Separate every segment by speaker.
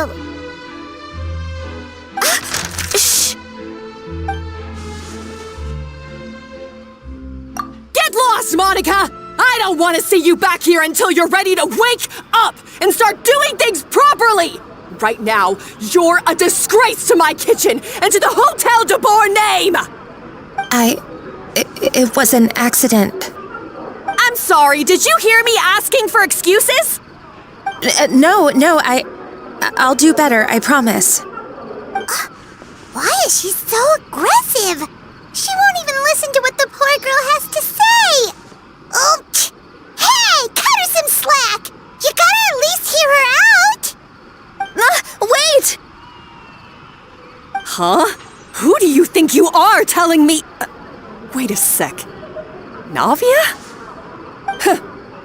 Speaker 1: too!
Speaker 2: Shh! Get lost, Monica! I don't want to see you back here until you're ready to wake up and start doing things properly! Right now, you're a disgrace to my kitchen and to the Hotel de Boer name!
Speaker 3: It was an accident.
Speaker 2: I'm sorry, did you hear me asking for excuses?
Speaker 3: No, I'll do better, I promise.
Speaker 1: Why is she so aggressive? She won't even listen to what the poor girl has to say! Oh, hey, cut her some slack! You gotta at least hear her out!
Speaker 3: Wait!
Speaker 2: Huh? Who do you think you are telling me? Wait a sec. Navia?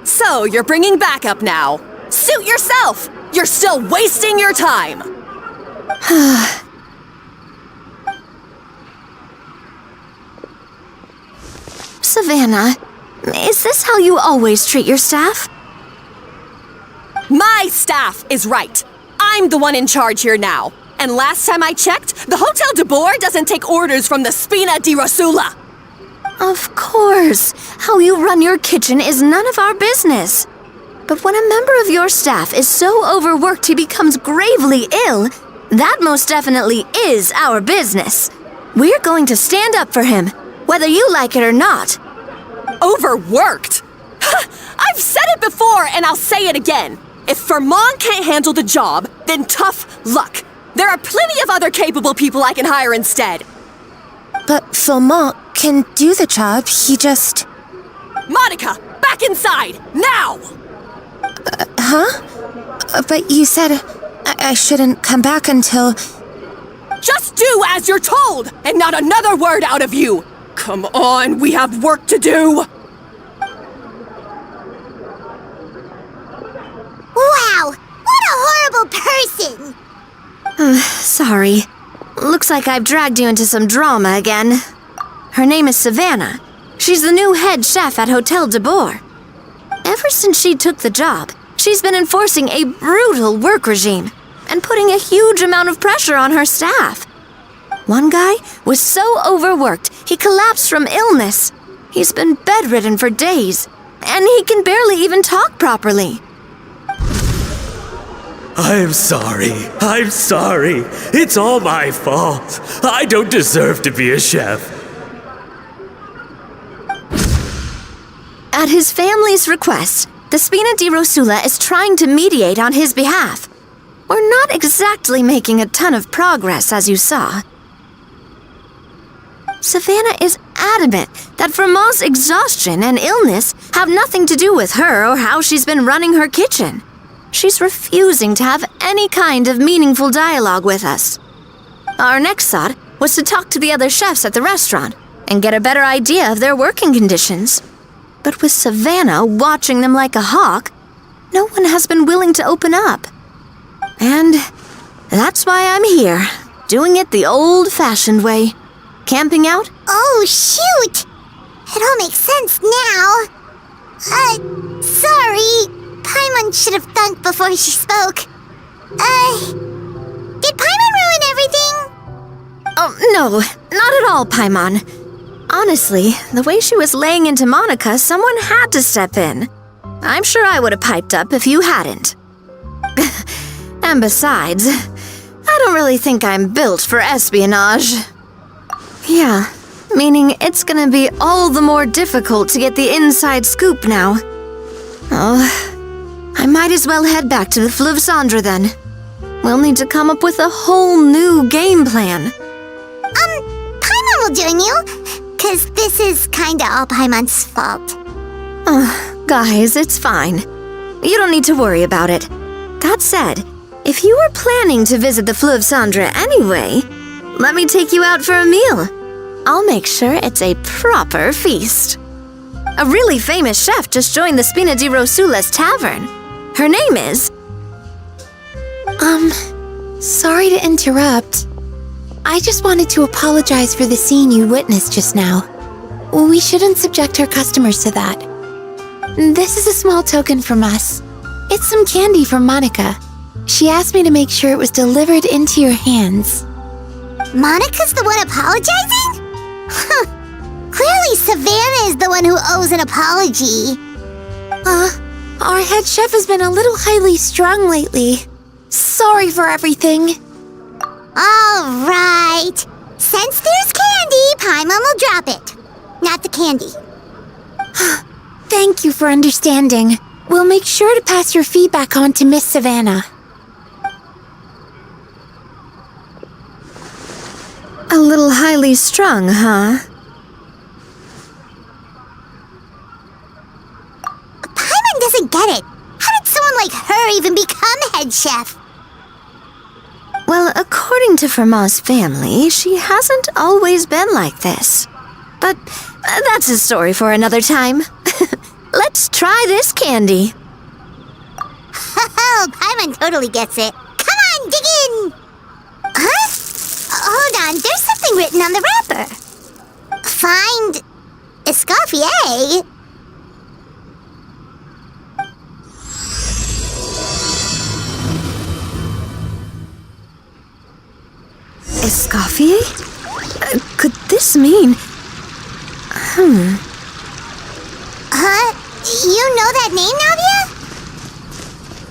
Speaker 2: So, you're bringing backup now. Suit yourself! You're still wasting your time!
Speaker 3: Savannah, is this how you always treat your staff?
Speaker 2: My staff is right. I'm the one in charge here now. And last time I checked, the Hotel de Boer doesn't take orders from the Spina di Rosula.
Speaker 3: Of course. How you run your kitchen is none of our business. But when a member of your staff is so overworked he becomes gravely ill, that most definitely is our business. We're going to stand up for him, whether you like it or not.
Speaker 2: Overworked? I've said it before and I'll say it again. If Vermont can't handle the job, then tough luck. There are plenty of other capable people I can hire instead.
Speaker 3: But Philmont can do the job, he just...
Speaker 2: Monica, back inside, now!
Speaker 3: But you said I shouldn't come back until...
Speaker 2: Just do as you're told, and not another word out of you! Come on, we have work to do!
Speaker 1: Wow, what a horrible person!
Speaker 3: Sorry. Looks like I've dragged you into some drama again. Her name is Savannah. She's the new head chef at Hotel de Boer. Ever since she took the job, she's been enforcing a brutal work regime and putting a huge amount of pressure on her staff. One guy was so overworked, he collapsed from illness. He's been bedridden for days, and he can barely even talk properly.
Speaker 4: I'm sorry. It's all my fault. I don't deserve to be a chef.
Speaker 3: At his family's request, the Spina di Rosula is trying to mediate on his behalf. We're not exactly making a ton of progress, as you saw. Savannah is adamant that Vermont's exhaustion and illness have nothing to do with her or how she's been running her kitchen. She's refusing to have any kind of meaningful dialogue with us. Our next thought was to talk to the other chefs at the restaurant and get a better idea of their working conditions. But with Savannah watching them like a hawk, no one has been willing to open up. And that's why I'm here, doing it the old-fashioned way. Camping out?
Speaker 1: Oh, shoot! It all makes sense now. Sorry. Paimon should have thunk before she spoke. Did Paimon ruin everything?
Speaker 3: Oh, no, not at all, Paimon. Honestly, the way she was laying into Monica, someone had to step in. I'm sure I would have piped up if you hadn't. And besides, I don't really think I'm built for espionage. Yeah, meaning it's gonna be all the more difficult to get the inside scoop now. Oh, I might as well head back to the Fleuve Cendre then. We'll need to come up with a whole new game plan.
Speaker 1: Paimon will join you, 'cause this is kinda all Paimon's fault.
Speaker 3: Guys, it's fine. You don't need to worry about it. That said, if you were planning to visit the Fleuve Cendre anyway, let me take you out for a meal. I'll make sure it's a proper feast. A really famous chef just joined the Spina di Rosula's tavern. Her name is...
Speaker 5: Sorry to interrupt. I just wanted to apologize for the scene you witnessed just now. We shouldn't subject our customers to that. This is a small token from us. It's some candy from Monica. She asked me to make sure it was delivered into your hands.
Speaker 1: Monica's the one apologizing? Huh. Clearly Savannah is the one who owes an apology.
Speaker 5: Our head chef has been a little highly strung lately. Sorry for everything.
Speaker 1: All right. Since there's candy, Paimon will drop it. Not the candy.
Speaker 5: Thank you for understanding. We'll make sure to pass your feedback on to Miss Savannah.
Speaker 3: A little highly strung, huh?
Speaker 1: Paimon doesn't get it. How did someone like her even become head chef?
Speaker 3: Well, according to Fermat's family, she hasn't always been like this. But that's a story for another time. Let's try this candy.
Speaker 1: Oh, Paimon totally gets it. Come on, dig in! Huh? Hold on, there's something written on the wrapper. Find Escoffier.
Speaker 3: Escoffier? Could this mean...
Speaker 1: Huh? You know that name, Navia?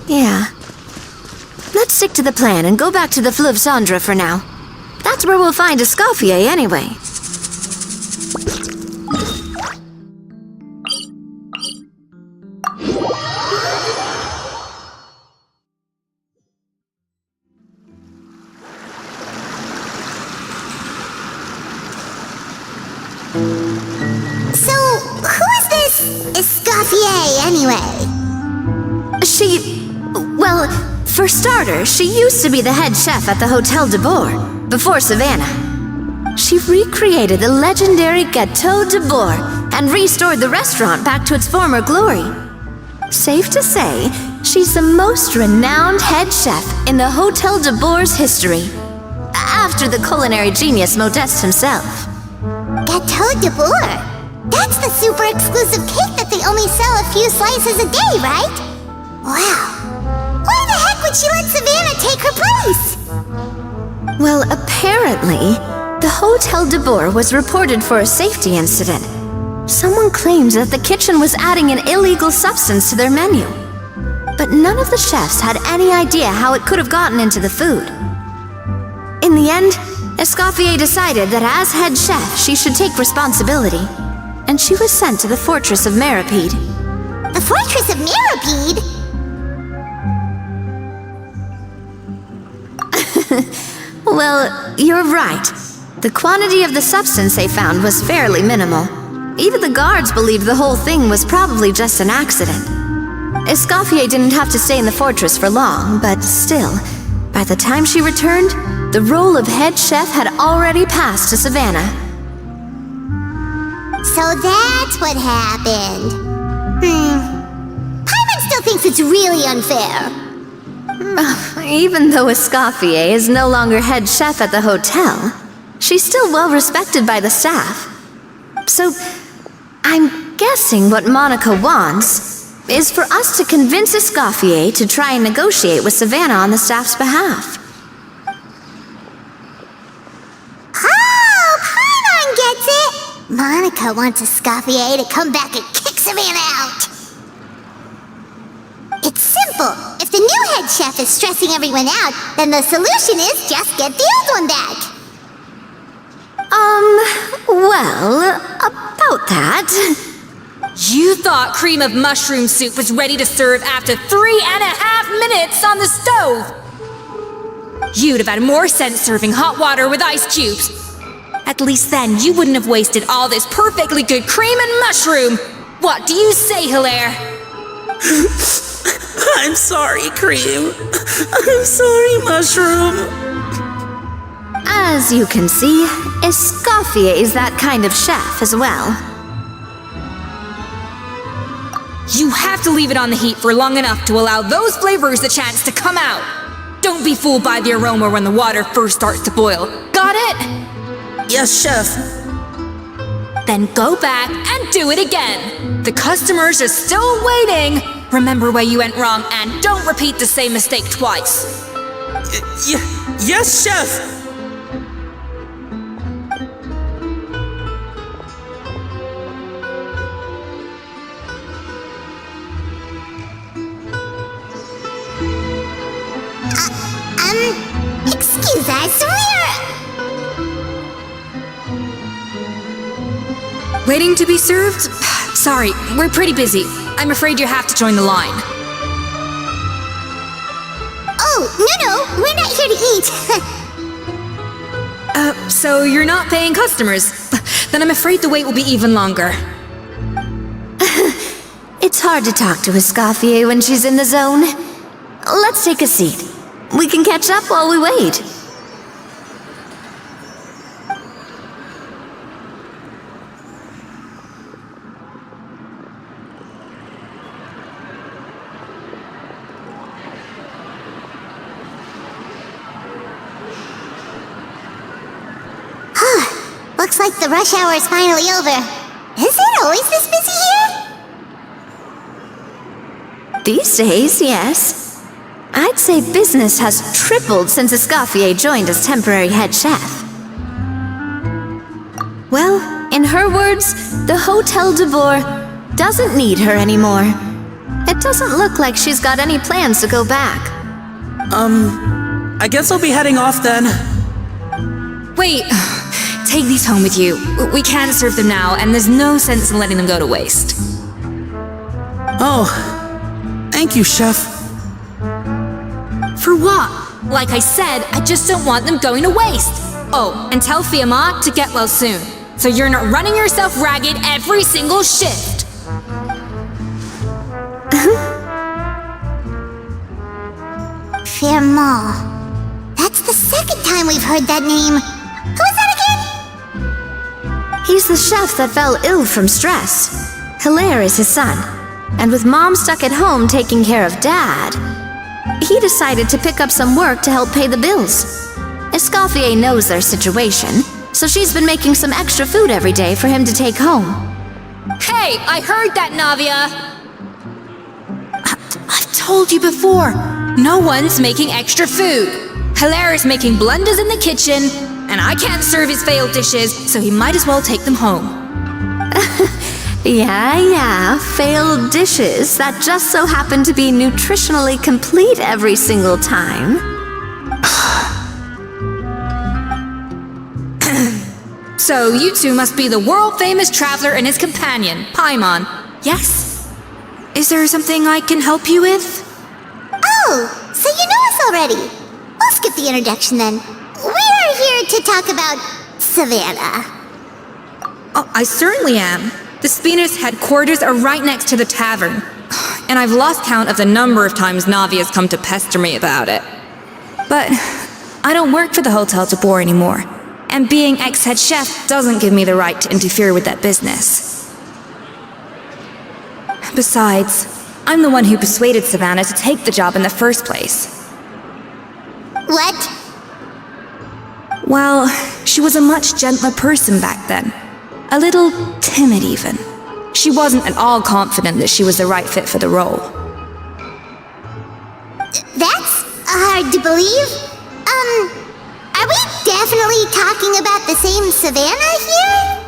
Speaker 3: Yeah. Let's stick to the plan and go back to the Fleuve Cendre for now. That's where we'll find Escoffier anyway.
Speaker 1: So, who is this Escoffier anyway?
Speaker 3: Well, for starters, she used to be the head chef at the Hotel de Bourg, before Savannah. She recreated the legendary Gâteau de Bourg and restored the restaurant back to its former glory. Safe to say, she's the most renowned head chef in the Hotel de Bourg's history, after the culinary genius Modeste himself.
Speaker 1: Gâteau de Bourg? That's the super exclusive cake that they only sell a few slices a day, right? Wow. Why the heck would she let Savannah take her place?
Speaker 3: Well, apparently, the Hotel de Bourg was reported for a safety incident. Someone claims that the kitchen was adding an illegal substance to their menu. But none of the chefs had any idea how it could have gotten into the food. In the end, Escoffier decided that as head chef, she should take responsibility. And she was sent to the Fortress of Meripede.
Speaker 1: The Fortress of Meripede?
Speaker 3: Well, you're right. The quantity of the substance they found was fairly minimal. Even the guards believed the whole thing was probably just an accident. Escoffier didn't have to stay in the fortress for long, but still, by the time she returned, the role of head chef had already passed to Savannah.
Speaker 1: So that's what happened. Paimon still thinks it's really unfair.
Speaker 3: Even though Escoffier is no longer head chef at the hotel, she's still well respected by the staff. So, I'm guessing what Monica wants is for us to convince Escoffier to try and negotiate with Savannah on the staff's behalf.
Speaker 1: Oh, Paimon gets it! Monica wants Escoffier to come back and kick Savannah out. It's simple. If the new head chef is stressing everyone out, then the solution is just get the old one back.
Speaker 3: Well, about that...
Speaker 6: You thought cream of mushroom soup was ready to serve after 3.5 minutes on the stove! You'd have had more sense serving hot water with ice cubes. At least then you wouldn't have wasted all this perfectly good cream and mushroom! What do you say, Hilaire?
Speaker 7: I'm sorry, Cream. I'm sorry, Mushroom.
Speaker 3: As you can see, Escoffier is that kind of chef as well.
Speaker 6: You have to leave it on the heat for long enough to allow those flavors the chance to come out. Don't be fooled by the aroma when the water first starts to boil. Got it?
Speaker 7: Yes, Chef.
Speaker 6: then go back and do it again. The customers are still waiting. Remember where you went wrong and don't repeat the same mistake twice.
Speaker 7: Yes, Chef!
Speaker 1: Excuse us,
Speaker 6: Waiting to be served? Sorry, we're pretty busy. I'm afraid you have to join the line.
Speaker 1: Oh, no, we're not here to eat.
Speaker 6: So you're not paying customers? Then I'm afraid the wait will be even longer.
Speaker 3: It's hard to talk to Escoffier when she's in the zone. Let's take a seat. We can catch up while we wait.
Speaker 1: Looks like the rush hour is finally over. Is it always this busy here?
Speaker 3: These days, yes. I'd say business has tripled since Escoffier joined as temporary head chef. Well, in her words, the Hotel de Boer doesn't need her anymore. It doesn't look like she's got any plans to go back.
Speaker 7: I guess I'll be heading off then.
Speaker 6: Wait, take these home with you. We can't serve them now, and there's no sense in letting them go to waste.
Speaker 7: Oh, thank you, Chef.
Speaker 6: For what? Like I said, I just don't want them going to waste. Oh, and tell Fiamma to get well soon, so you're not running yourself ragged every single shift.
Speaker 1: Fiamma. That's the second time we've heard that name. Who is that again?
Speaker 3: He's the chef that fell ill from stress. Hilaire is his son. And with Mom stuck at home taking care of Dad, he decided to pick up some work to help pay the bills. Escoffier knows their situation, so she's been making some extra food every day for him to take home.
Speaker 6: Hey, I heard that, Navia! I've told you before, no one's making extra food. Hilaire is making blunders in the kitchen, and I can't serve his failed dishes, so he might as well take them home.
Speaker 3: Yeah, failed dishes that just so happen to be nutritionally complete every single time.
Speaker 6: So you two must be the world-famous traveler and his companion, Paimon. Yes? Is there something I can help you with?
Speaker 1: Oh, so you know us already. We'll skip the introduction then. We are here to talk about Savannah.
Speaker 6: Oh, I certainly am. The Spina's headquarters are right next to the tavern. And I've lost count of the number of times Navi has come to pester me about it. But I don't work for the Hotel de Boer anymore. And being ex-head chef doesn't give me the right to interfere with that business. Besides, I'm the one who persuaded Savannah to take the job in the first place.
Speaker 1: What?
Speaker 6: Well, she was a much gentler person back then. A little timid, even. She wasn't at all confident that she was the right fit for the role.
Speaker 1: That's hard to believe. Are we definitely talking about the same Savannah here?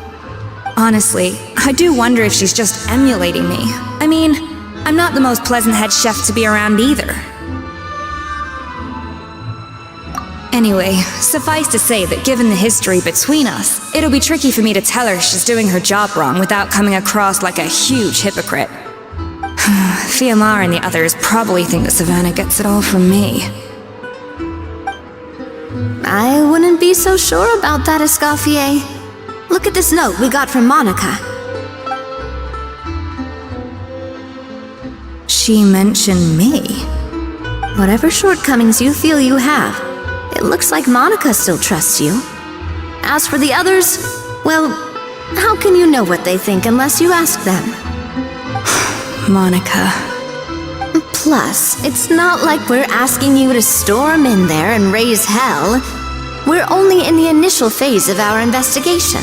Speaker 6: Honestly, I do wonder if she's just emulating me. I mean, I'm not the most pleasant head chef to be around either. Anyway, suffice to say that given the history between us, it'll be tricky for me to tell her she's doing her job wrong without coming across like a huge hypocrite. Fiamma and the others probably think that Savannah gets it all from me.
Speaker 3: I wouldn't be so sure about that, Escoffier. Look at this note we got from Monica.
Speaker 6: She mentioned me.
Speaker 3: Whatever shortcomings you feel you have, it looks like Monica still trusts you. As for the others, well, how can you know what they think unless you ask them?
Speaker 6: Monica.
Speaker 3: Plus, it's not like we're asking you to storm in there and raise hell. We're only in the initial phase of our investigation.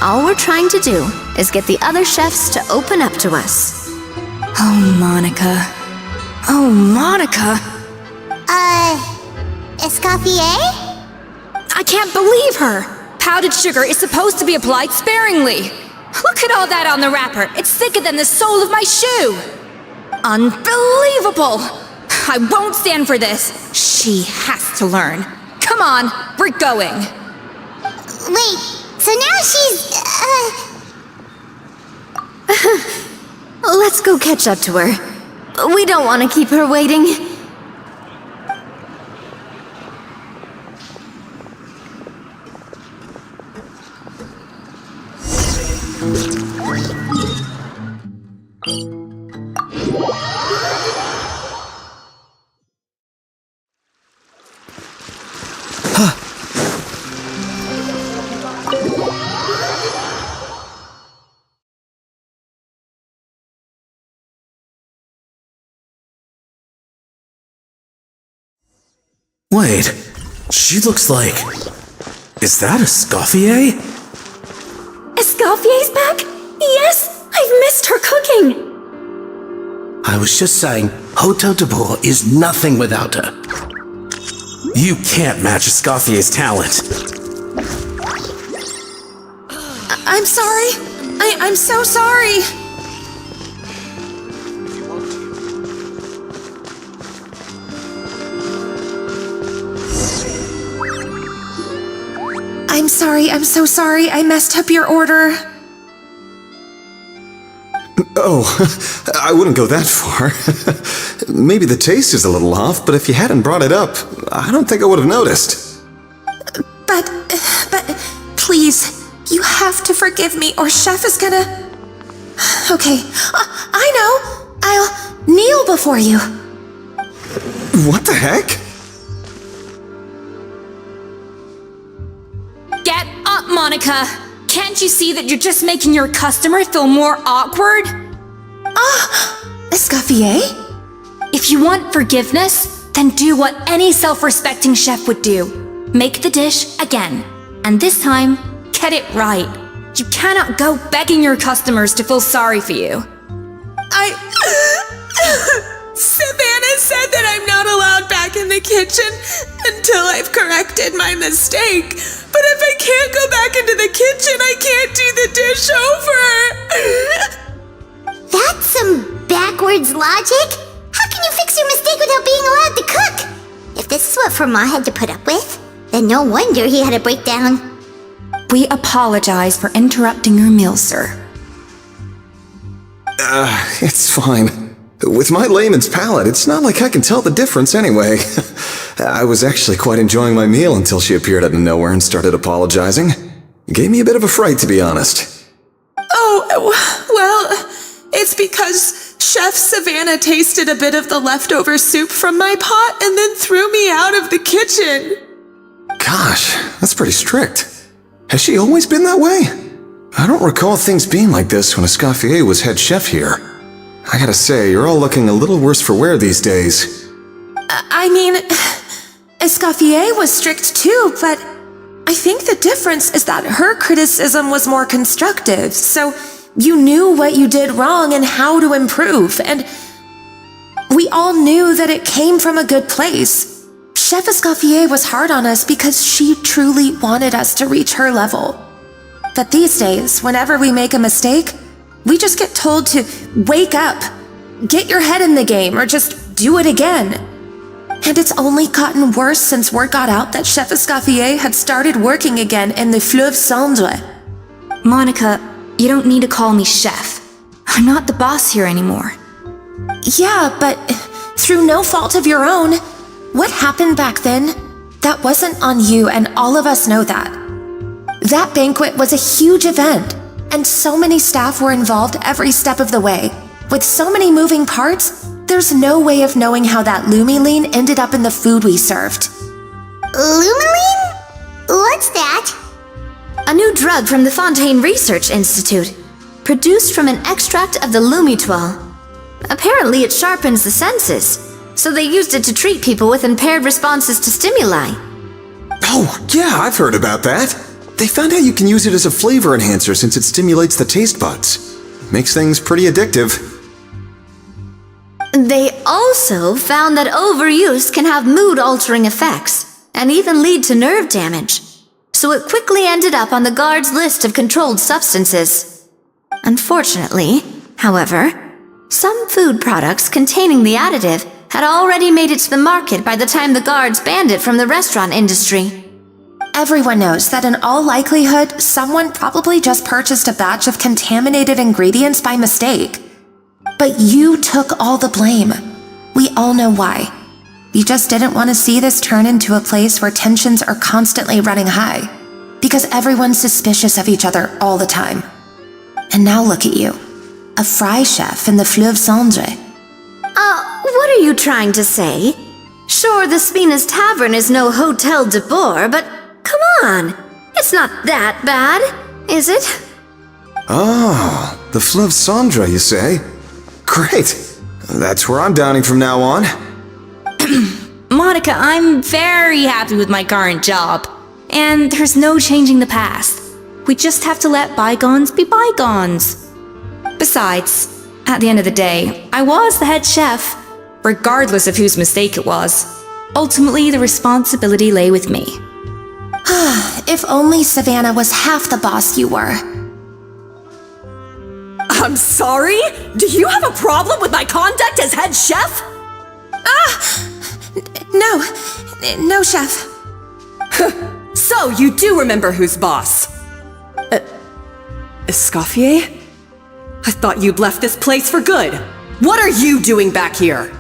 Speaker 3: All we're trying to do is get the other chefs to open up to us.
Speaker 6: Oh, Monica. Oh, Monica.
Speaker 1: Escoffier?
Speaker 6: I can't believe her! Powdered sugar is supposed to be applied sparingly. Look at all that on the wrapper. It's thicker than the sole of my shoe. Unbelievable! I won't stand for this. She has to learn. Come on, we're going.
Speaker 1: Wait, so now she's,
Speaker 3: Let's go catch up to her. We don't want to keep her waiting.
Speaker 4: Wait, she looks like... Is that Escoffier?
Speaker 3: Escoffier's back? Yes! I've missed her cooking!
Speaker 8: I was just saying, Hotel de Bourg is nothing without her.
Speaker 4: You can't match Escoffier's talent.
Speaker 5: I'm sorry. I'm so sorry. I'm sorry, I'm so sorry. I messed up your order.
Speaker 9: Oh, I wouldn't go that far. Maybe the taste is a little off, but if you hadn't brought it up, I don't think I would have noticed.
Speaker 5: But, please, you have to forgive me or Chef is gonna... Okay, I know. I'll kneel before you.
Speaker 9: What the heck?
Speaker 6: Get up, Monica! Can't you see that you're just making your customer feel more awkward?
Speaker 5: Escoffier?
Speaker 6: If you want forgiveness, then do what any self-respecting chef would do. Make the dish again. And this time, get it right. You cannot go begging your customers to feel sorry for you.
Speaker 7: Savannah said that I'm not allowed back in the kitchen until I've corrected my mistake. But if I can't go back into the kitchen, I can't do the dish over.
Speaker 1: that's some backwards logic. How can you fix your mistake without being allowed to cook? If this is what Fermat had to put up with, then no wonder he had a breakdown.
Speaker 6: We apologize for interrupting your meal, sir.
Speaker 9: It's fine. With my layman's palate, it's not like I can tell the difference anyway. I was actually quite enjoying my meal until she appeared out of nowhere and started apologizing. Gave me a bit of a fright, to be honest.
Speaker 7: Oh, well, it's because Chef Savannah tasted a bit of the leftover soup from my pot and then threw me out of the kitchen.
Speaker 9: Gosh, that's pretty strict. Has she always been that way? I don't recall things being like this when Escoffier was head chef here. I gotta say, you're all looking a little worse for wear these days.
Speaker 5: I mean, Escoffier was strict too, but I think the difference is that her criticism was more constructive, so you knew what you did wrong and how to improve, and we all knew that it came from a good place. Chef Escoffier was hard on us because she truly wanted us to reach her level. But these days, whenever we make a mistake, we just get told to wake up, get your head in the game, or just do it again. And it's only gotten worse since word got out that Chef Escoffier had started working again in the Fleuve Cendre.
Speaker 6: Monica, you don't need to call me chef. I'm not the boss here anymore.
Speaker 5: Yeah, but through no fault of your own, what happened back then, that wasn't on you, and all of us know that. That banquet was a huge event, and so many staff were involved every step of the way. With so many moving parts, there's no way of knowing how that Lumiline ended up in the food we served.
Speaker 1: Lumiline? What's that?
Speaker 3: A new drug from the Fontaine Research Institute, produced from an extract of the Lumitoile. Apparently it sharpens the senses, so they used it to treat people with impaired responses to stimuli.
Speaker 9: Oh, yeah, I've heard about that. They found out you can use it as a flavor enhancer since it stimulates the taste buds. Makes things pretty addictive.
Speaker 3: They also found that overuse can have mood-altering effects and even lead to nerve damage. So it quickly ended up on the guard's list of controlled substances. Unfortunately, however, some food products containing the additive had already made it to the market by the time the guards banned it from the restaurant industry.
Speaker 5: Everyone knows that in all likelihood, someone probably just purchased a batch of contaminated ingredients by mistake. But you took all the blame. We all know why. You just didn't want to see this turn into a place where tensions are constantly running high, because everyone's suspicious of each other all the time. And now look at you, a fry chef in the Fleuve Cendre.
Speaker 3: What are you trying to say? Sure, the Spina's Tavern is no Hotel de Boer, but come on, it's not that bad, is it?
Speaker 9: Ah, the Fleuve Cendre, you say? Great. That's where I'm dining from now on.
Speaker 6: Monica, I'm very happy with my current job. And there's no changing the past. We just have to let bygones be bygones. Besides, at the end of the day, I was the head chef, regardless of whose mistake it was. Ultimately, the responsibility lay with me.
Speaker 5: If only Savannah was half the boss you were.
Speaker 2: I'm sorry? Do you have a problem with my conduct as head chef?
Speaker 5: No, chef.
Speaker 2: So, you do remember who's boss? Escoffier? I thought you'd left this place for good. What are you doing back here?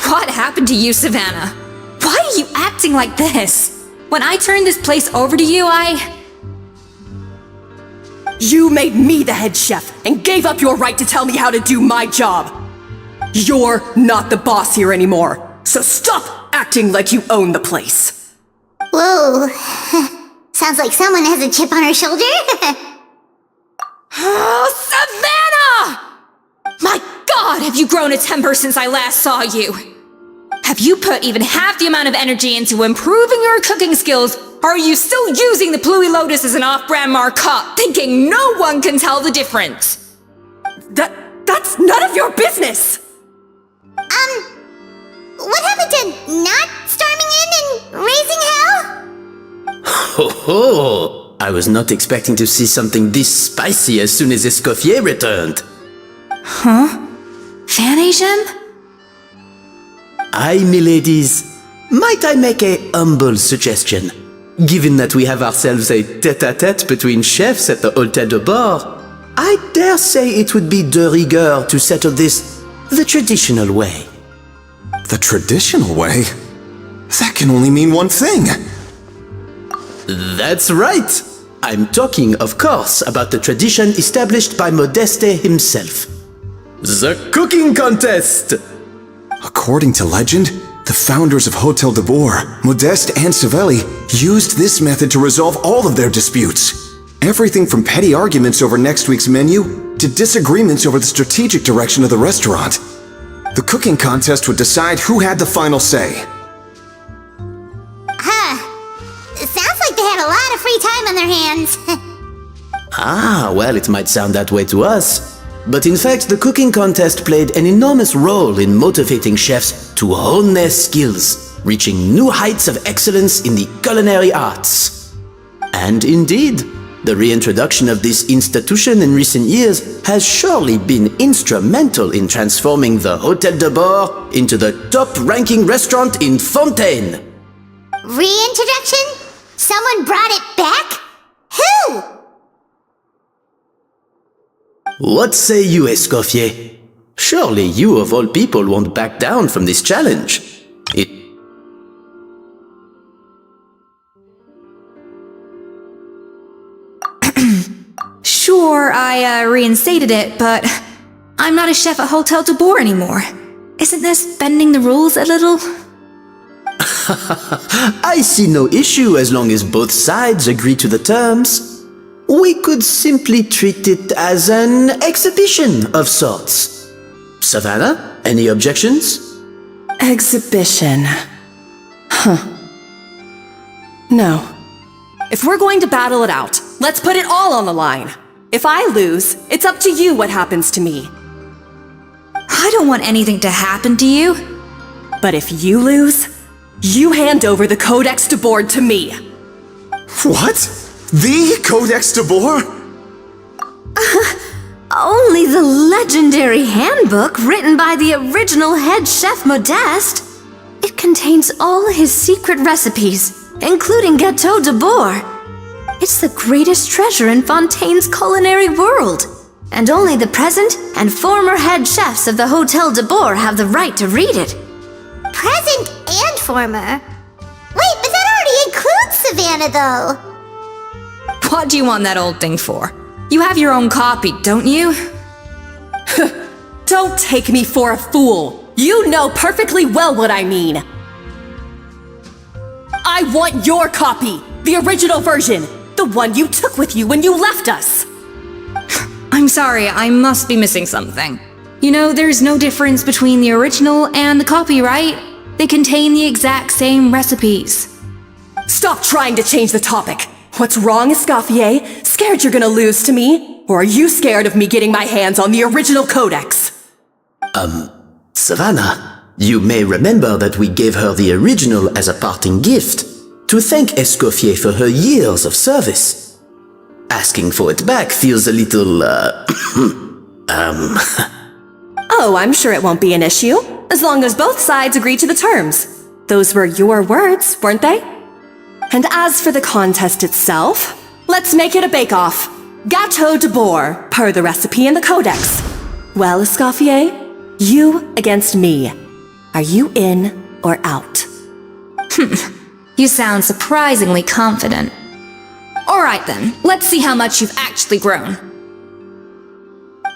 Speaker 6: What happened to you, Savannah? Why are you acting like this? When I turned this place over to you,
Speaker 2: You made me the head chef and gave up your right to tell me how to do my job. You're not the boss here anymore, so stop acting like you own the place.
Speaker 1: Whoa. Sounds like someone has a chip on her shoulder.
Speaker 6: Oh, Savannah! My God, have you grown a temper since I last saw you? Have you put even half the amount of energy into improving your cooking skills, or are you still using the Pluie Lotus as an off-brand markup, thinking no one can tell the difference?
Speaker 2: That's none of your business!
Speaker 1: What happened to not storming in and raising hell?
Speaker 8: Ho ho! I was not expecting to see something this spicy as soon as Escoffier returned.
Speaker 6: Huh? Phanasium?
Speaker 8: Aye, miladies. Might I make a humble suggestion? Given that we have ourselves a tête-à-tête between chefs at the Hôtel de Bord, I dare say it would be de rigueur to settle this the traditional way.
Speaker 9: The traditional way? That can only mean one thing.
Speaker 8: That's right. I'm talking, of course, about the tradition established by Modeste himself. The cooking contest!
Speaker 9: According to legend, the founders of Hotel de Boer, Modeste and Savelli, used this method to resolve all of their disputes. Everything from petty arguments over next week's menu to disagreements over the strategic direction of the restaurant. The cooking contest would decide who had the final say.
Speaker 1: It sounds like they had a lot of free time on their hands.
Speaker 8: Ah, well, it might sound that way to us. But in fact, the cooking contest played an enormous role in motivating chefs to hone their skills, reaching new heights of excellence in the culinary arts. And indeed, the reintroduction of this institution in recent years has surely been instrumental in transforming the Hôtel de Bord into the top-ranking restaurant in Fontaine.
Speaker 1: Reintroduction? Someone brought it back? Who?
Speaker 8: What say you, Escoffier? Surely you of all people won't back down from this challenge.
Speaker 6: Sure, I reinstated it, but I'm not a chef at Hotel de Boer anymore. Isn't this bending the rules a little?
Speaker 8: I see no issue as long as both sides agree to the terms. We could simply treat it as an exhibition of sorts. Savannah, any objections?
Speaker 2: Exhibition. Huh. No. if we're going to battle it out, let's put it all on the line. If I lose, it's up to you what happens to me.
Speaker 6: I don't want anything to happen to you.
Speaker 2: But if you lose, you hand over the Codex de Board to me.
Speaker 9: What? The Codex de Boer?
Speaker 3: Only the legendary handbook written by the original head chef Modeste. It contains all his secret recipes, including Gâteau de Boer. It's the greatest treasure in Fontaine's culinary world. And only the present and former head chefs of the Hotel de Boer have the right to read it.
Speaker 1: Present and former? Wait, but that already includes Savannah, though.
Speaker 6: What do you want that old thing for? You have your own copy, don't you?
Speaker 2: Don't take me for a fool. You know perfectly well what I mean. I want your copy, the original version, the one you took with you when you left us.
Speaker 6: I'm sorry, I must be missing something. You know, there's no difference between the original and the copy, right? They contain the exact same recipes.
Speaker 2: Stop trying to change the topic. What's wrong, Escoffier? Scared you're gonna lose to me? Or are you scared of me getting my hands on the original Codex?
Speaker 8: Savannah, you may remember that we gave her the original as a parting gift to thank Escoffier for her years of service. Asking for it back feels a little,
Speaker 2: Oh, I'm sure it won't be an issue, as long as both sides agree to the terms. Those were your words, weren't they? And as for the contest itself, let's make it a bake-off. Gâteau de Boer, per the recipe in the Codex. Well, Escoffier, you against me. Are you in or out?
Speaker 6: You sound surprisingly confident. Alright then, let's see how much you've actually grown.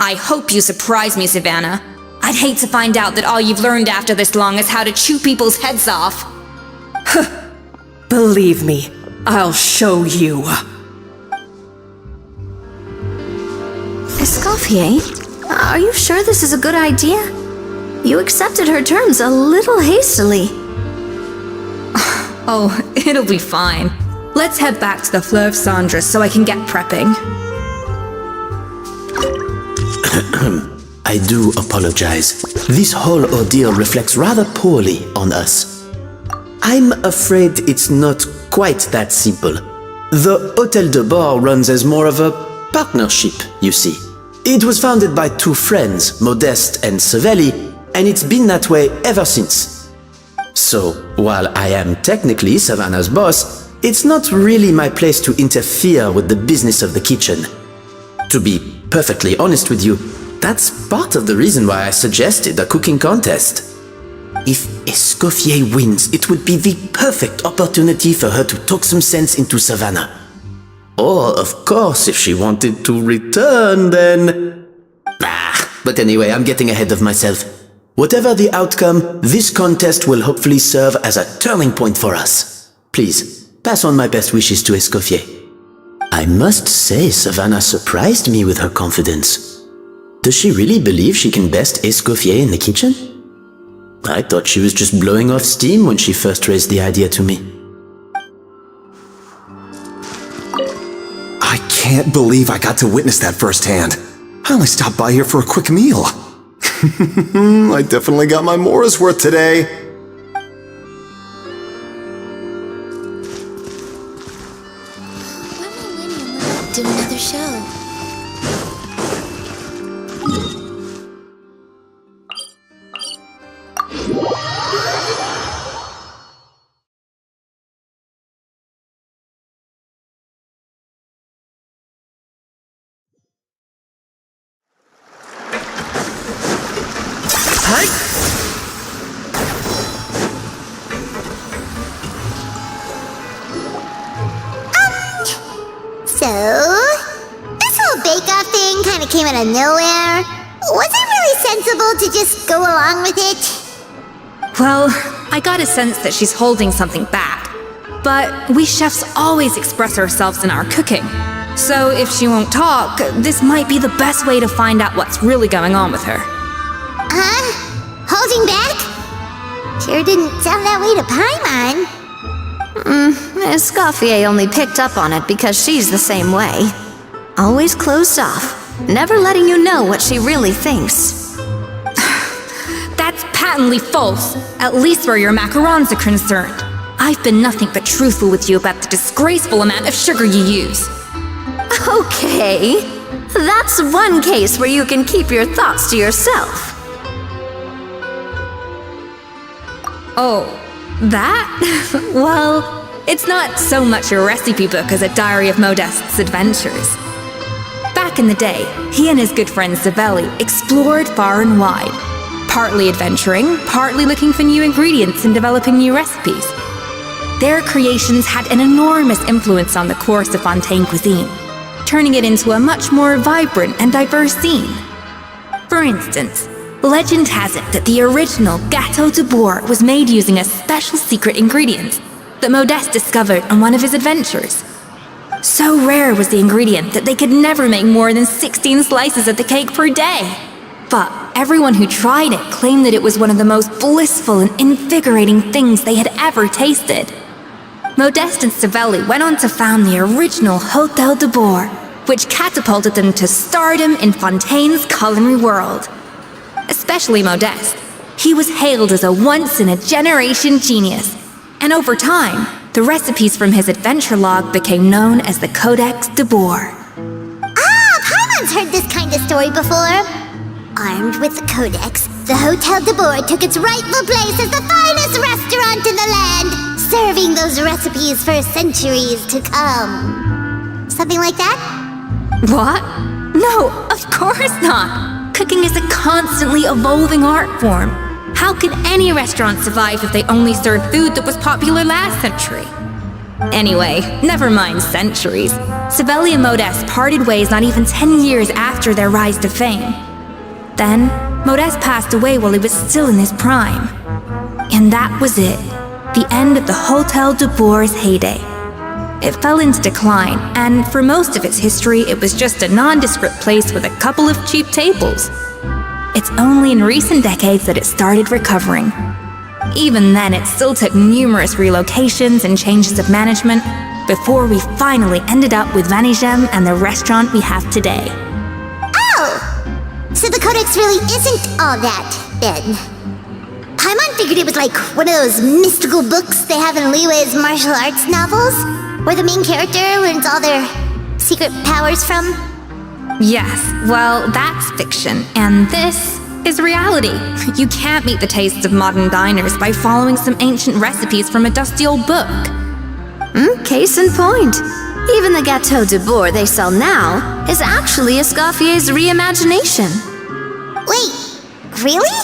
Speaker 6: I hope you surprise me, Savannah. I'd hate to find out that all you've learned after this long is how to chew people's heads off.
Speaker 2: Believe me, I'll show you.
Speaker 3: Escoffier, are you sure this is a good idea? You accepted her terms a little hastily.
Speaker 6: Oh, it'll be fine. Let's head back to the Fleuve Cendres so I can get prepping.
Speaker 8: I do apologize. This whole ordeal reflects rather poorly on us. I'm afraid it's not quite that simple. The Hôtel de Boer runs as more of a partnership, you see. It was founded by two friends, Modeste and Savelli, and it's been that way ever since. So, while I am technically Savannah's boss, it's not really my place to interfere with the business of the kitchen. To be perfectly honest with you, that's part of the reason why I suggested a cooking contest. If Escoffier wins, it would be the perfect opportunity for her to talk some sense into Savannah. Or, of course, if she wanted to return, then... But anyway, I'm getting ahead of myself. Whatever the outcome, this contest will hopefully serve as a turning point for us. Please, pass on my best wishes to Escoffier. I must say, Savannah surprised me with her confidence. Does she really believe she can best Escoffier in the kitchen? I thought she was just blowing off steam when she first raised the idea to me.
Speaker 9: I can't believe I got to witness that firsthand. I only stopped by here for a quick meal. I definitely got my Mora's worth today.
Speaker 1: When will Winnie and Lily do another show? So, this whole bake-off thing kind of came out of nowhere. Was it really sensible to just go along with it?
Speaker 6: Well, I got a sense that she's holding something back. But we chefs always express ourselves in our cooking. So if she won't talk, this might be the best way to find out what's really going on with her.
Speaker 1: Huh? Holding back? Sure didn't sound that way to Paimon.
Speaker 3: Escoffier only picked up on it because she's the same way. Always closed off, never letting you know what she really thinks.
Speaker 6: That's patently false, at least where your macarons are concerned. I've been nothing but truthful with you about the disgraceful amount of sugar you use.
Speaker 3: Okay, that's one case where you can keep your thoughts to yourself.
Speaker 6: Oh, that? Well, it's not so much a recipe book as a diary of Modeste's adventures. Back in the day, he and his good friend Savelli explored far and wide, partly adventuring, partly looking for new ingredients and developing new recipes. Their creations had an enormous influence on the course of Fontaine cuisine, turning it into a much more vibrant and diverse scene. For instance, legend has it that the original Gâteau de Bourg was made using a special secret ingredient that Modeste discovered on one of his adventures. So rare was the ingredient that they could never make more than 16 slices of the cake per day. But everyone who tried it claimed that it was one of the most blissful and invigorating things they had ever tasted. Modeste and Savelli went on to found the original Hôtel de Bourg, which catapulted them to stardom in Fontaine's culinary world. Especially Modeste. He was hailed as a once-in-a-generation genius, and over time, the recipes from his adventure log became known as the Codex de Bourg.
Speaker 1: Paimon's heard this kind of story before. Armed with the Codex, the Hôtel de Bourg took its rightful place as the finest restaurant in the land, serving those recipes for centuries to come. Something like that?
Speaker 6: What? No, of course not! Cooking is a constantly evolving art form. How could any restaurant survive if they only served food that was popular last century? Anyway, never mind centuries. Savelli and Modeste parted ways not even 10 years after their rise to fame. Then, Modeste passed away while he was still in his prime. And that was it. The end of the Hôtel de Bourg's heyday. It fell into decline, and for most of its history, it was just a nondescript place with a couple of cheap tables. It's only in recent decades that it started recovering. Even then, it still took numerous relocations and changes of management before we finally ended up with Vanigem and the restaurant we have today.
Speaker 1: Oh! So the Codex really isn't all that, then. Paimon figured it was like one of those mystical books they have in Liwei's martial arts novels, where the main character learns all their secret powers from.
Speaker 6: Yes, well, that's fiction, and this is reality. You can't meet the tastes of modern diners by following some ancient recipes from a dusty old book.
Speaker 3: Case in point. Even the Gâteau de Bourg they sell now is actually Escoffier's reimagination.
Speaker 1: Wait, really?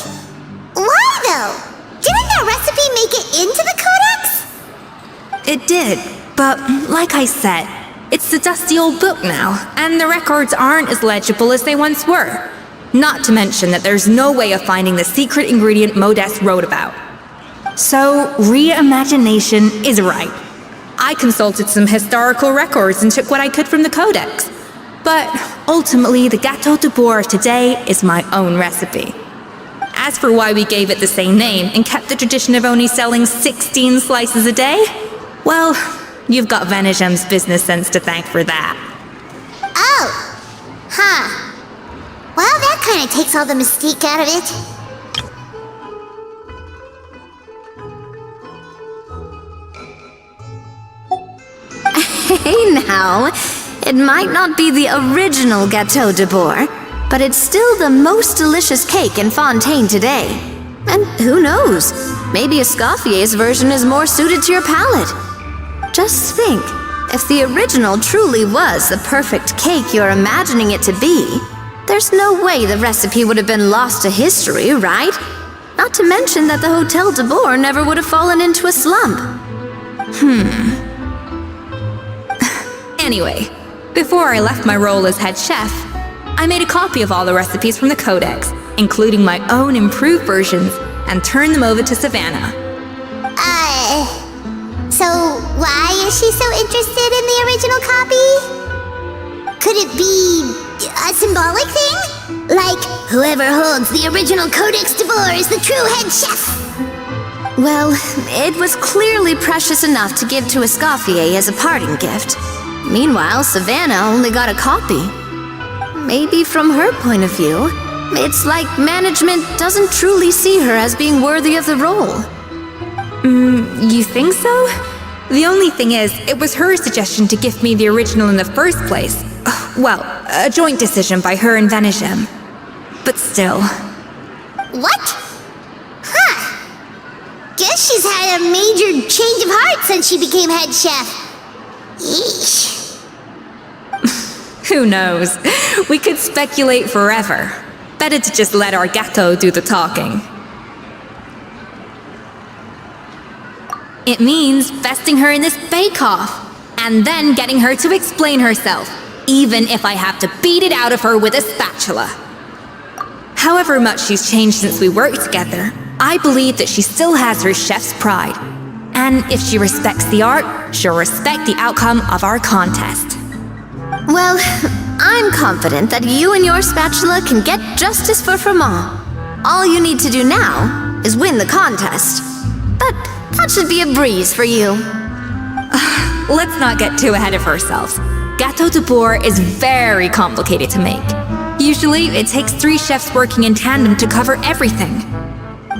Speaker 1: Why though? Didn't that recipe make it into the Codex?
Speaker 6: It did, but like I said, it's the dusty old book now, and the records aren't as legible as they once were. Not to mention that there's no way of finding the secret ingredient Modeste wrote about. So, reimagination is right. I consulted some historical records and took what I could from the Codex. But ultimately, the Gâteau de Bourg today is my own recipe. As for why we gave it the same name and kept the tradition of only selling 16 slices a day, well, you've got Vanigem's business sense to thank for that.
Speaker 1: Oh, huh. Well, that kind of takes all the mystique out of it.
Speaker 3: Hey now, it might not be the original Gâteau de Bourg, but it's still the most delicious cake in Fontaine today. And who knows, maybe Escoffier's version is more suited to your palate. Just think, if the original truly was the perfect cake you're imagining it to be, there's no way the recipe would have been lost to history, right? Not to mention that the Hôtel de Bourg never would have fallen into a slump.
Speaker 6: Anyway, before I left my role as head chef, I made a copy of all the recipes from the Codex, including my own improved versions, and turned them over to Savannah.
Speaker 1: So why is she so interested in the original copy? Could it be a symbolic thing? Like, whoever holds the original Codex de Bourg is the true head chef?
Speaker 3: Well, it was clearly precious enough to give to Escoffier as a parting gift. Meanwhile, Savannah only got a copy. Maybe from her point of view, it's like management doesn't truly see her as being worthy of the role.
Speaker 6: You think so? The only thing is, it was her suggestion to gift me the original in the first place. Well, a joint decision by her and Venegem. But still.
Speaker 1: What? Huh. Guess she's had a major change of heart since she became head chef. Yeesh.
Speaker 6: Who knows? We could speculate forever. Better to just let our Gato do the talking. It means vesting her in this bake-off, and then getting her to explain herself, even if I have to beat it out of her with a spatula. However much she's changed since we worked together, I believe that she still has her chef's pride. And if she respects the art, she'll respect the outcome of our contest.
Speaker 3: Well, I'm confident that you and your spatula can get justice for Froment. All you need to do now is win the contest. But that should be a breeze for you.
Speaker 6: Let's not get too ahead of ourselves. Gâteau de Bourg is very complicated to make. Usually, it takes 3 chefs working in tandem to cover everything.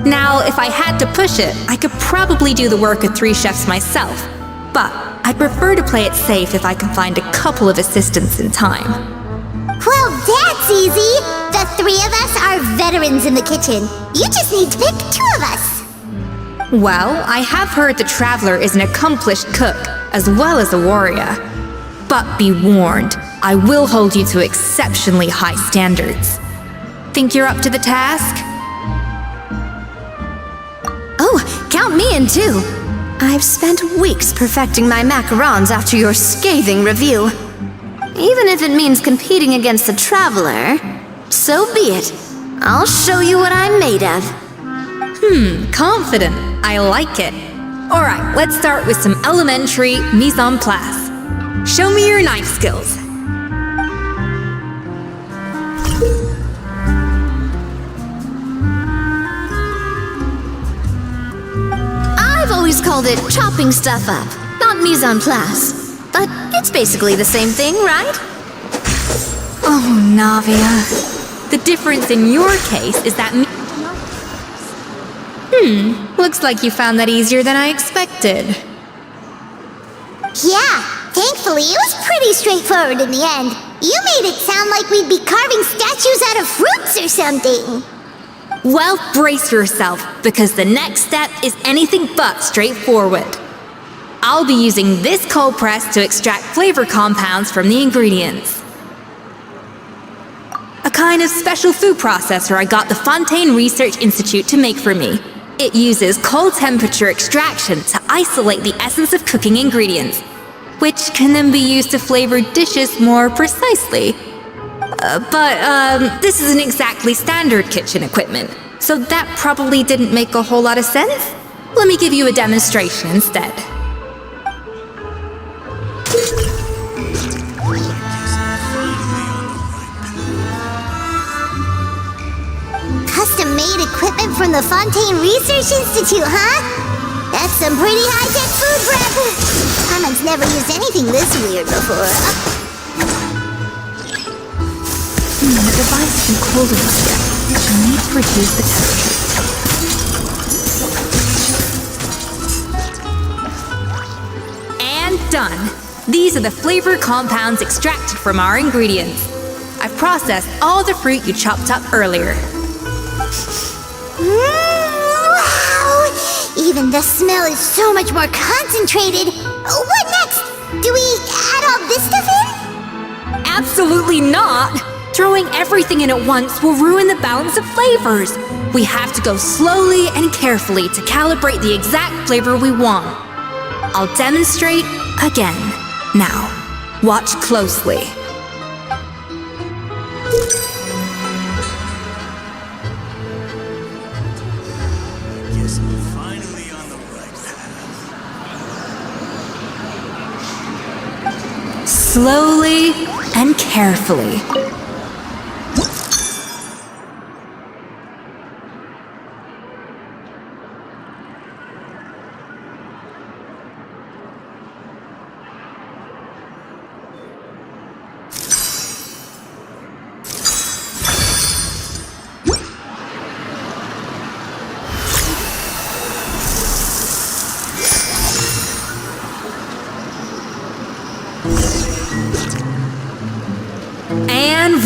Speaker 6: Now, if I had to push it, I could probably do the work of 3 chefs myself. But I'd prefer to play it safe if I can find a couple of assistants in time.
Speaker 1: Well, that's easy. The 3 of us are veterans in the kitchen. You just need to pick 2 of us.
Speaker 6: Well, I have heard the Traveler is an accomplished cook, as well as a warrior. But be warned, I will hold you to exceptionally high standards. Think you're up to the task?
Speaker 3: Oh, count me in too. I've spent weeks perfecting my macarons after your scathing review. Even if it means competing against the Traveler, so be it. I'll show you what I'm made of.
Speaker 6: Confident. I like it. Alright, let's start with some elementary mise en place. Show me your knife skills.
Speaker 3: I've always called it chopping stuff up, not mise en place. But it's basically the same thing, right?
Speaker 6: Oh, Navia. The difference in your case is that looks like you found that easier than I expected.
Speaker 1: Yeah, thankfully it was pretty straightforward in the end. You made it sound like we'd be carving statues out of fruits or something.
Speaker 6: Well, brace yourself, because the next step is anything but straightforward. I'll be using this cold press to extract flavor compounds from the ingredients. A kind of special food processor I got the Fontaine Research Institute to make for me. It uses cold temperature extraction to isolate the essence of cooking ingredients, which can then be used to flavor dishes more precisely. But this isn't exactly standard kitchen equipment, so that probably didn't make a whole lot of sense. Let me give you a demonstration instead.
Speaker 1: Custom-made equipment from the Fontaine Research Institute, huh? That's some pretty high-tech food prep. Hammond's never used anything this weird before.
Speaker 6: The device has been cooled enough yet. You need to reduce the temperature. And done. These are the flavor compounds extracted from our ingredients. I've processed all the fruit you chopped up earlier.
Speaker 1: Wow! Even the smell is so much more concentrated. What next? Do we add all this stuff in?
Speaker 6: Absolutely not! Throwing everything in at once will ruin the balance of flavors. We have to go slowly and carefully to calibrate the exact flavor we want. I'll demonstrate again. Now, watch closely. Slowly and carefully.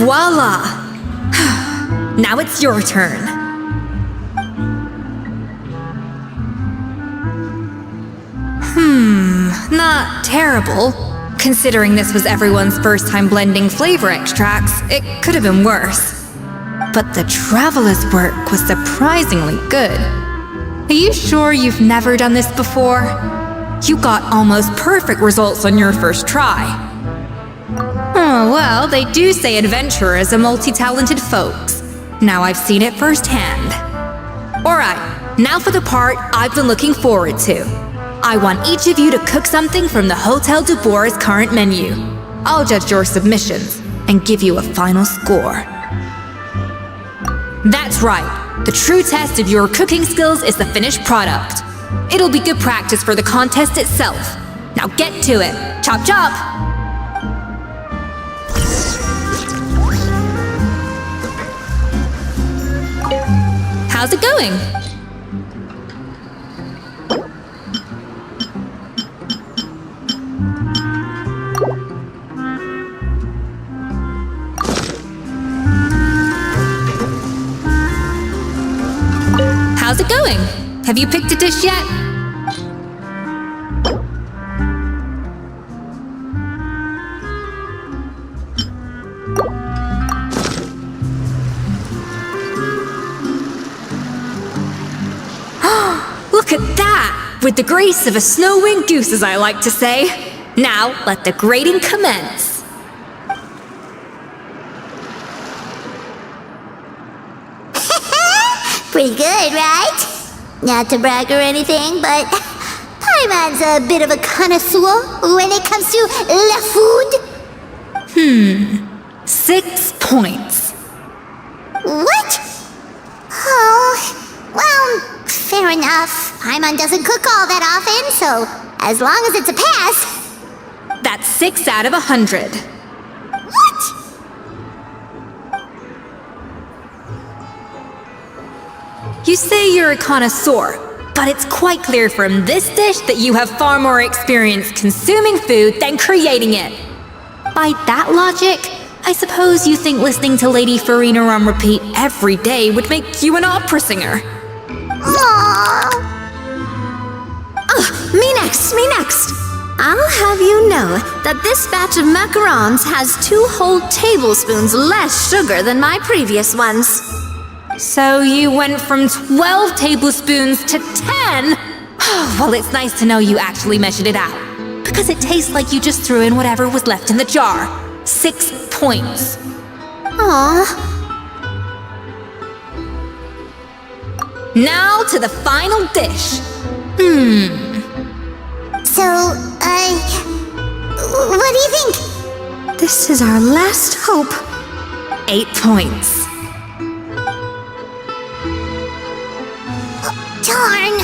Speaker 6: voila! Now it's your turn. Not terrible. Considering this was everyone's first time blending flavor extracts, it could have been worse. But the traveler's work was surprisingly good. Are you sure you've never done this before? You got almost perfect results on your first try. Oh, well, they do say adventurers are multi-talented folks. Now I've seen it firsthand. Alright, now for the part I've been looking forward to. I want each of you to cook something from the Hotel du Bois' current menu. I'll judge your submissions and give you a final score. That's right. The true test of your cooking skills is the finished product. It'll be good practice for the contest itself. Now get to it. Chop chop! How's it going? How's it going? Have you picked a dish yet? Look at that! With the grace of a snow-winged goose, as I like to say. Now, let the grating commence.
Speaker 1: Pretty good, right? Not to brag or anything, but Paimon's a bit of a connoisseur when it comes to la food.
Speaker 6: 6 points.
Speaker 1: What? Oh, well, fair enough. Paimon doesn't cook all that often, so as long as it's a pass.
Speaker 6: That's 6 out of 100.
Speaker 1: What?
Speaker 6: You say you're a connoisseur, but it's quite clear from this dish that you have far more experience consuming food than creating it. By that logic, I suppose you think listening to Lady Farina on repeat every day would make you an opera singer.
Speaker 1: Aww.
Speaker 3: Oh, me next, me next. I'll have you know that this batch of macarons has 2 whole tablespoons less sugar than my previous ones.
Speaker 6: So you went from 12 tablespoons to 10? Well, it's nice to know you actually measured it out, because it tastes like you just threw in whatever was left in the jar. 6 points.
Speaker 3: Aww.
Speaker 6: Now to the final dish.
Speaker 1: So, what do you think?
Speaker 3: This is our last hope.
Speaker 6: 8 points.
Speaker 1: Darn,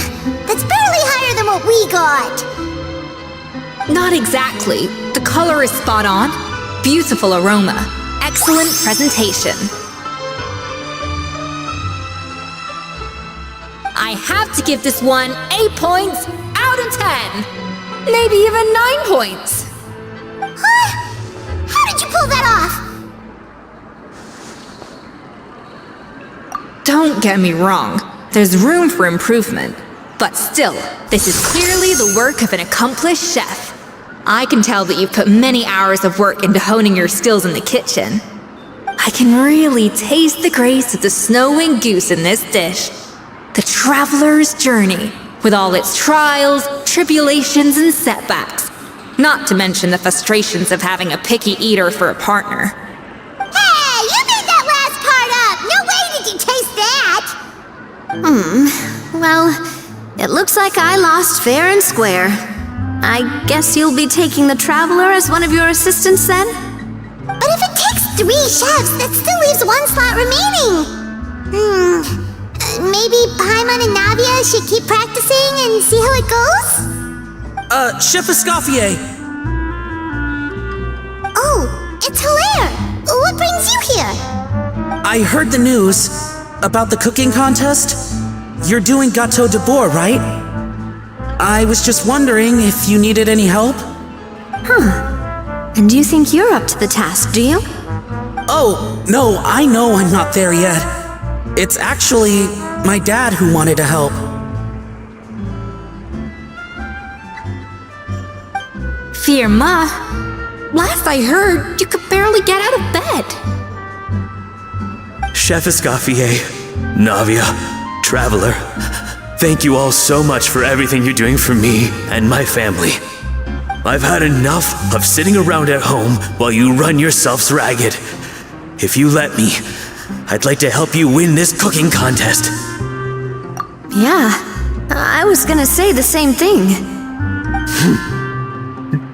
Speaker 1: that's barely higher than what we got.
Speaker 6: Not exactly. The color is spot on. Beautiful aroma. Excellent presentation. I have to give this one 8 points out of 10. Maybe even 9 points.
Speaker 1: Huh? How did you pull that off?
Speaker 6: Don't get me wrong. There's room for improvement. But still, this is clearly the work of an accomplished chef. I can tell that you've put many hours of work into honing your skills in the kitchen. I can really taste the grace of the snow-winged goose in this dish. The traveler's journey, with all its trials, tribulations, and setbacks. Not to mention the frustrations of having a picky eater for a partner.
Speaker 1: Hey, you made that last part up! No way did you taste that!
Speaker 3: Well, it looks like I lost fair and square. I guess you'll be taking the traveler as one of your assistants then?
Speaker 1: But if it takes 3 chefs, that still leaves 1 slot remaining. Maybe Paimon and Navia should keep practicing and see how it goes?
Speaker 10: Chef Escoffier!
Speaker 1: Oh, it's Hilaire! What brings you here?
Speaker 10: I heard the news about the cooking contest. You're doing Gâteau de Bois, right? I was just wondering if you needed any help?
Speaker 3: And you think you're up to the task, do you?
Speaker 10: Oh, no, I know I'm not there yet. It's actually my dad who wanted to help.
Speaker 6: Firma, last I heard, you could barely get out of bed.
Speaker 4: Chef Escoffier, Navia, Traveler, thank you all so much for everything you're doing for me and my family. I've had enough of sitting around at home while you run yourselves ragged. If you let me, I'd like to help you win this cooking contest.
Speaker 3: Yeah, I was gonna say the same thing.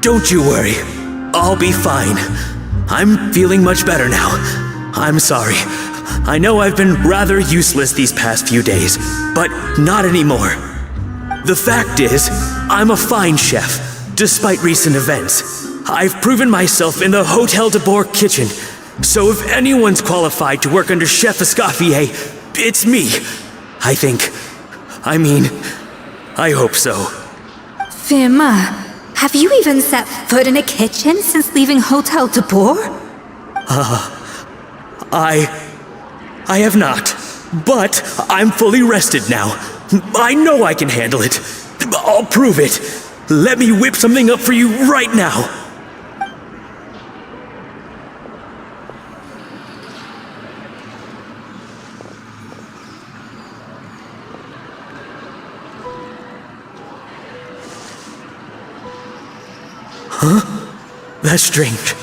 Speaker 4: Don't you worry, I'll be fine. I'm feeling much better now. I'm sorry. I know I've been rather useless these past few days, but not anymore. The fact is, I'm a fine chef, despite recent events. I've proven myself in the Hotel de Bourg kitchen, so if anyone's qualified to work under Chef Escoffier, it's me. I think. I hope so.
Speaker 6: Firma, have you even set foot in a kitchen since leaving Hotel de Bourg?
Speaker 4: I have not, but I'm fully rested now. I know I can handle it. I'll prove it. Let me whip something up for you right now. Huh? That's strange.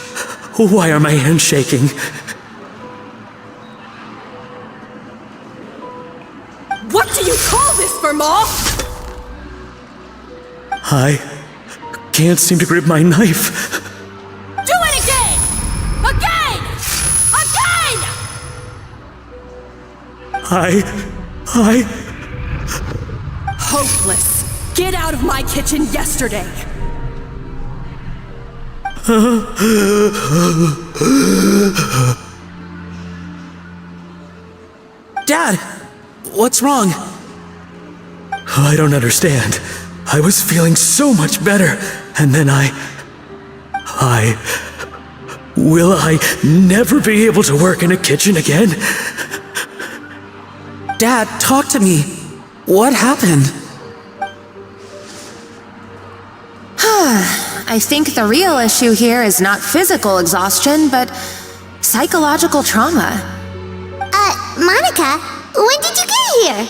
Speaker 4: Why are my hands shaking?
Speaker 2: What do you call this, Firma?
Speaker 4: I can't seem to grip my knife.
Speaker 2: Do it again! Again! Again! Hopeless. Get out of my kitchen yesterday.
Speaker 10: Dad, what's wrong?
Speaker 4: I don't understand. I was feeling so much better, and then will I never be able to work in a kitchen again?
Speaker 10: Dad, talk to me. What happened?
Speaker 5: I think the real issue here is not physical exhaustion, but psychological trauma.
Speaker 1: Monica, when did you get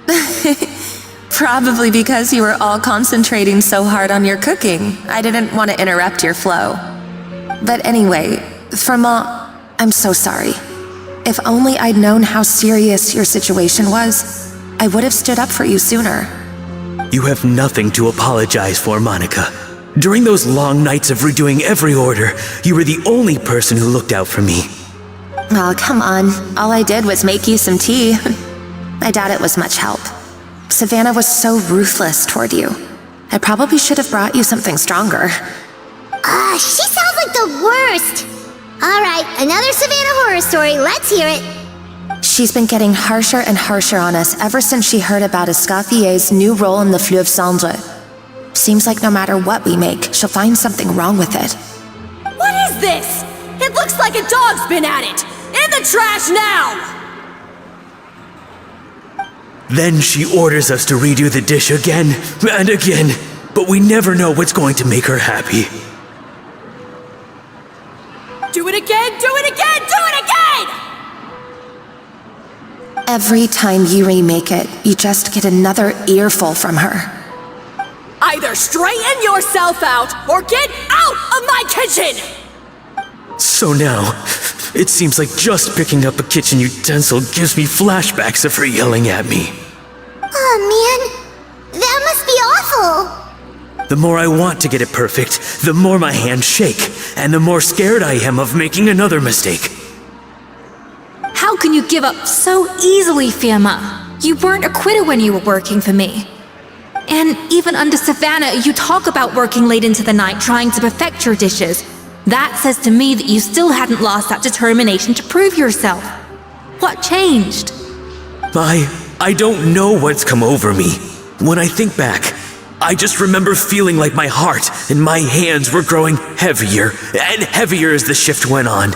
Speaker 1: here?
Speaker 5: Probably because you were all concentrating so hard on your cooking. I didn't want to interrupt your flow. But anyway, Firma, I'm so sorry. If only I'd known how serious your situation was, I would have stood up for you sooner.
Speaker 4: You have nothing to apologize for, Monica. During those long nights of redoing every order, you were the only person who looked out for me.
Speaker 5: Oh, come on. All I did was make you some tea. I doubt it was much help. Savannah was so ruthless toward you. I probably should have brought you something stronger.
Speaker 1: She sounds like the worst. All right, another Savannah horror story. Let's hear it.
Speaker 5: She's been getting harsher and harsher on us ever since she heard about Escoffier's new role in the Fleuve Cendre. Seems like no matter what we make, she'll find something wrong with it.
Speaker 2: What is this? It looks like a dog's been at it! In the trash now!
Speaker 4: Then she orders us to redo the dish again and again, but we never know what's going to make her happy.
Speaker 2: Do it again! Do it again! Do it again!
Speaker 5: Every time you remake it, you just get another earful from her.
Speaker 2: Either straighten yourself out or get out of my kitchen!
Speaker 4: So now, it seems like just picking up a kitchen utensil gives me flashbacks of her yelling at me.
Speaker 1: Oh man, that must be awful.
Speaker 4: The more I want to get it perfect, the more my hands shake, and the more scared I am of making another mistake.
Speaker 6: How can you give up so easily, Firma? You weren't a quitter when you were working for me. And even under Savannah, you talk about working late into the night trying to perfect your dishes. That says to me that you still hadn't lost that determination to prove yourself. What changed?
Speaker 4: I don't know what's come over me. When I think back, I just remember feeling like my heart and my hands were growing heavier and heavier as the shift went on.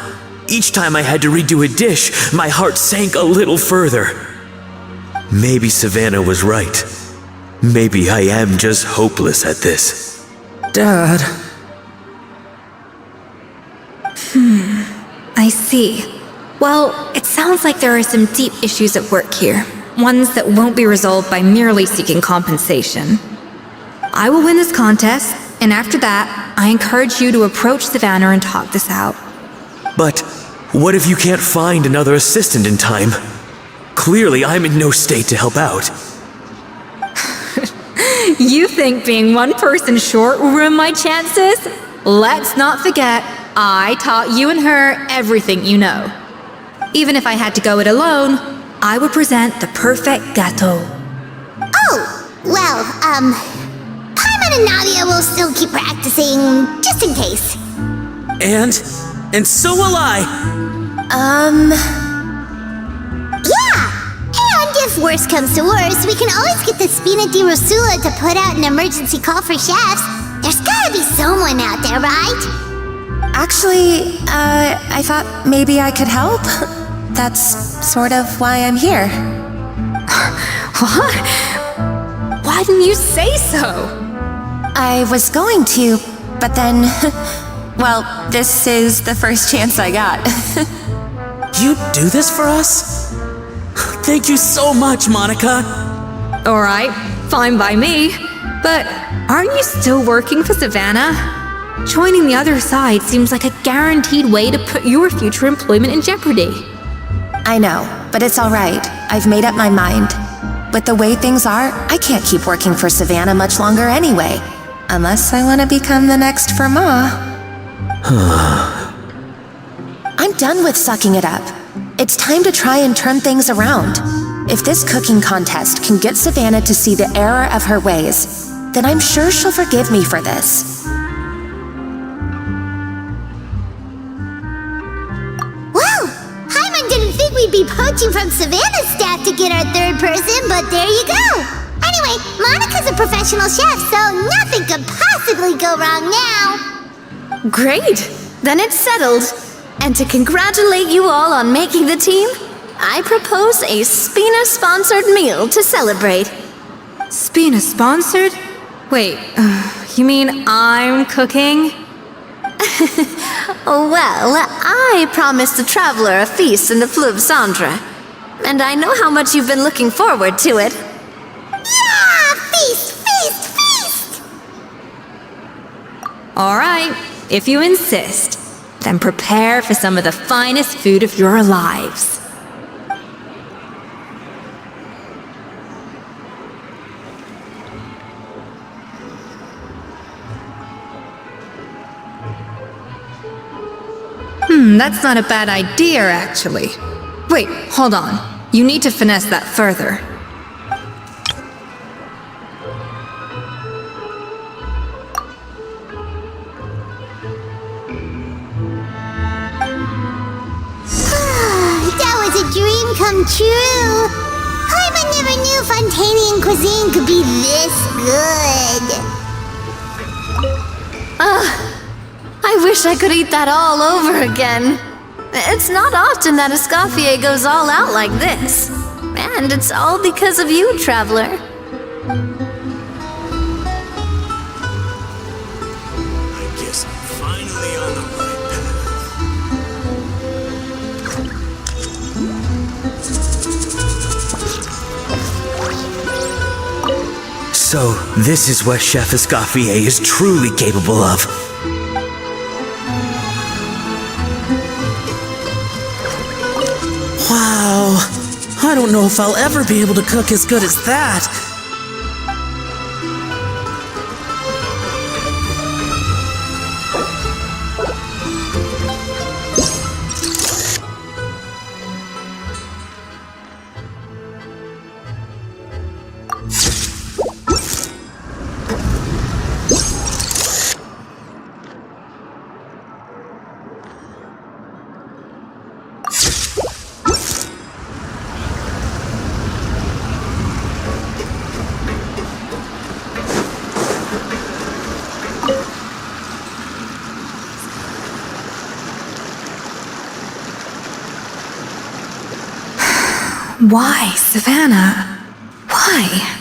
Speaker 4: Each time I had to redo a dish, my heart sank a little further. Maybe Savannah was right. Maybe I am just hopeless at this.
Speaker 10: Dad.
Speaker 6: I see. Well, it sounds like there are some deep issues at work here. Ones that won't be resolved by merely seeking compensation. I will win this contest, and after that, I encourage you to approach Savannah and talk this out.
Speaker 4: But what if you can't find another assistant in time? Clearly, I'm in no state to help out.
Speaker 6: You think being one person short will ruin my chances? Let's not forget, I taught you and her everything you know. Even if I had to go it alone, I would present the perfect gâteau.
Speaker 1: Oh, well, Paimon and Nadia will still keep practicing, just in case.
Speaker 10: And so will I.
Speaker 1: Yeah! And if worse comes to worse, we can always get the Spina di Rosula to put out an emergency call for chefs. There's gotta be someone out there, right?
Speaker 5: Actually, I thought maybe I could help. That's sort of why I'm here.
Speaker 6: What? Why didn't you say so?
Speaker 5: I was going to, but then... well, this is the first chance I got.
Speaker 10: You do this for us? Thank you so much, Monica.
Speaker 6: Alright, fine by me. But aren't you still working for Savannah? Joining the other side seems like a guaranteed way to put your future employment in jeopardy.
Speaker 5: I know, but it's alright. I've made up my mind. With the way things are, I can't keep working for Savannah much longer anyway. Unless I want to become the next Fermat. I'm done with sucking it up. It's time to try and turn things around. If this cooking contest can get Savannah to see the error of her ways, then I'm sure she'll forgive me for this.
Speaker 1: We'd be poaching from Savannah's staff to get our third person, but there you go. Anyway, Monica's a professional chef, so nothing could possibly go wrong now.
Speaker 3: Great! Then it's settled. And to congratulate you all on making the team, I propose a Spina-sponsored meal to celebrate.
Speaker 6: Spina-sponsored? Wait, you mean I'm cooking?
Speaker 3: Well, I promised the traveler a feast in the Fleuve Cendre, and I know how much you've been looking forward to it.
Speaker 1: Yeah! Feast, feast, feast!
Speaker 6: Alright, if you insist, then prepare for some of the finest food of your lives. That's not a bad idea, actually. Wait, hold on. You need to finesse that further.
Speaker 1: That was a dream come true. Paimon never knew Fontanian cuisine could be this good.
Speaker 3: I wish I could eat that all over again. It's not often that Escoffier goes all out like this. And it's all because of you, traveler.
Speaker 4: I guess I'm finally on the right path. So, this is what Chef Escoffier is truly capable of.
Speaker 10: Wow, I don't know if I'll ever be able to cook as good as that.
Speaker 5: Why, Savannah? Why?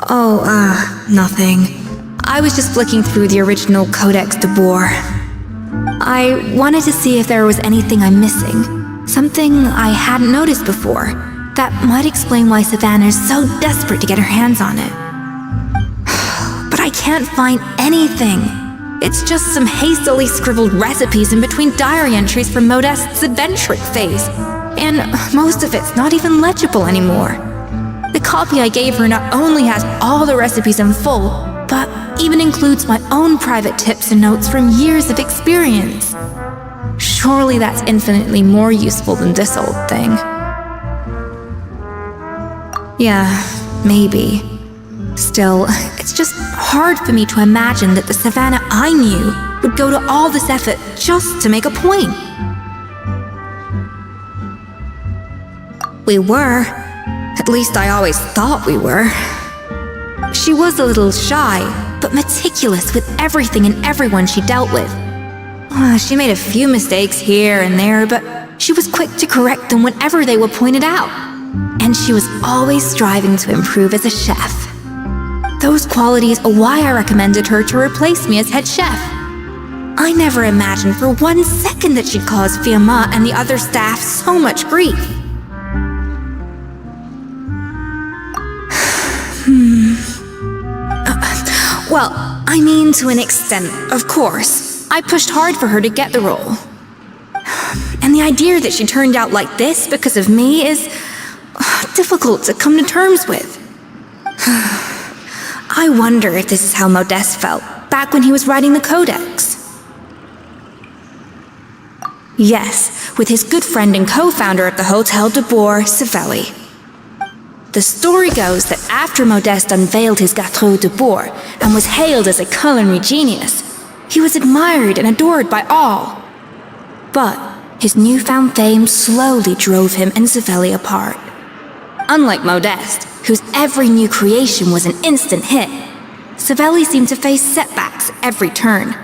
Speaker 5: Oh, nothing. I was just flicking through the original Codex de Boer. I wanted to see if there was anything I'm missing. Something I hadn't noticed before. That might explain why Savannah's so desperate to get her hands on it. But I can't find anything. It's just some hastily scribbled recipes in between diary entries from Modest's adventuring phase. And most of it's not even legible anymore. The copy I gave her not only has all the recipes in full, but even includes my own private tips and notes from years of experience. Surely that's infinitely more useful than this old thing. Yeah, maybe. Still, it's just hard for me to imagine that the Savannah I knew would go to all this effort just to make a point. We were. At least I always thought we were. She was a little shy, but meticulous with everything and everyone she dealt with. She made a few mistakes here and there, but she was quick to correct them whenever they were pointed out. And she was always striving to improve as a chef. Those qualities are why I recommended her to replace me as head chef. I never imagined for 1 second that she'd cause Firma and the other staff so much grief. Well, I mean to an extent, of course. I pushed hard for her to get the role. And the idea that she turned out like this because of me is difficult to come to terms with. I wonder if this is how Modeste felt back when he was writing the Codex. Yes, with his good friend and co-founder of the Hotel de Boer, Savelli. The story goes that after Modeste unveiled his Gâteau de Boer and was hailed as a culinary genius, he was admired and adored by all. But his newfound fame slowly drove him and Savelli apart. Unlike Modeste, whose every new creation was an instant hit, Savelli seemed to face setbacks every turn.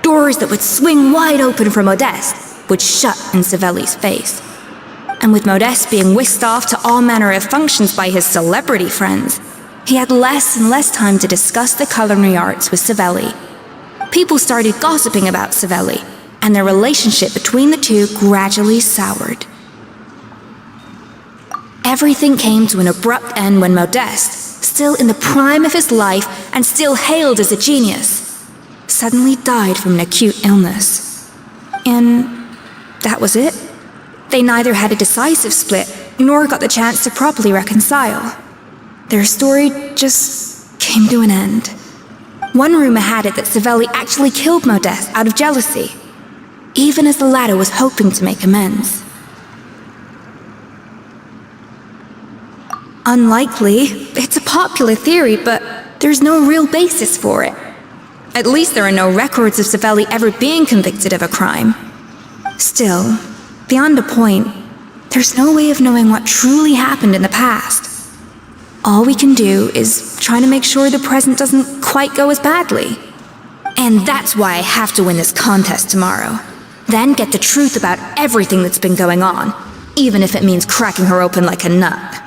Speaker 5: Doors that would swing wide open for Modeste would shut in Savelli's face. And with Modeste being whisked off to all manner of functions by his celebrity friends, he had less and less time to discuss the culinary arts with Savelli. People started gossiping about Savelli, and their relationship between the two gradually soured. Everything came to an abrupt end when Modeste, still in the prime of his life and still hailed as a genius, suddenly died from an acute illness. And that was it. They neither had a decisive split, nor got the chance to properly reconcile. Their story just came to an end. One rumor had it that Savelli actually killed Modeste out of jealousy, even as the latter was hoping to make amends. Unlikely. It's a popular theory, but there's no real basis for it. At least there are no records of Savelli ever being convicted of a crime. Still, beyond a point, there's no way of knowing what truly happened in the past. All we can do is try to make sure the present doesn't quite go as badly. And that's why I have to win this contest tomorrow. Then get the truth about everything that's been going on, even if it means cracking her open like a nut.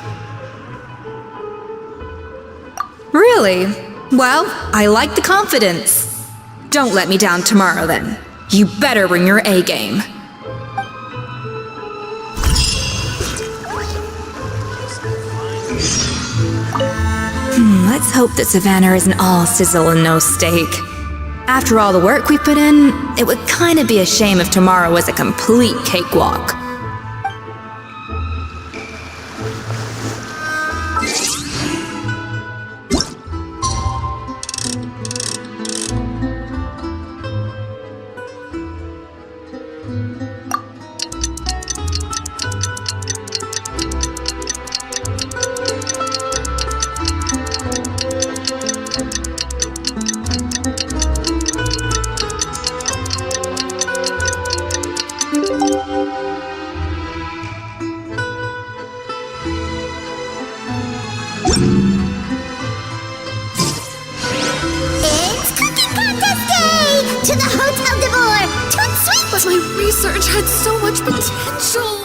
Speaker 5: Really? Well, I like the confidence. Don't let me down tomorrow, then. You better bring your A game. Let's hope that Savannah isn't all sizzle and no steak. After all the work we put in, it would kind of be a shame if tomorrow was a complete cakewalk. My research had so much potential.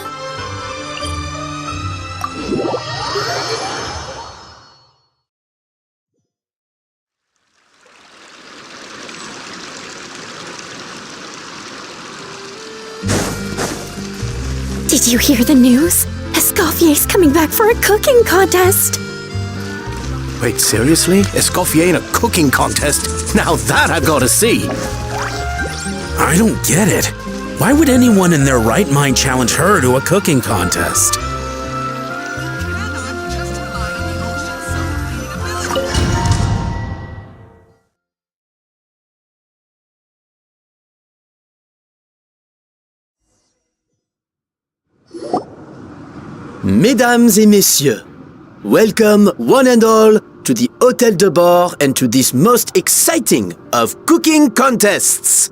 Speaker 3: Did you hear the news? Escoffier's coming back for a cooking contest.
Speaker 8: Wait, seriously? Escoffier in a cooking contest? Now that I've got to see!
Speaker 10: I don't get it. Why would anyone in their right mind challenge her to a cooking contest?
Speaker 8: Mesdames et messieurs, welcome one and all to the Hôtel de Bord and to this most exciting of cooking contests!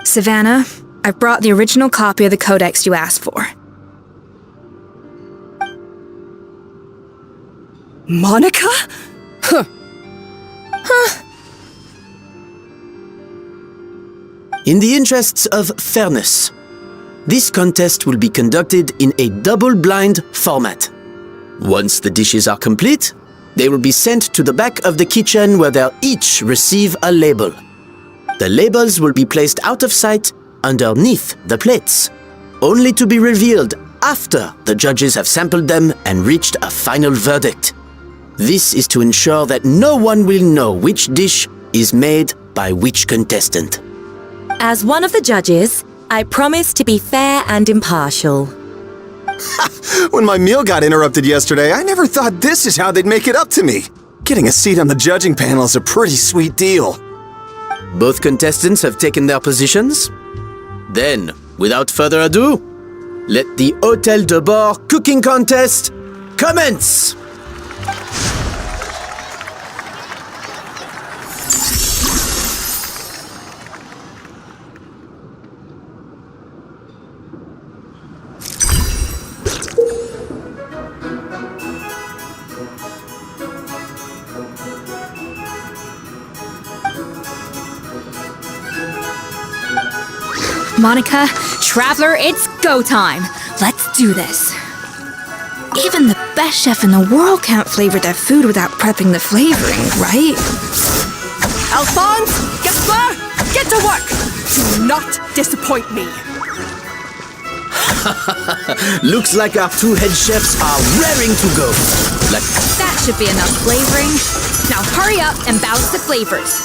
Speaker 11: Savannah, I've brought the original copy of the codex you asked for.
Speaker 2: Monica? Huh.
Speaker 8: In the interests of fairness, this contest will be conducted in a double-blind format. Once the dishes are complete, they will be sent to the back of the kitchen where they'll each receive a label. The labels will be placed out of sight underneath the plates, only to be revealed after the judges have sampled them and reached a final verdict. This is to ensure that no one will know which dish is made by which contestant.
Speaker 12: As one of the judges, I promise to be fair and impartial.
Speaker 9: When my meal got interrupted yesterday, I never thought this is how they'd make it up to me. Getting a seat on the judging panel is a pretty sweet deal.
Speaker 8: Both contestants have taken their positions. Then, without further ado, let the Hôtel de Bord cooking contest commence!
Speaker 6: Monica, Traveler, it's go time. Let's do this.
Speaker 11: Even the best chef in the world can't flavor their food without prepping the flavoring, right?
Speaker 2: Alphonse! Gaspar! Get to work! Do not disappoint me.
Speaker 8: Looks like our two head chefs are raring to go.
Speaker 6: That should be enough flavoring. Now hurry up and balance the flavors.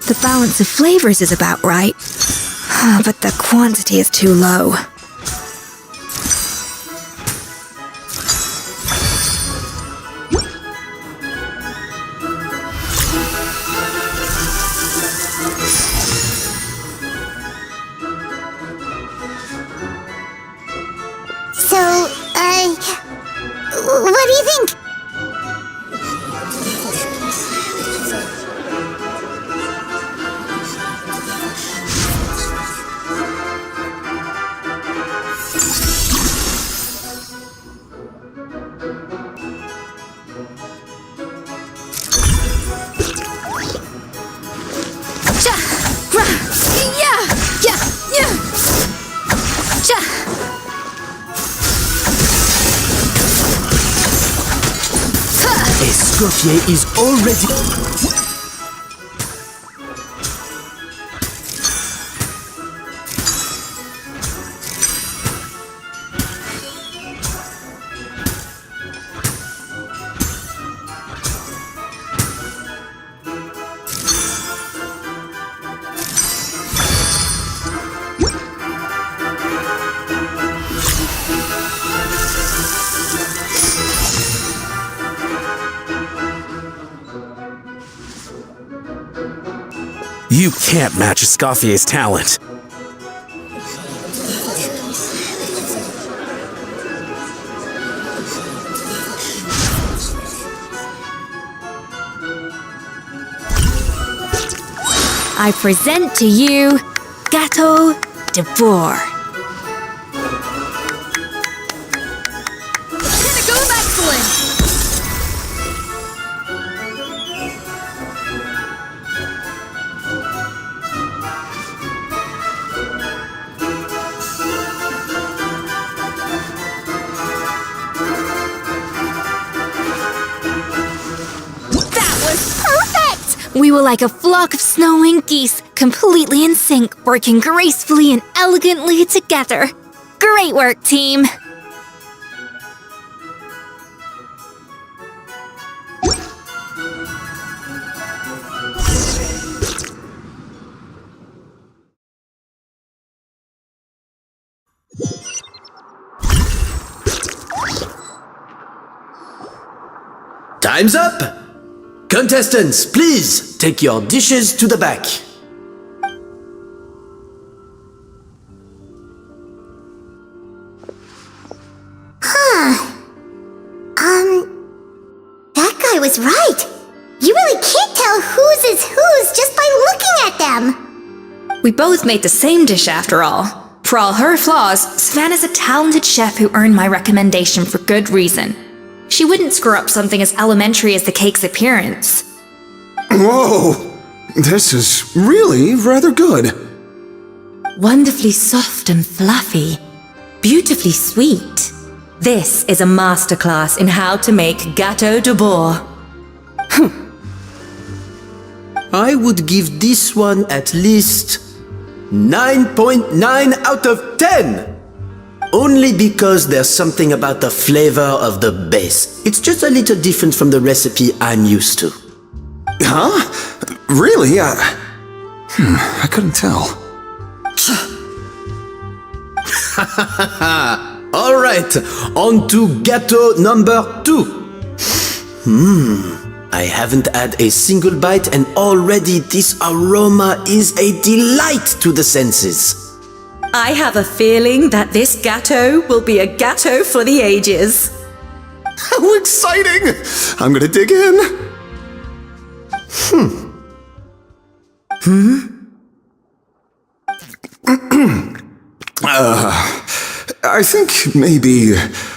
Speaker 11: The balance of flavors is about right, but the quantity is too low.
Speaker 1: So, what do you think?
Speaker 4: Escoffier is already... You can't match Escoffier's talent.
Speaker 6: I present to you Gâteau de Bourg. Pinnacle of excellence! We were like a flock of snowing geese, completely in sync, working gracefully and elegantly together. Great work, team!
Speaker 8: Time's up! Contestants, please take your dishes to the back.
Speaker 1: That guy was right. You really can't tell whose is whose just by looking at them.
Speaker 11: We both made the same dish after all. For all her flaws, Savannah's a talented chef who earned my recommendation for good reason. She wouldn't screw up something as elementary as the cake's appearance.
Speaker 9: Whoa! This is really rather good.
Speaker 12: Wonderfully soft and fluffy. Beautifully sweet. This is a masterclass in how to make Gâteau de Bourg.
Speaker 8: I would give this one at least 9.9 out of 10! Only because there's something about the flavor of the base. It's just a little different from the recipe I'm used to.
Speaker 9: Huh? Really? I couldn't tell.
Speaker 8: Alright, on to gâteau number 2. I haven't had a single bite and already this aroma is a delight to the senses.
Speaker 12: I have a feeling that this gâteau will be a gâteau for the ages.
Speaker 9: How exciting! I'm gonna dig in. I think maybe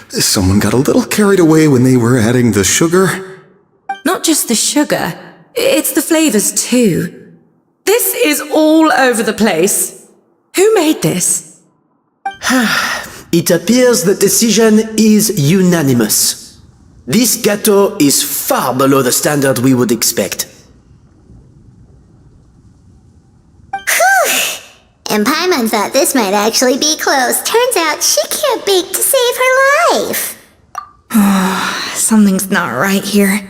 Speaker 9: someone got a little carried away when they were adding the sugar.
Speaker 12: Not just the sugar, it's the flavors too. This is all over the place. Who made this?
Speaker 8: It appears the decision is unanimous. This gâteau is far below the standard we would expect.
Speaker 1: And Paimon thought this might actually be close. Turns out she can't bake to save her life.
Speaker 11: Something's not right here.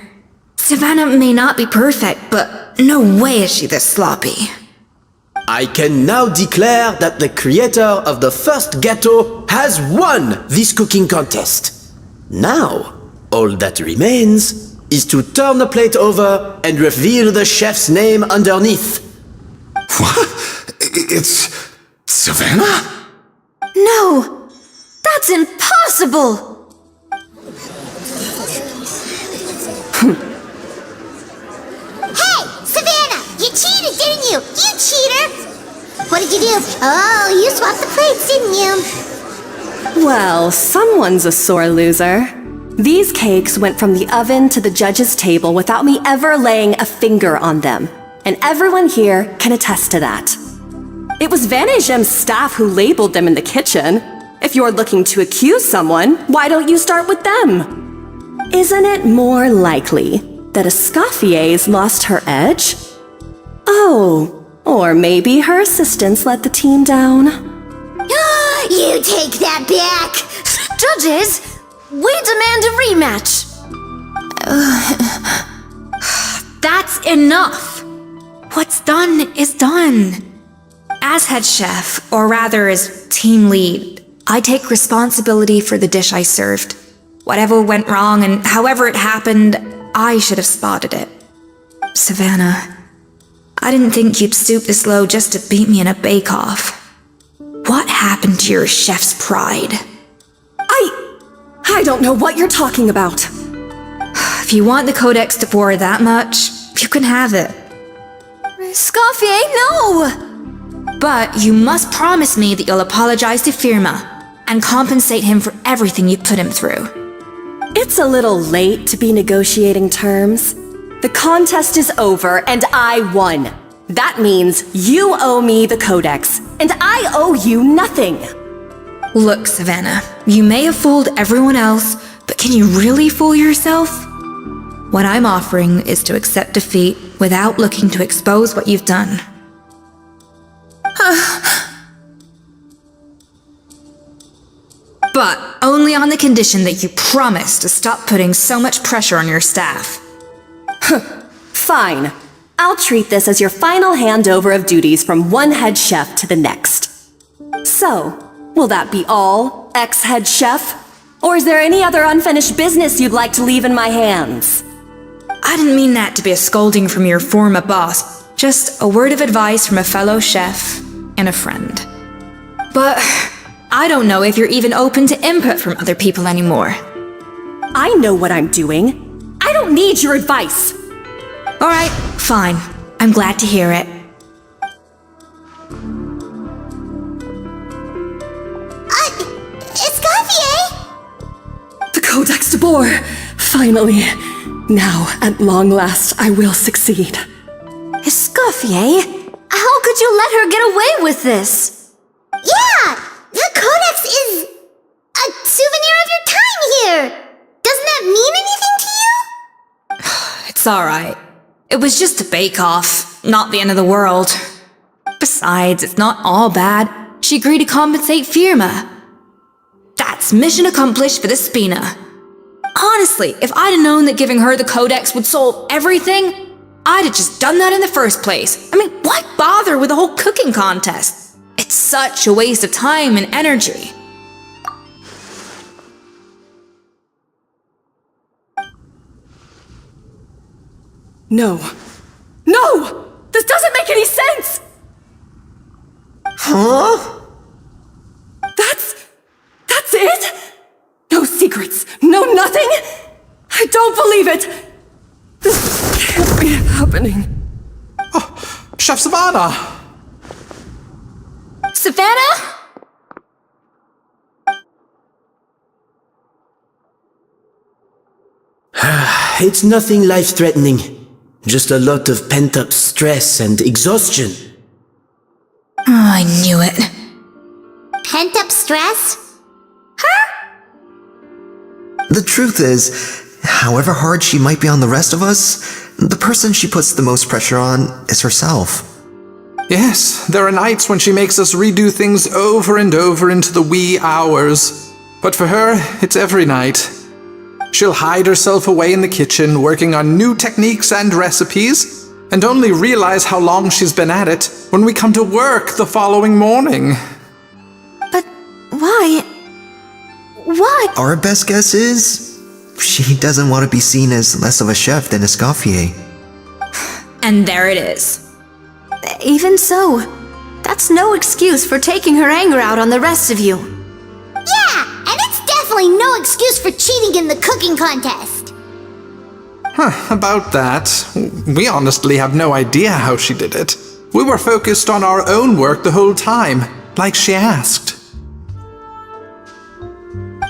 Speaker 11: Savannah may not be perfect, but no way is she this sloppy.
Speaker 8: I can now declare that the creator of the first gâteau has won this cooking contest. Now, all that remains is to turn the plate over and reveal the chef's name underneath.
Speaker 9: What? It's Savannah?
Speaker 3: No! That's impossible!
Speaker 1: Hey, Savannah! You cheated, didn't you? You cheater! What did you do? Oh, you swapped the plates, didn't you?
Speaker 2: Well, someone's a sore loser. These cakes went from the oven to the judge's table without me ever laying a finger on them. And everyone here can attest to that. It was Van Gem's staff who labeled them in the kitchen. If you're looking to accuse someone, why don't you start with them?
Speaker 13: isn't it more likely that Escoffier's lost her edge? Oh, or maybe her assistants let the team down.
Speaker 1: You take that back!
Speaker 3: Judges, we demand a rematch.
Speaker 11: That's enough! What's done is done. As head chef, or rather as team lead, I take responsibility for the dish I served. Whatever went wrong and however it happened, I should have spotted it. Savannah, I didn't think you'd stoop this low just to beat me in a bake-off. What happened to your chef's pride?
Speaker 13: I don't know what you're talking about.
Speaker 11: If you want the Codex de Boer that much, you can have it.
Speaker 3: Escoffier, no!
Speaker 11: But you must promise me that you'll apologize to Firma and compensate him for everything you put him through.
Speaker 13: It's a little late to be negotiating terms. The contest is over and I won. That means you owe me the Codex, and I owe you nothing.
Speaker 11: Look, Savannah, you may have fooled everyone else, but can you really fool yourself? What I'm offering is to accept defeat without looking to expose what you've done. But only on the condition that you promise to stop putting so much pressure on your staff.
Speaker 13: Fine. I'll treat this as your final handover of duties from one head chef to the next. So, will that be all, ex-head chef? Or is there any other unfinished business you'd like to leave in my hands?
Speaker 11: I didn't mean that to be a scolding from your former boss, just a word of advice from a fellow chef and a friend. But I don't know if you're even open to input from other people anymore.
Speaker 13: I know what I'm doing. I don't need your advice.
Speaker 11: All right, fine. I'm glad to hear it.
Speaker 1: Escoffier!
Speaker 13: The Codex de Boer! Finally. Now, at long last, I will succeed.
Speaker 3: Escoffier? How could you let her get away with this?
Speaker 1: Yeah! The Codex is a souvenir of your time here! Doesn't that mean anything to you?
Speaker 11: It's alright. It was just a bake-off, not the end of the world. Besides, it's not all bad. She agreed to compensate Firma. That's mission accomplished for the Spina. Honestly, if I'd have known that giving her the Codex would solve everything, I'd have just done that in the first place. I mean, why bother with the whole cooking contest? It's such a waste of time and energy.
Speaker 13: No. No! This doesn't make any sense!
Speaker 14: Huh?
Speaker 13: That's it? No secrets, no nothing? I don't believe it! This can't be happening.
Speaker 14: Oh, Chef Savannah!
Speaker 11: Savannah?
Speaker 8: It's nothing life-threatening. Just a lot of pent-up stress and exhaustion.
Speaker 11: Oh, I knew it.
Speaker 1: Pent-up stress?
Speaker 14: The truth is, however hard she might be on the rest of us, the person she puts the most pressure on is herself.
Speaker 15: Yes, there are nights when she makes us redo things over and over into the wee hours. But for her, it's every night. She'll hide herself away in the kitchen, working on new techniques and recipes, and only realize how long she's been at it when we come to work the following morning.
Speaker 3: But why? Why?
Speaker 14: Our best guess is, she doesn't want to be seen as less of a chef than Escoffier.
Speaker 11: And there it is.
Speaker 3: Even so, that's no excuse for taking her anger out on the rest of you.
Speaker 1: Yeah, and it's definitely no excuse for cheating in the cooking contest.
Speaker 15: About that, we honestly have no idea how she did it. We were focused on our own work the whole time, like she asked.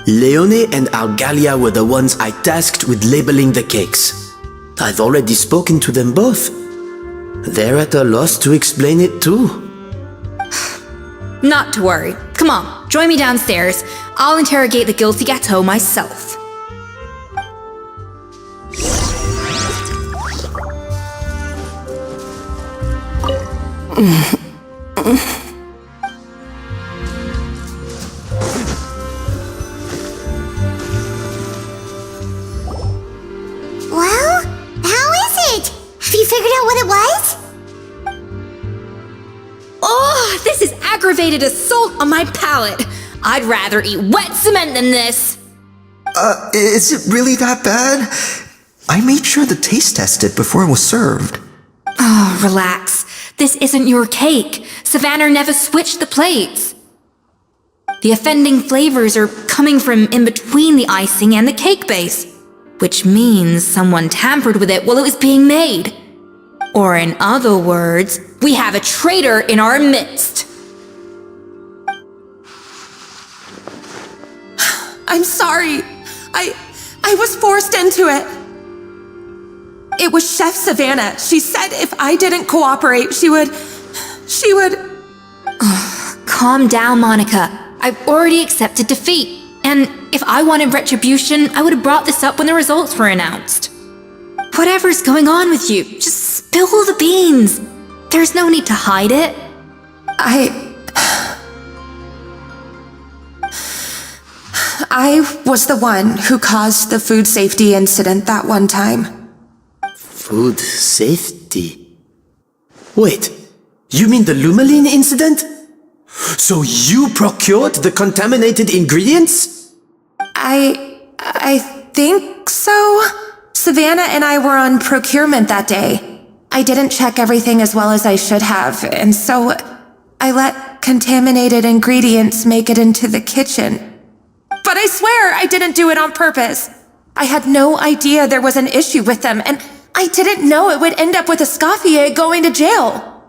Speaker 8: Leone and Argalia were the ones I tasked with labeling the cakes. I've already spoken to them both. They're at a loss to explain it too.
Speaker 11: Not to worry. Come on, join me downstairs. I'll interrogate the guilty gâteau myself.
Speaker 1: Well, how is it? Have you figured out what it was?
Speaker 6: Oh, this is aggravated assault on my palate. I'd rather eat wet cement than this.
Speaker 14: Is it really that bad? I made sure to taste test it before it was served.
Speaker 11: Oh, relax. This isn't your cake. Savannah never switched the plates. The offending flavors are coming from in between the icing and the cake base, which means someone tampered with it while it was being made. Or in other words, we have a traitor in our midst.
Speaker 5: I'm sorry. I was forced into it. It was Chef Savannah. She said if I didn't cooperate, she would...
Speaker 11: Calm down, Monica. I've already accepted defeat. And if I wanted retribution, I would have brought this up when the results were announced. Whatever's going on with you, just spill the beans. There's no need to hide it.
Speaker 5: I was the one who caused the food safety incident that one time.
Speaker 8: Food safety? Wait, you mean the Lumaline incident? So you procured the contaminated ingredients?
Speaker 5: I think so. Savannah and I were on procurement that day. I didn't check everything as well as I should have, and so I let contaminated ingredients make it into the kitchen. But I swear I didn't do it on purpose. I had no idea there was an issue with them, and I didn't know it would end up with Escoffier going to jail.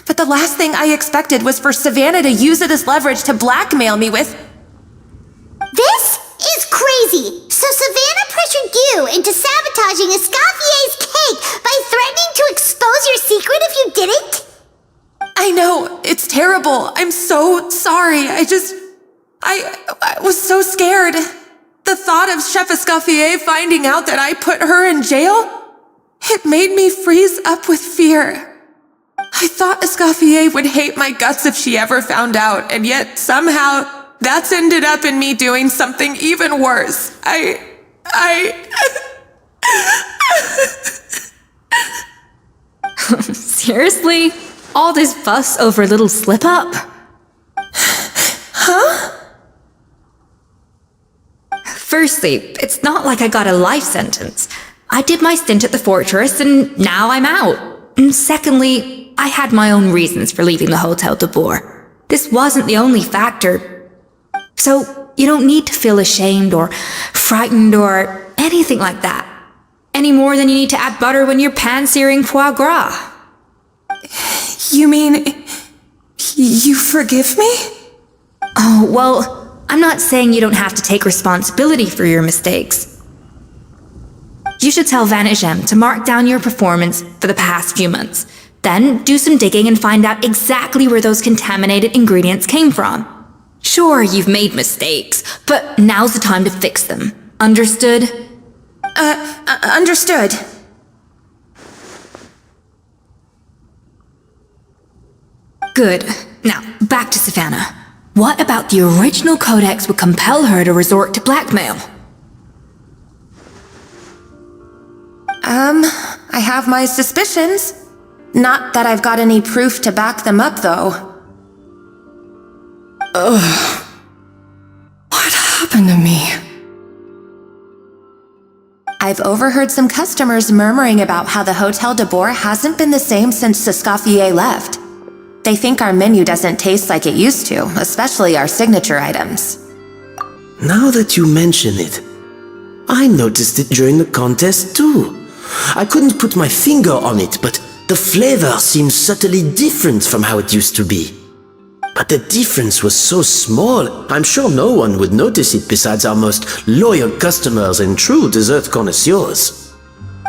Speaker 5: But the last thing I expected was for Savannah to use it as leverage to blackmail me with...
Speaker 1: This is crazy! So Savannah pressured you into sabotaging Escoffier's cake by threatening to expose your secret if you didn't?
Speaker 5: I know, it's terrible. I'm so sorry. I was so scared. The thought of Chef Escoffier finding out that I put her in jail, it made me freeze up with fear. I thought Escoffier would hate my guts if she ever found out, and yet somehow that's ended up in me doing something even worse.
Speaker 11: Seriously? All this fuss over a little slip-up?
Speaker 5: Huh?
Speaker 11: Firstly, it's not like I got a life sentence. I did my stint at the fortress and now I'm out. And secondly, I had my own reasons for leaving the Hotel de Boer. This wasn't the only factor. So you don't need to feel ashamed or frightened or anything like that. Any more than you need to add butter when you're pan-searing foie gras.
Speaker 5: You mean... you forgive me?
Speaker 11: Oh, well... I'm not saying you don't have to take responsibility for your mistakes. You should tell Vanagem to mark down your performance for the past few months. Then do some digging and find out exactly where those contaminated ingredients came from. Sure, you've made mistakes, but now's the time to fix them. Understood?
Speaker 5: Understood.
Speaker 11: Good. Now, back to Savannah. What about the original codex would compel her to resort to blackmail?
Speaker 5: I have my suspicions. Not that I've got any proof to back them up, though.
Speaker 7: Ugh. What happened to me?
Speaker 5: I've overheard some customers murmuring about how the Hotel de Boer hasn't been the same since Escoffier left. They think our menu doesn't taste like it used to, especially our signature items.
Speaker 8: Now that you mention it, I noticed it during the contest too. I couldn't put my finger on it, but the flavor seems subtly different from how it used to be. But the difference was so small, I'm sure no one would notice it besides our most loyal customers and true dessert connoisseurs.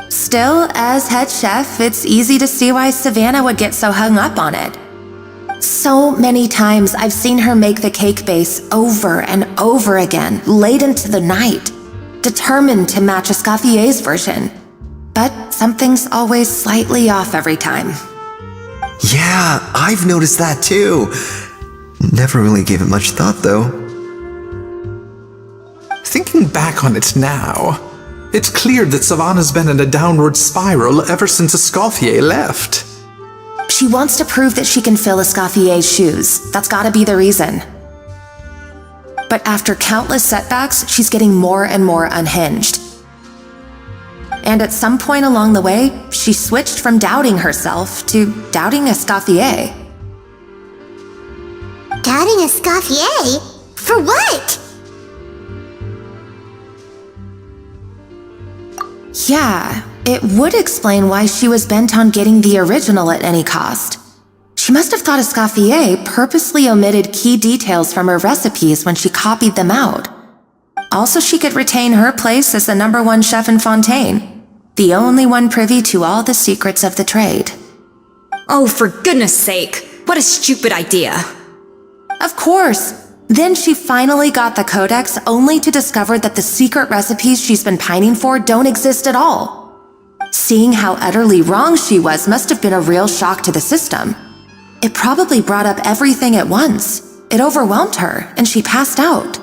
Speaker 5: Still, as head chef, it's easy to see why Savannah would get so hung up on it. So many times I've seen her make the cake base over and over again, late into the night, determined to match Escoffier's version. But something's always slightly off every time.
Speaker 14: Yeah, I've noticed that too. Never really gave it much thought, though.
Speaker 15: Thinking back on it now, it's clear that Savannah's been in a downward spiral ever since Escoffier left.
Speaker 5: She wants to prove that she can fill Escoffier's shoes. That's gotta be the reason. But after countless setbacks, she's getting more and more unhinged. And at some point along the way, she switched from doubting herself to doubting Escoffier.
Speaker 1: Doubting Escoffier? For what?
Speaker 5: Yeah, it would explain why she was bent on getting the original at any cost. She must have thought Escoffier purposely omitted key details from her recipes when she copied them out. Also, she could retain her place as the #1 chef in Fontaine, the only one privy to all the secrets of the trade.
Speaker 11: Oh, for goodness sake, what a stupid idea.
Speaker 5: Of course. Then she finally got the codex only to discover that the secret recipes she's been pining for don't exist at all. Seeing how utterly wrong she was must have been a real shock to the system. It probably brought up everything at once. It overwhelmed her, and she passed out.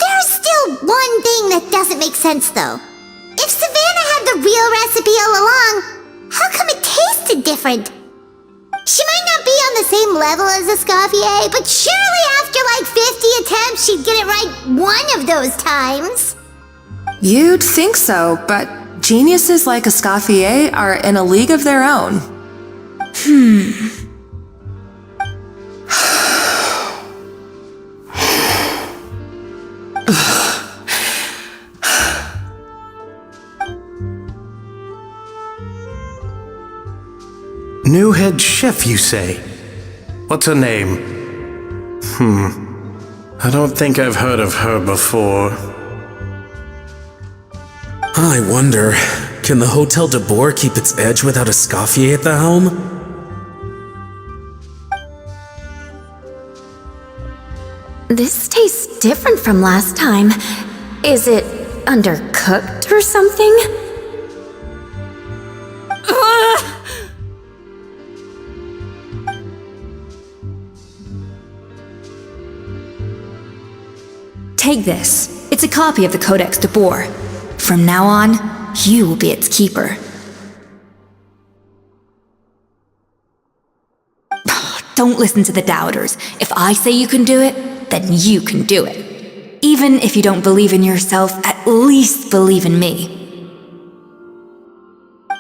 Speaker 1: There's still one thing that doesn't make sense, though. If Savannah had the real recipe all along, how come it tasted different? She might not be on the same level as Escoffier, but surely after like 50 attempts, she'd get it right one of those times.
Speaker 5: You'd think so, but geniuses like Escoffier are in a league of their own.
Speaker 16: New head chef, you say? What's her name? I don't think I've heard of her before.
Speaker 10: I wonder, can the Hotel de Boer keep its edge without Escoffier at the helm?
Speaker 3: This tastes different from last time. Is it undercooked or something?
Speaker 11: Take this. It's a copy of the Codex de Boer. From now on, you will be its keeper. Don't listen to the doubters. If I say you can do it, then you can do it. Even if you don't believe in yourself, at least believe in me.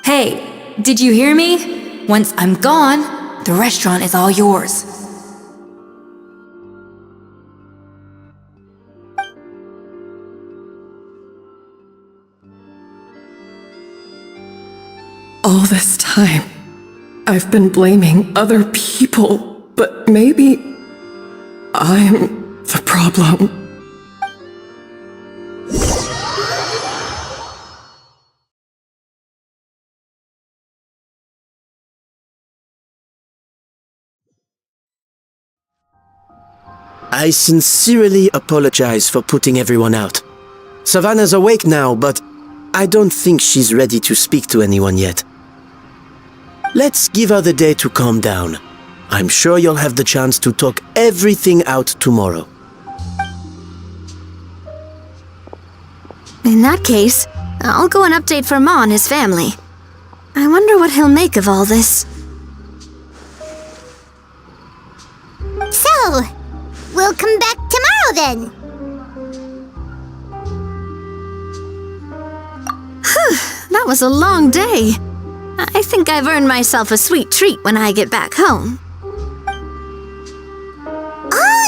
Speaker 11: Hey, did you hear me? Once I'm gone, the restaurant is all yours.
Speaker 2: All this time, I've been blaming other people, but maybe I'm the problem.
Speaker 8: I sincerely apologize for putting everyone out. Savannah's awake now, but I don't think she's ready to speak to anyone yet. Let's give her the day to calm down. I'm sure you'll have the chance to talk everything out tomorrow.
Speaker 3: In that case, I'll go and update for Ma and his family. I wonder what he'll make of all this.
Speaker 1: So, we'll come back tomorrow then.
Speaker 3: That was a long day. I think I've earned myself a sweet treat when I get back home.
Speaker 1: Oh,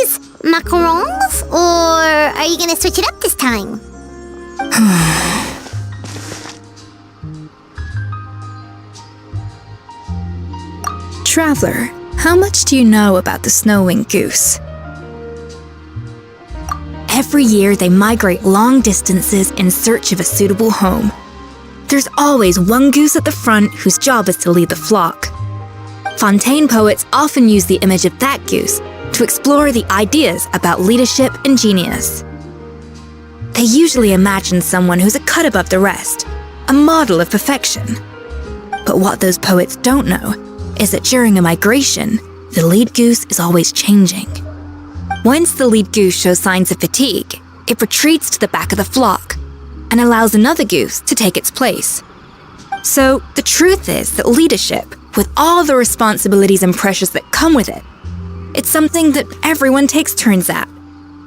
Speaker 1: nice! Macarons? Or are you gonna switch it up this time?
Speaker 11: Traveler, how much do you know about the snow-winged goose? Every year they migrate long distances in search of a suitable home. There's always one goose at the front whose job is to lead the flock. Fontaine poets often use the image of that goose to explore the ideas about leadership and genius. They usually imagine someone who's a cut above the rest, a model of perfection. But what those poets don't know is that during a migration, the lead goose is always changing. Once the lead goose shows signs of fatigue, it retreats to the back of the flock and allows another goose to take its place. So the truth is that leadership, with all the responsibilities and pressures that come with it, it's something that everyone takes turns at.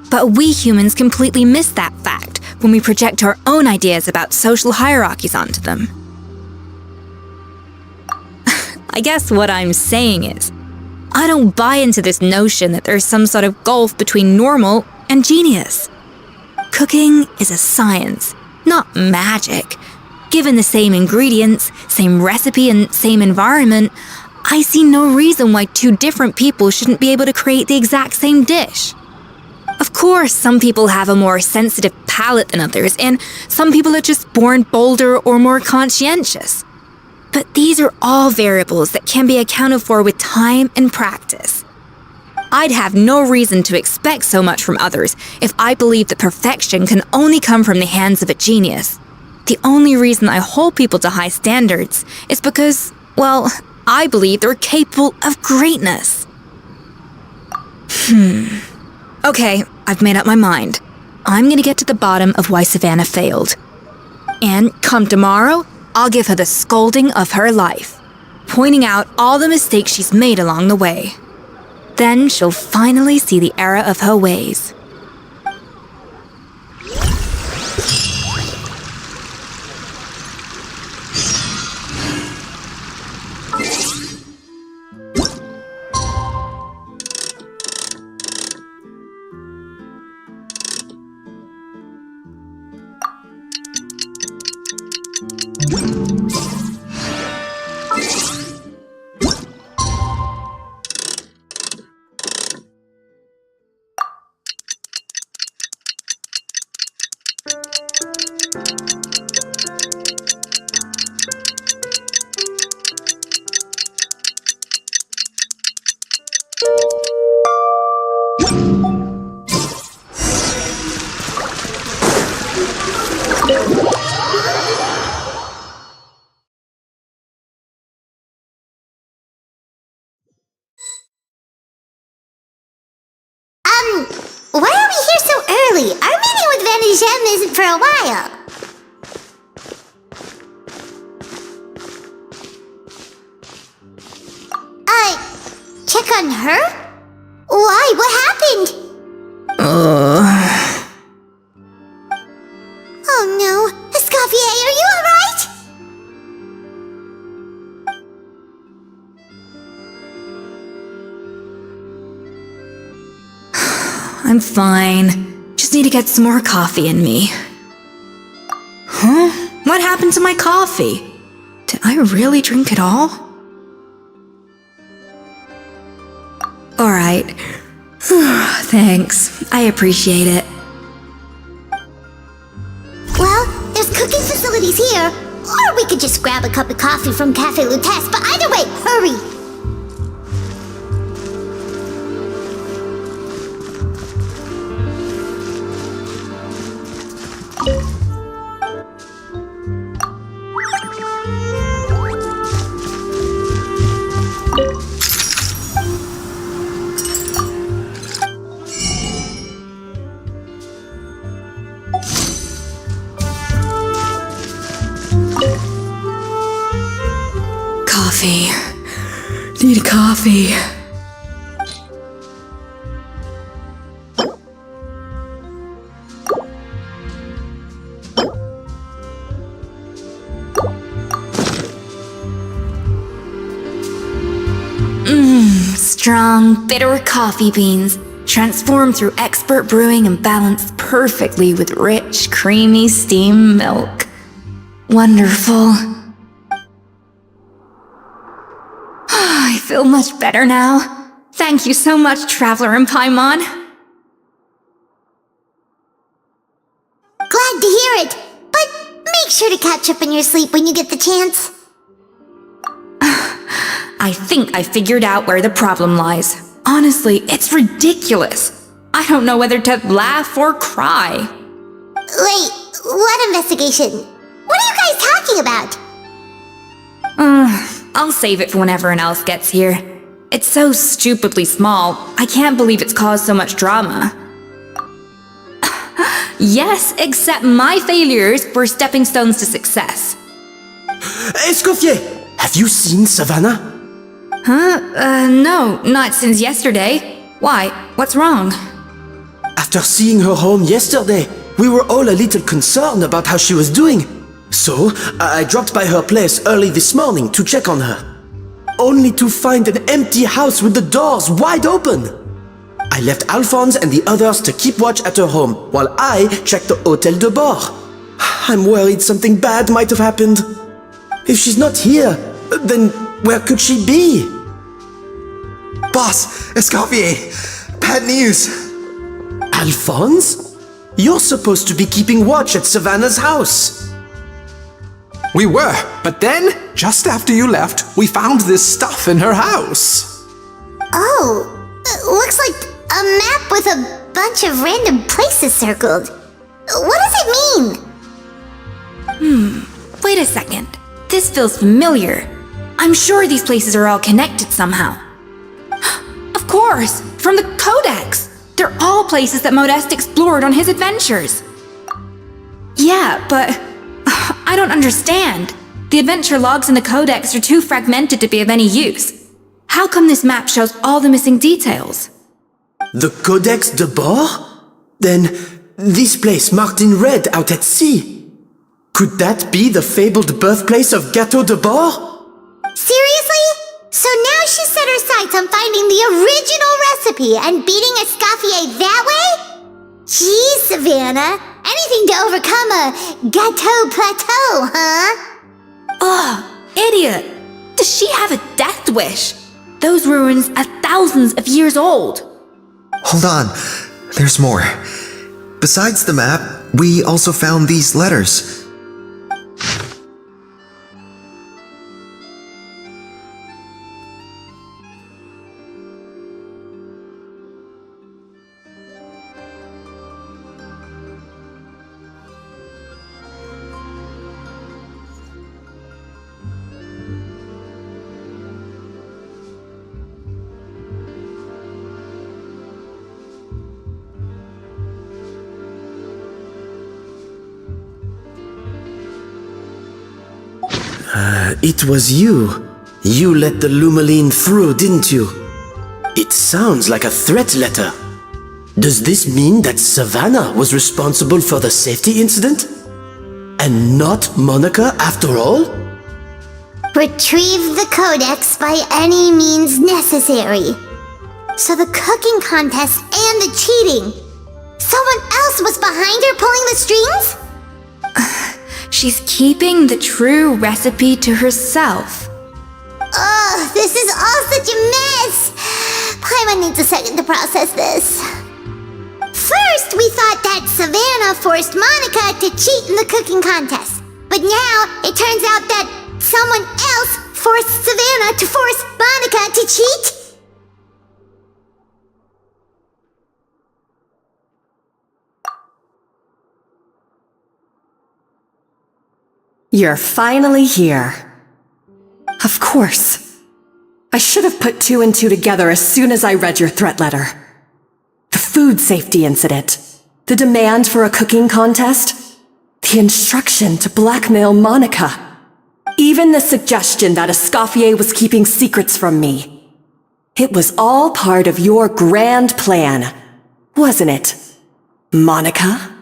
Speaker 11: But we humans completely miss that fact when we project our own ideas about social hierarchies onto them. I guess what I'm saying is, I don't buy into this notion that there's some sort of gulf between normal and genius. Cooking is a science, not magic. Given the same ingredients, same recipe, and same environment, I see no reason why two different people shouldn't be able to create the exact same dish. Of course, some people have a more sensitive palate than others, and some people are just born bolder or more conscientious. But these are all variables that can be accounted for with time and practice. I'd have no reason to expect so much from others if I believed that perfection can only come from the hands of a genius. The only reason I hold people to high standards is because, well, I believe they're capable of greatness. Okay, I've made up my mind. I'm gonna get to the bottom of why Savannah failed. And come tomorrow, I'll give her the scolding of her life, pointing out all the mistakes she's made along the way. Then she'll finally see the error of her ways.
Speaker 1: Why are we here so early? Our meeting with Gem isn't for a while. Check on her? Why? What happened? Oh no. Escoffier, are you alright?
Speaker 11: I'm fine. Just need to get some more coffee in me. Huh? What happened to my coffee? Did I really drink it all? Alright. Thanks. I appreciate it.
Speaker 1: Well, there's cooking facilities here. Or we could just grab a cup of coffee from Cafe Lutece, but either way, hurry!
Speaker 11: Coffee. Need coffee. Strong, bitter coffee beans, transformed through expert brewing and balanced perfectly with rich, creamy steamed milk. Wonderful. I feel much better now. Thank you so much, Traveler and Paimon.
Speaker 1: Glad to hear it, but make sure to catch up in your sleep when you get the chance.
Speaker 11: I think I figured out where the problem lies. Honestly, it's ridiculous. I don't know whether to laugh or cry.
Speaker 1: Wait, what investigation? What are you guys talking about?
Speaker 11: I'll save it for when everyone else gets here. It's so stupidly small, I can't believe it's caused so much drama. Yes, except my failures were stepping stones to success.
Speaker 8: Escoffier, have you seen Savannah?
Speaker 11: No, not since yesterday. Why? What's wrong?
Speaker 8: After seeing her home yesterday, we were all a little concerned about how she was doing. So, I dropped by her place early this morning to check on her. Only to find an empty house with the doors wide open. I left Alphonse and the others to keep watch at her home, while I checked the Hôtel de Bord. I'm worried something bad might have happened. If she's not here, then where could she be?
Speaker 14: Boss, Escoffier, bad news.
Speaker 8: Alphonse? You're supposed to be keeping watch at Savannah's house.
Speaker 15: We were, but then, just after you left, we found this stuff in her house.
Speaker 1: Oh, it looks like a map with a bunch of random places circled. What does it mean?
Speaker 11: Wait a second. This feels familiar. I'm sure these places are all connected somehow. Of course, from the Codex. They're all places that Modeste explored on his adventures. Yeah, but I don't understand. The adventure logs in the Codex are too fragmented to be of any use. How come this map shows all the missing details?
Speaker 8: The Codex de Bord? Then, this place marked in red out at sea. Could that be the fabled birthplace of Gâteau de Bord?
Speaker 1: Seriously? So now she set her sights on finding the original recipe and beating Escoffier that way? Geez, Savannah. Anything to overcome a Gâteau plateau, huh?
Speaker 11: Ugh, idiot! Does she have a death wish? Those ruins are thousands of years old.
Speaker 14: Hold on, there's more. Besides the map, we also found these letters.
Speaker 8: It was you. You let the Lumaline through, didn't you? It sounds like a threat letter. Does this mean that Savannah was responsible for the safety incident? And not Monica after all?
Speaker 1: Retrieve the Codex by any means necessary. So the cooking contest and the cheating. Someone else was behind her pulling the strings?
Speaker 11: She's keeping the true recipe to herself.
Speaker 1: Ugh, this is all such a mess. Paimon needs a second to process this. First, we thought that Savannah forced Monica to cheat in the cooking contest. But now, it turns out that someone else forced Savannah to force Monica to cheat?
Speaker 17: You're finally here. Of course. I should have put two and two together as soon as I read your threat letter. The food safety incident, the demand for a cooking contest, the instruction to blackmail Monica, even the suggestion that Escoffier was keeping secrets from me. It was all part of your grand plan, wasn't it, Monica?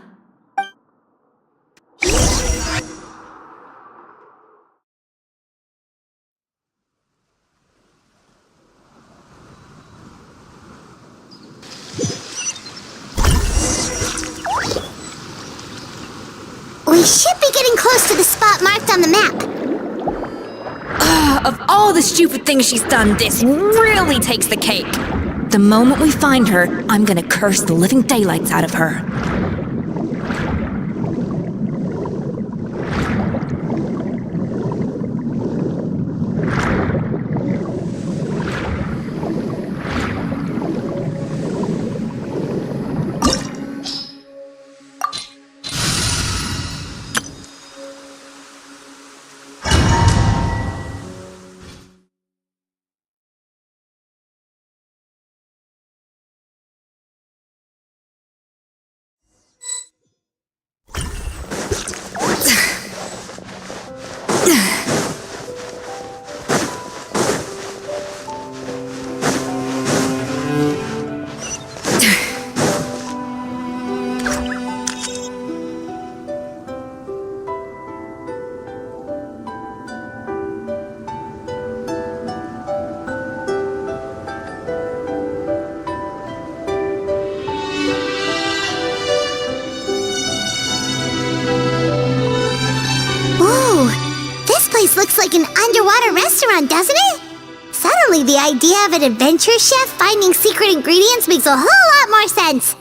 Speaker 1: We should be getting close to the spot marked on the map.
Speaker 11: Of all the stupid things she's done, this really takes the cake. The moment we find her, I'm gonna curse the living daylights out of her.
Speaker 1: looks like an underwater restaurant, doesn't it? Suddenly, the idea of an adventure chef finding secret ingredients makes a whole lot more sense.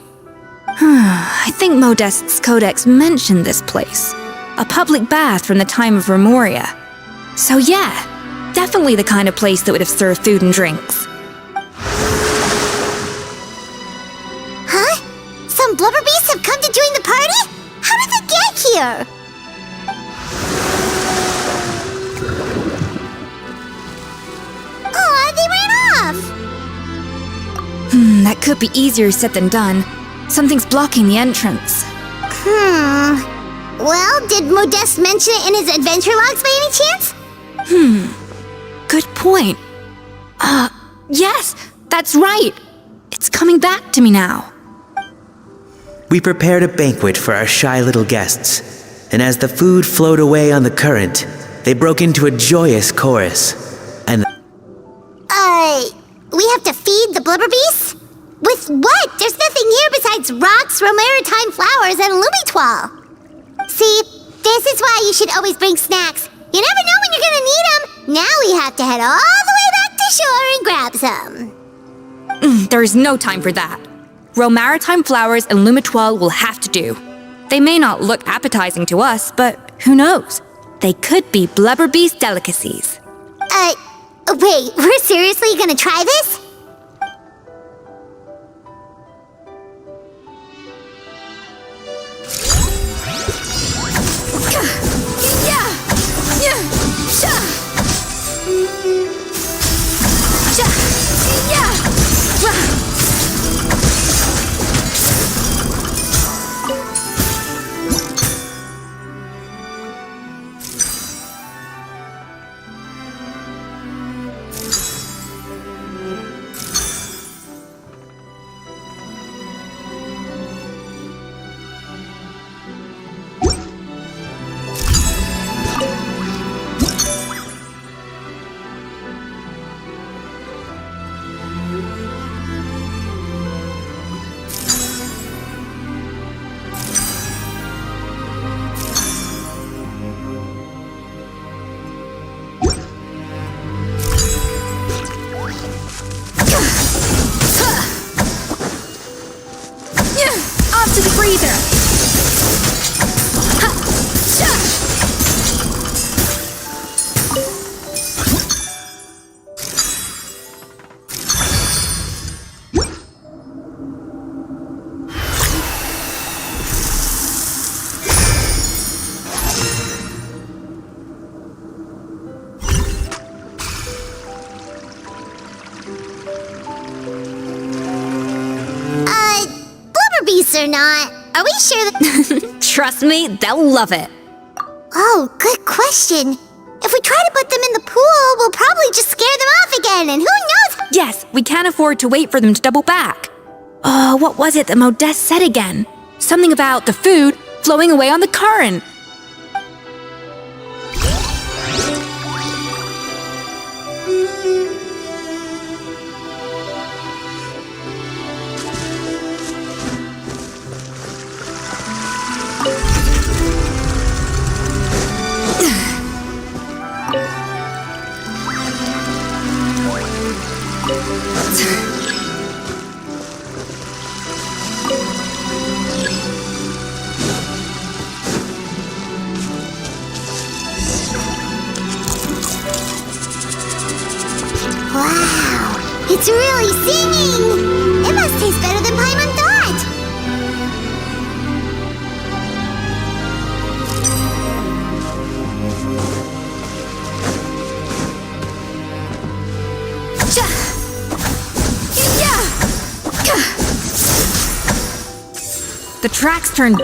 Speaker 11: I think Modest's codex mentioned this place. A public bath from the time of Remoria. So yeah, definitely the kind of place that would have served food and drinks.
Speaker 1: Huh? Some blubber beasts have come to join the party? How did they get here? Aw, they ran off!
Speaker 11: That could be easier said than done. Something's blocking the entrance.
Speaker 1: Well, did Modeste mention it in his adventure logs by any chance?
Speaker 11: Good point. Yes, that's right. It's coming back to me now.
Speaker 4: We prepared a banquet for our shy little guests, and as the food flowed away on the current, they broke into a joyous chorus. And
Speaker 1: we have to feed the blubber beasts? With what? There's nothing here besides rocks, romaritime flowers, and lumitoile. See, this is why you should always bring snacks. You never know when you're gonna need them. Now we have to head all the way back to shore and grab some.
Speaker 11: There is no time for that. Romaritime flowers and lumitoile will have to do. They may not look appetizing to us, but who knows? They could be blubber beast delicacies.
Speaker 1: Wait, we're seriously gonna try this?
Speaker 11: To the breather!
Speaker 1: Blubber beasts or not, are we sure that...
Speaker 11: Trust me, they'll love it.
Speaker 1: Oh, good question. If we try to put them in the pool, we'll probably just scare them off again, and who knows?
Speaker 11: Yes, we can't afford to wait for them to double back. What was it that Modeste said again? Something about the food flowing away on the current.
Speaker 1: Wow, it's really singing! It must taste better than Paimon thought!
Speaker 11: The tracks turned...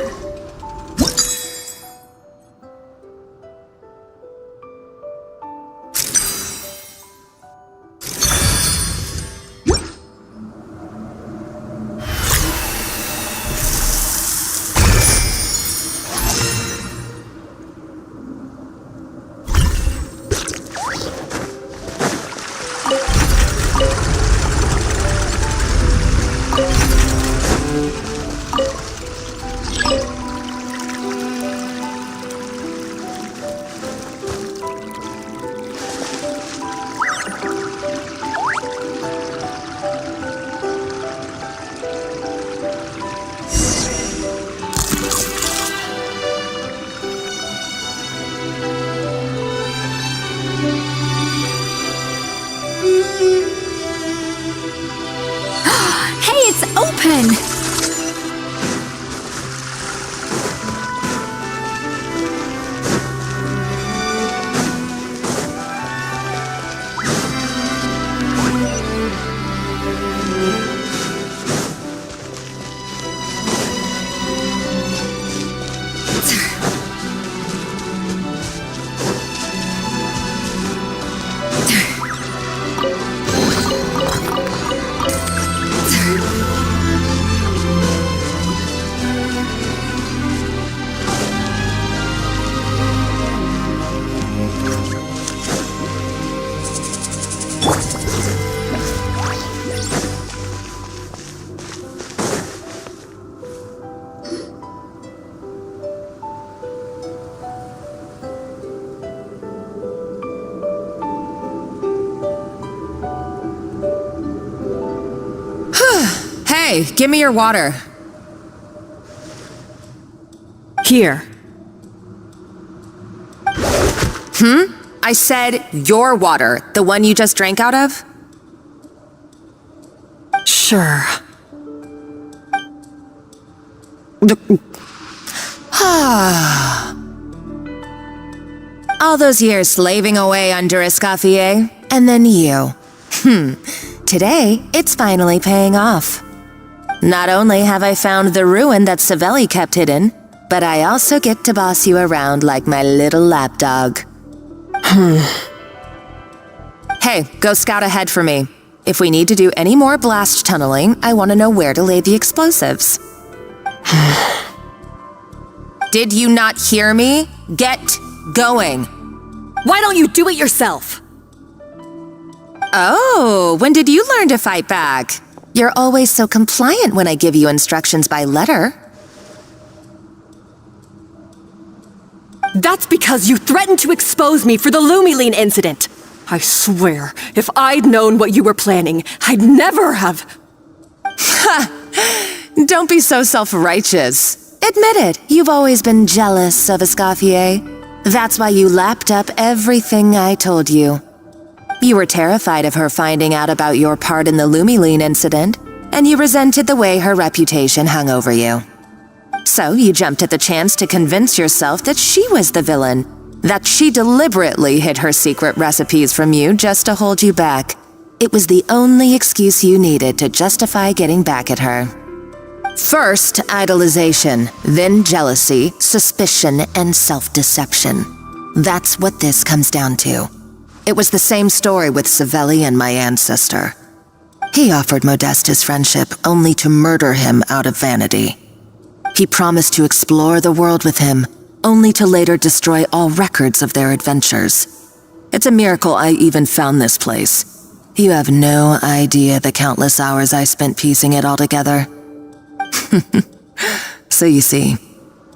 Speaker 6: again.
Speaker 2: Hey, give me your water.
Speaker 17: Here.
Speaker 2: I said your water, the one you just drank out of?
Speaker 17: Sure.
Speaker 2: All those years slaving away under Escoffier, and then you. Today, it's finally paying off. Not only have I found the ruin that Savelli kept hidden, but I also get to boss you around like my little lapdog. Hey, go scout ahead for me. If we need to do any more blast tunneling, I want to know where to lay the explosives. Did you not hear me? Get going.
Speaker 17: Why don't you do it yourself?
Speaker 2: Oh, when did you learn to fight back? You're always so compliant when I give you instructions by letter.
Speaker 17: That's because you threatened to expose me for the Lumiline incident. I swear, if I'd known what you were planning, I'd never have...
Speaker 2: Don't be so self-righteous. Admit it, you've always been jealous of Escoffier. That's why you lapped up everything I told you. You were terrified of her finding out about your part in the Lumiline incident, and you resented the way her reputation hung over you. So you jumped at the chance to convince yourself that she was the villain, that she deliberately hid her secret recipes from you just to hold you back. It was the only excuse you needed to justify getting back at her. First, idolization, then jealousy, suspicion, and self-deception. That's what this comes down to. It was the same story with Savelli and my ancestor. He offered Modeste his friendship only to murder him out of vanity. He promised to explore the world with him, only to later destroy all records of their adventures. It's a miracle I even found this place. You have no idea the countless hours I spent piecing it all together. So you see,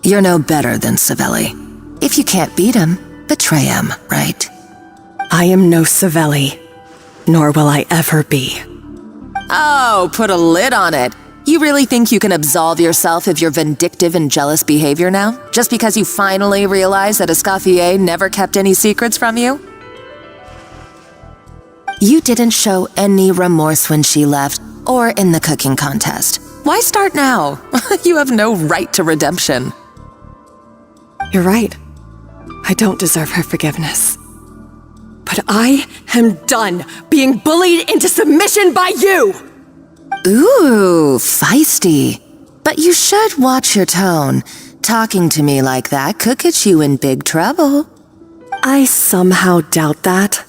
Speaker 2: you're no better than Savelli. If you can't beat him, betray him, right?
Speaker 17: I am no Savelli, nor will I ever be.
Speaker 2: Oh, put a lid on it. You really think you can absolve yourself of your vindictive and jealous behavior now? Just because you finally realize that Escoffier never kept any secrets from you? You didn't show any remorse when she left, or in the cooking contest. Why start now? You have no right to redemption.
Speaker 17: You're right. I don't deserve her forgiveness. But I am done being bullied into submission by you!
Speaker 2: Ooh, feisty. But you should watch your tone. Talking to me like that could get you in big trouble.
Speaker 17: I somehow doubt that.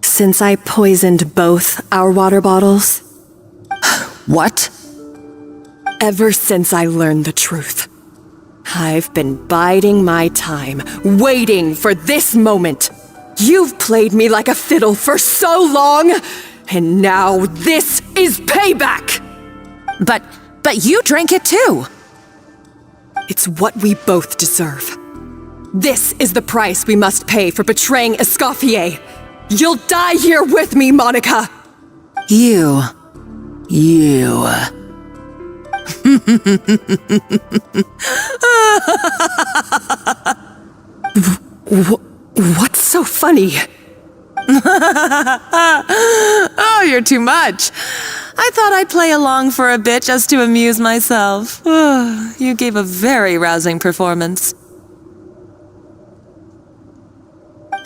Speaker 17: Since I poisoned both our water bottles.
Speaker 2: What?
Speaker 17: Ever since I learned the truth, I've been biding my time, waiting for this moment. You've played me like a fiddle for so long, and now this is payback!
Speaker 2: But you drank it too!
Speaker 17: It's what we both deserve. This is the price we must pay for betraying Escoffier. You'll die here with me, Monica!
Speaker 2: You.
Speaker 17: What's so funny?
Speaker 2: Oh, you're too much.
Speaker 18: I thought I'd play along for a bit just to amuse myself. You gave a very rousing performance.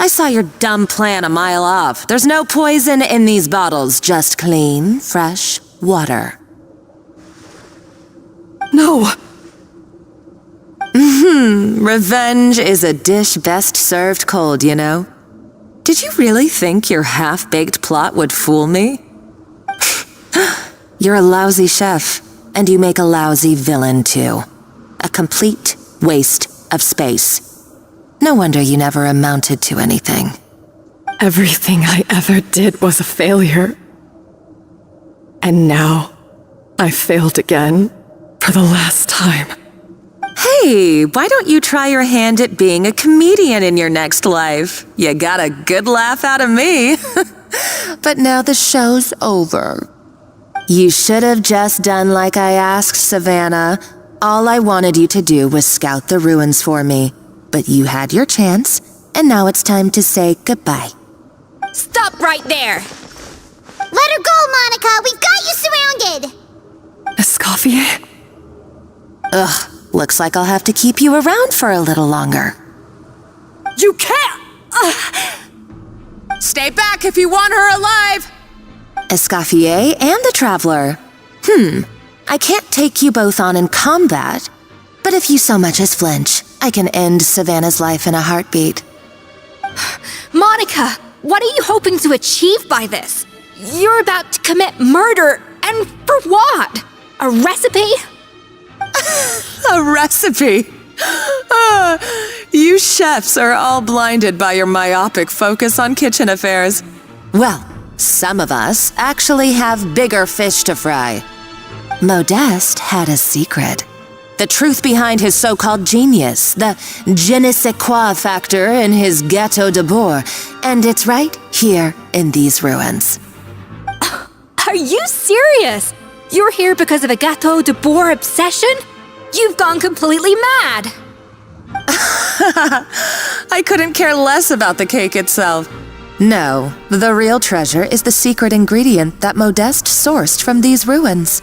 Speaker 18: I saw your dumb plan a mile off. There's no poison in these bottles, just clean, fresh water.
Speaker 17: No!
Speaker 18: Revenge is a dish best served cold, you know? Did you really think your half-baked plot would fool me? You're a lousy chef, and you make a lousy villain, too. A complete waste of space. No wonder you never amounted to anything.
Speaker 17: Everything I ever did was a failure. And now, I failed again, for the last time.
Speaker 18: Hey, why don't you try your hand at being a comedian in your next life? You got a good laugh out of me. But now the show's over. You should have just done like I asked, Savannah. All I wanted you to do was scout the ruins for me. But you had your chance, and now it's time to say goodbye.
Speaker 6: Stop right there!
Speaker 1: Let her go, Monica! We've got you surrounded!
Speaker 17: Escoffier?
Speaker 18: Ugh, looks like I'll have to keep you around for a little longer.
Speaker 2: You can't! Stay back if you want her alive!
Speaker 18: Escoffier and the Traveler. I can't take you both on in combat, but if you so much as flinch, I can end Savannah's life in a heartbeat.
Speaker 6: Monica, what are you hoping to achieve by this? You're about to commit murder, and for what? A recipe?
Speaker 18: A recipe? You chefs are all blinded by your myopic focus on kitchen affairs. Well, some of us actually have bigger fish to fry. Modeste had a secret. The truth behind his so-called genius, the je ne sais quoi factor in his Gâteau de Bourg, and it's right here in these ruins.
Speaker 6: Are you serious? You're here because of a Gâteau de Bourg obsession? You've gone completely mad!
Speaker 18: I couldn't care less about the cake itself. No, the real treasure is the secret ingredient that Modeste sourced from these ruins.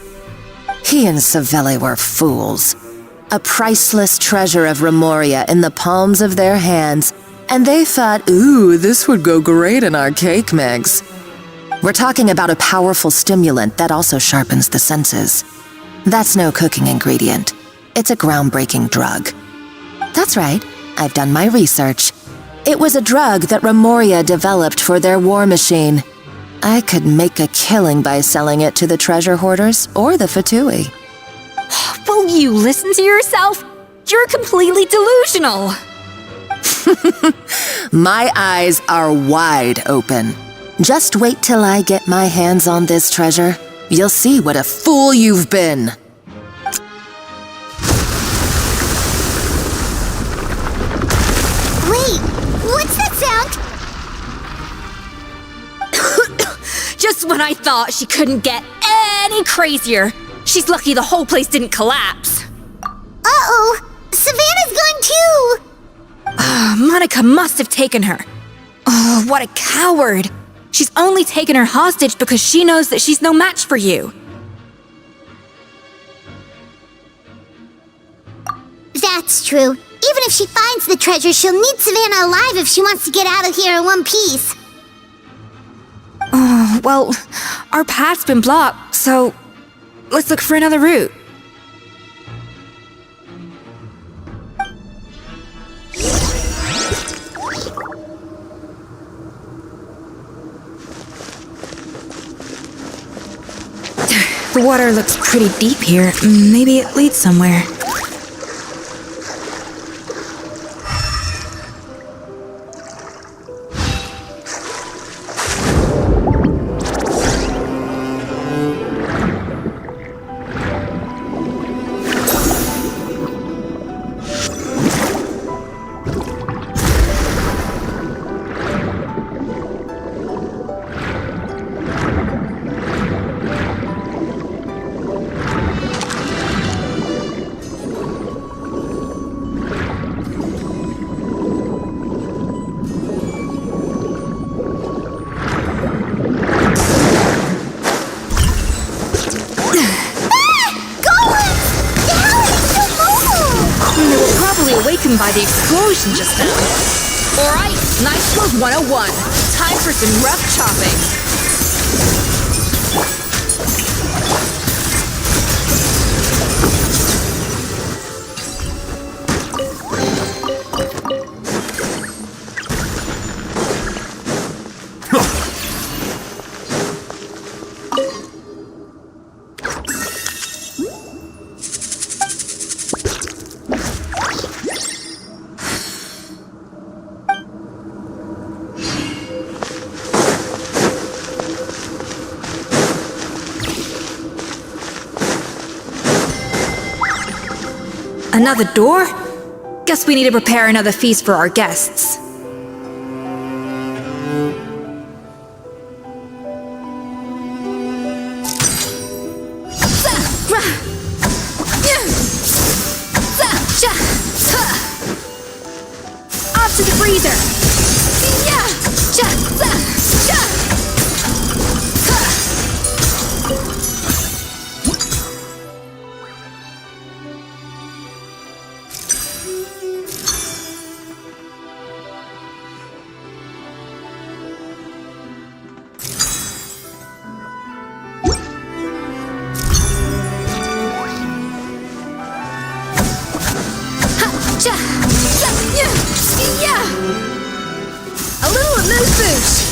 Speaker 18: He and Savelli were fools. A priceless treasure of Remoria in the palms of their hands, and they thought, ooh, this would go great in our cake mix. We're talking about a powerful stimulant that also sharpens the senses. That's no cooking ingredient. It's a groundbreaking drug. That's right, I've done my research. It was a drug that Remoria developed for their war machine. I could make a killing by selling it to the treasure hoarders or the Fatui.
Speaker 6: Will you listen to yourself? You're completely delusional.
Speaker 18: My eyes are wide open. Just wait till I get my hands on this treasure. You'll see what a fool you've been.
Speaker 1: Wait, what's that sound?
Speaker 6: Just when I thought she couldn't get any crazier. She's lucky the whole place didn't collapse.
Speaker 1: Uh-oh, Savannah's gone too!
Speaker 6: Monica must have taken her. Oh, what a coward. She's only taken her hostage because she knows that she's no match for you.
Speaker 1: That's true. Even if she finds the treasure, she'll need Savannah alive if she wants to get out of here in one piece.
Speaker 6: Oh, well, our path's been blocked, so let's look for another route. The water looks pretty deep here. Maybe it leads somewhere. awakened by the explosion just now. Alright, Nice Work 101. Time for some rough chopping. Another door? Guess we need to prepare another feast for our guests. Off to the freezer! A little amuse bouche!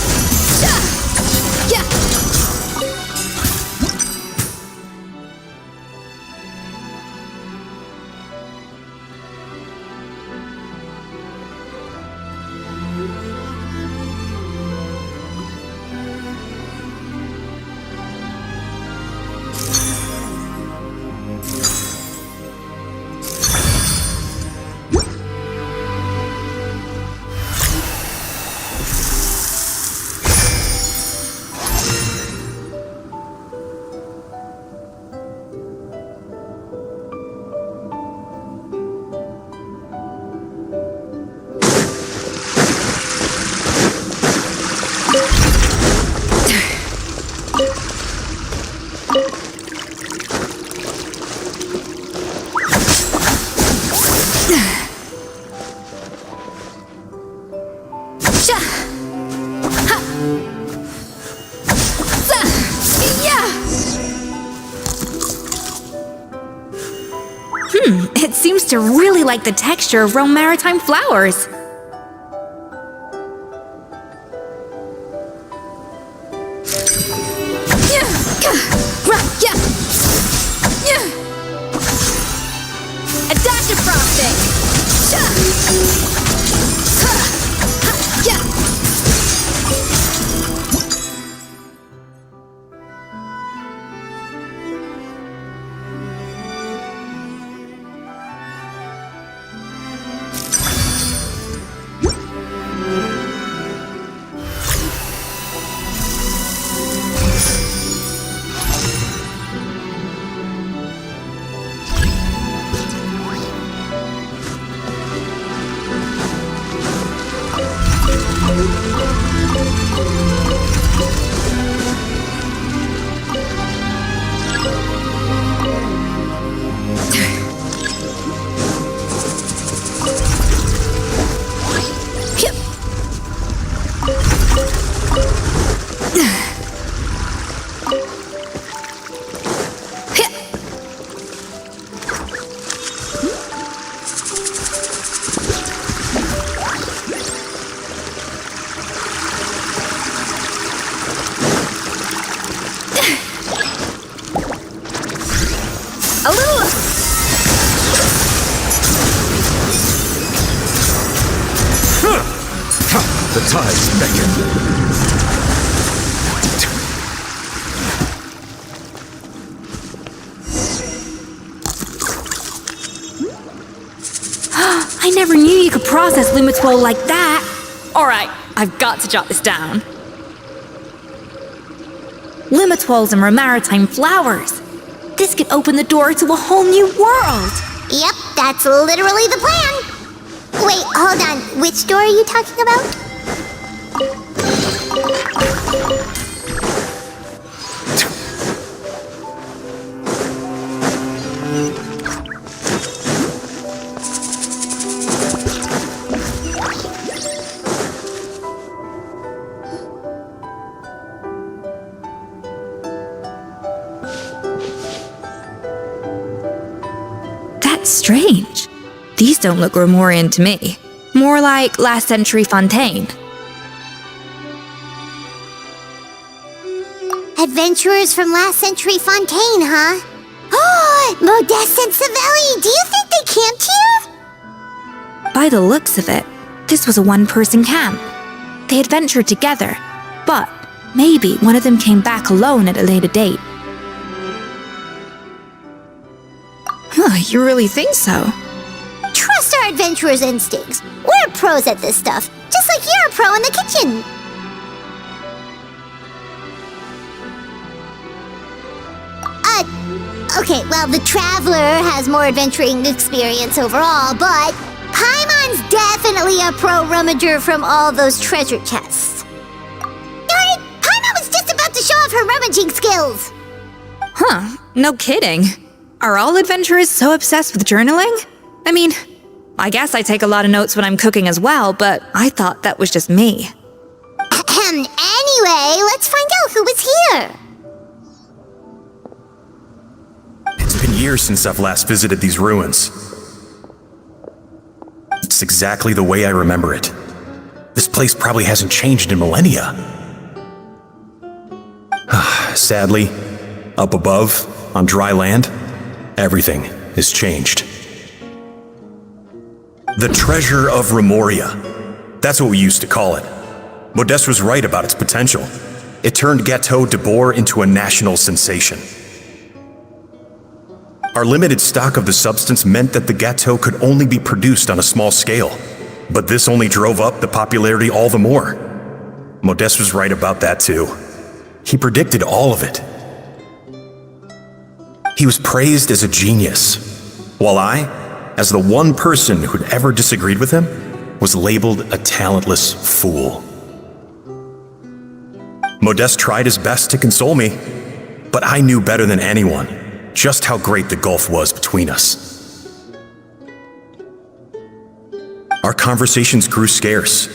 Speaker 6: It seems to really like the texture of Rome maritime flowers. A dash of frosting!
Speaker 19: The tides beckon.
Speaker 6: I never knew you could process Lumitwol like that. Alright, I've got to jot this down. Lumitwols and maritime flowers. This could open the door to a whole new world.
Speaker 1: Yep, that's literally the plan. Wait, hold on. Which door are you talking about?
Speaker 11: don't look Romorian to me. More like last century Fontaine.
Speaker 1: Adventurers from last century Fontaine, huh? Oh, Modeste and Savelli, do you think they camped here?
Speaker 11: By the looks of it, this was a one-person camp. They adventured together, but maybe one of them came back alone at a later date. Huh, you really think so?
Speaker 1: Trust our adventurers' instincts. We're pros at this stuff, just like you're a pro in the kitchen. Okay, well, the Traveler has more adventuring experience overall, but Paimon's definitely a pro rummager from all those treasure chests. Darn it! Paimon was just about to show off her rummaging skills!
Speaker 11: Huh, no kidding. Are all adventurers so obsessed with journaling? I mean, I guess I take a lot of notes when I'm cooking as well, but I thought that was just me.
Speaker 1: Anyway, let's find out who was here.
Speaker 4: It's been years since I've last visited these ruins. It's exactly the way I remember it. This place probably hasn't changed in millennia. Sadly, up above, on dry land, everything is changed. The treasure of Remoria. That's what we used to call it. Modeste was right about its potential. It turned Gâteau de Bourg into a national sensation. Our limited stock of the substance meant that the gâteau could only be produced on a small scale, but this only drove up the popularity all the more. Modeste was right about that too. He predicted all of it. He was praised as a genius, while I, as the one person who'd ever disagreed with him, was labeled a talentless fool. Modeste tried his best to console me, but I knew better than anyone just how great the gulf was between us. Our conversations grew scarce,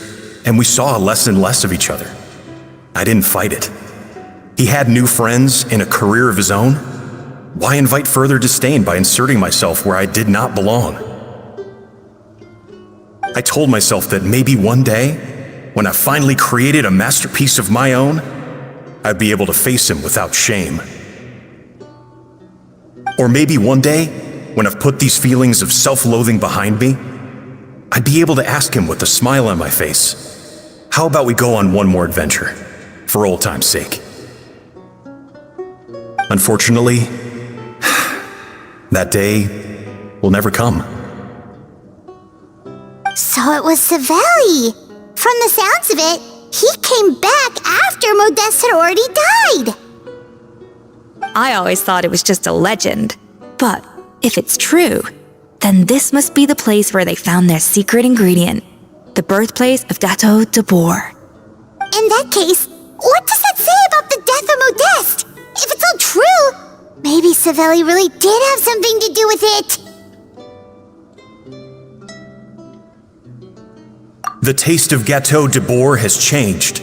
Speaker 4: and we saw less and less of each other. I didn't fight it. He had new friends and a career of his own. Why invite further disdain by inserting myself where I did not belong? I told myself that maybe one day, when I finally created a masterpiece of my own, I'd be able to face him without shame. Or maybe one day, when I've put these feelings of self-loathing behind me, I'd be able to ask him with a smile on my face, how about we go on one more adventure, for old time's sake? Unfortunately, that day will never come.
Speaker 1: So it was Savelli. From the sounds of it, he came back after Modeste had already died.
Speaker 11: I always thought it was just a legend. But if it's true, then this must be the place where they found their secret ingredient, the birthplace of Gâteau de Bourg.
Speaker 1: In that case, what does that say about the death of Modeste? If it's all true, maybe Savelli really did have something to do with it.
Speaker 4: The taste of Gâteau de Bourg has changed.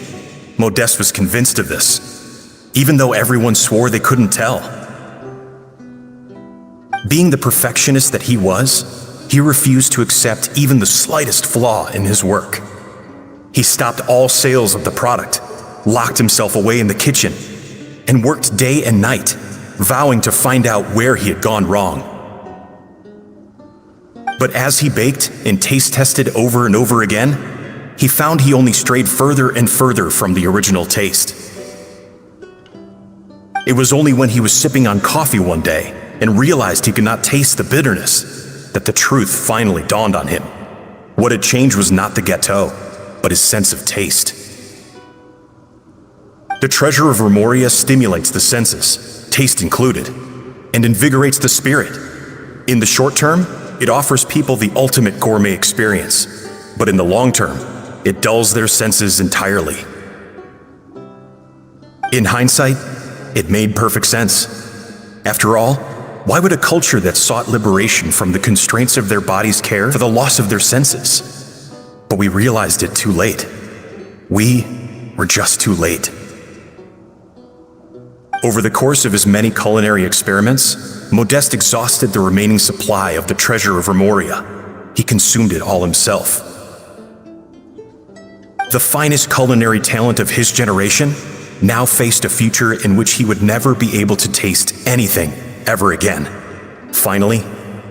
Speaker 4: Modeste was convinced of this, even though everyone swore they couldn't tell. Being the perfectionist that he was, he refused to accept even the slightest flaw in his work. He stopped all sales of the product, locked himself away in the kitchen, and worked day and night, vowing to find out where he had gone wrong. But as he baked and taste tested over and over again, he found he only strayed further and further from the original taste. It was only when he was sipping on coffee one day and realized he could not taste the bitterness that the truth finally dawned on him. What had changed was not the gâteau, but his sense of taste. The treasure of Remoria stimulates the senses, taste included, and invigorates the spirit. In the short term, it offers people the ultimate gourmet experience, but in the long term, it dulls their senses entirely. In hindsight, it made perfect sense. After all, why would a culture that sought liberation from the constraints of their bodies care for the loss of their senses? But we realized it too late. We were just too late. Over the course of his many culinary experiments, Modeste exhausted the remaining supply of the treasure of Remoria,
Speaker 20: he consumed it all himself. The finest culinary talent of his generation now faced a future in which he would never be able to taste anything ever again. Finally,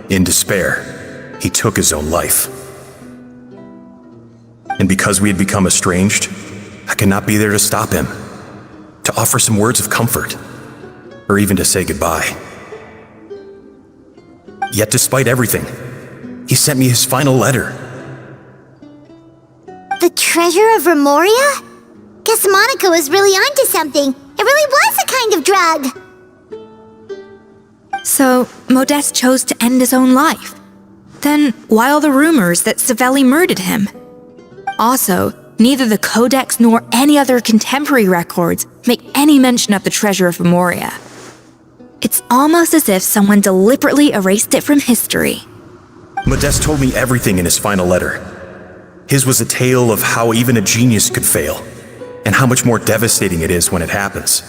Speaker 20: in despair, he took his own life. And because we had become estranged, I could not be there to stop him, to offer some words of comfort, or even to say goodbye. Yet despite everything, he sent me his final letter.
Speaker 1: The treasure of Remoria? Guess Monica was really onto something. It really was a kind of drug.
Speaker 11: So, Modeste chose to end his own life. Then, why all the rumors that Savelli murdered him? Also, neither the Codex nor any other contemporary records make any mention of the treasure of Remoria. It's almost as if someone deliberately erased it from history.
Speaker 20: Modeste told me everything in his final letter. His was a tale of how even a genius could fail, and how much more devastating it is when it happens.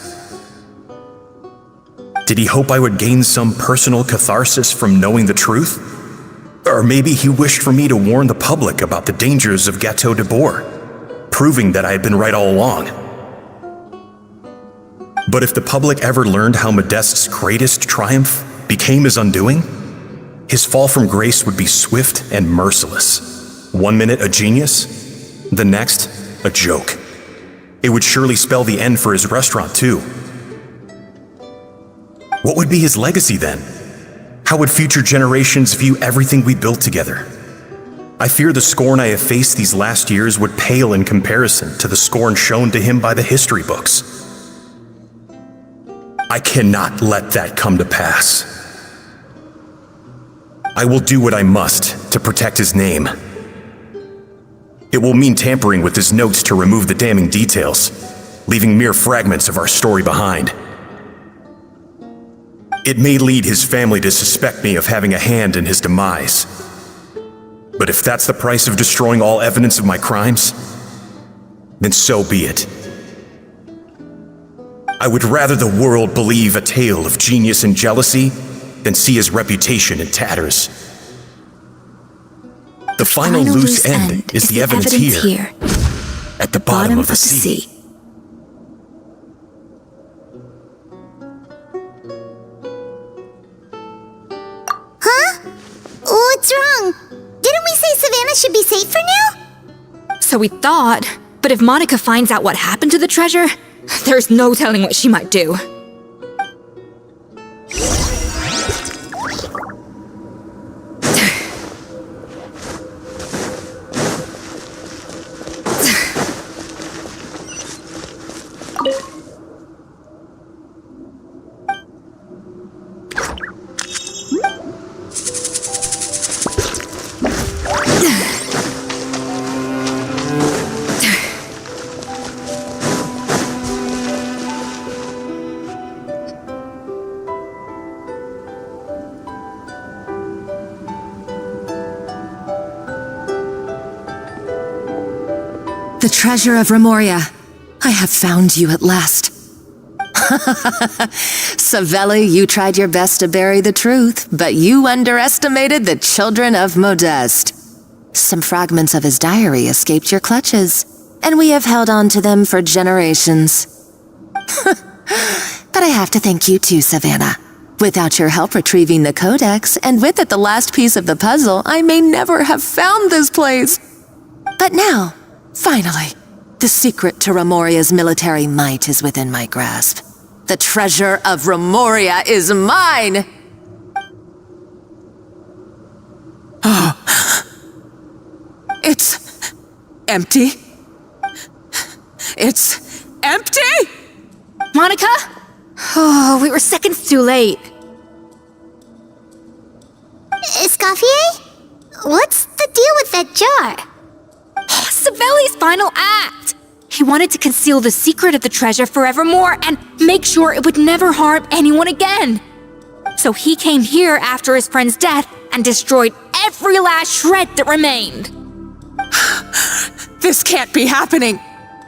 Speaker 20: Did he hope I would gain some personal catharsis from knowing the truth? Or maybe he wished for me to warn the public about the dangers of Gateau de Bourg, proving that I had been right all along. But if the public ever learned how Modeste's greatest triumph became his undoing, his fall from grace would be swift and merciless. 1 minute a genius, the next a joke. It would surely spell the end for his restaurant too. What would be his legacy then? How would future generations view everything we built together? I fear the scorn I have faced these last years would pale in comparison to the scorn shown to him by the history books. I cannot let that come to pass. I will do what I must to protect his name. It will mean tampering with his notes to remove the damning details, leaving mere fragments of our story behind. It may lead his family to suspect me of having a hand in his demise. But if that's the price of destroying all evidence of my crimes, then so be it. I would rather the world believe a tale of genius and jealousy than see his reputation in tatters. The final loose end is the evidence here, at the bottom of the sea.
Speaker 1: Huh? What's wrong? Didn't we say Savannah should be safe for now?
Speaker 11: So we thought, but if Monica finds out what happened to the treasure, there's no telling what she might do.
Speaker 18: The treasure of Remoria. I have found you at last. Savelli, you tried your best to bury the truth, but you underestimated the children of Modeste. Some fragments of his diary escaped your clutches, and we have held on to them for generations. But I have to thank you too, Savannah. Without your help retrieving the Codex, and with it the last piece of the puzzle, I may never have found this place. But now, finally, the secret to Remoria's military might is within my grasp. The treasure of Remoria is mine! Oh. It's empty. It's empty?
Speaker 11: Monica? Oh, we were seconds too late.
Speaker 1: Escoffier? What's the deal with that jar?
Speaker 11: Savelli's final act! He wanted to conceal the secret of the treasure forevermore and make sure it would never harm anyone again. So he came here after his friend's death and destroyed every last shred that remained.
Speaker 18: This can't be happening.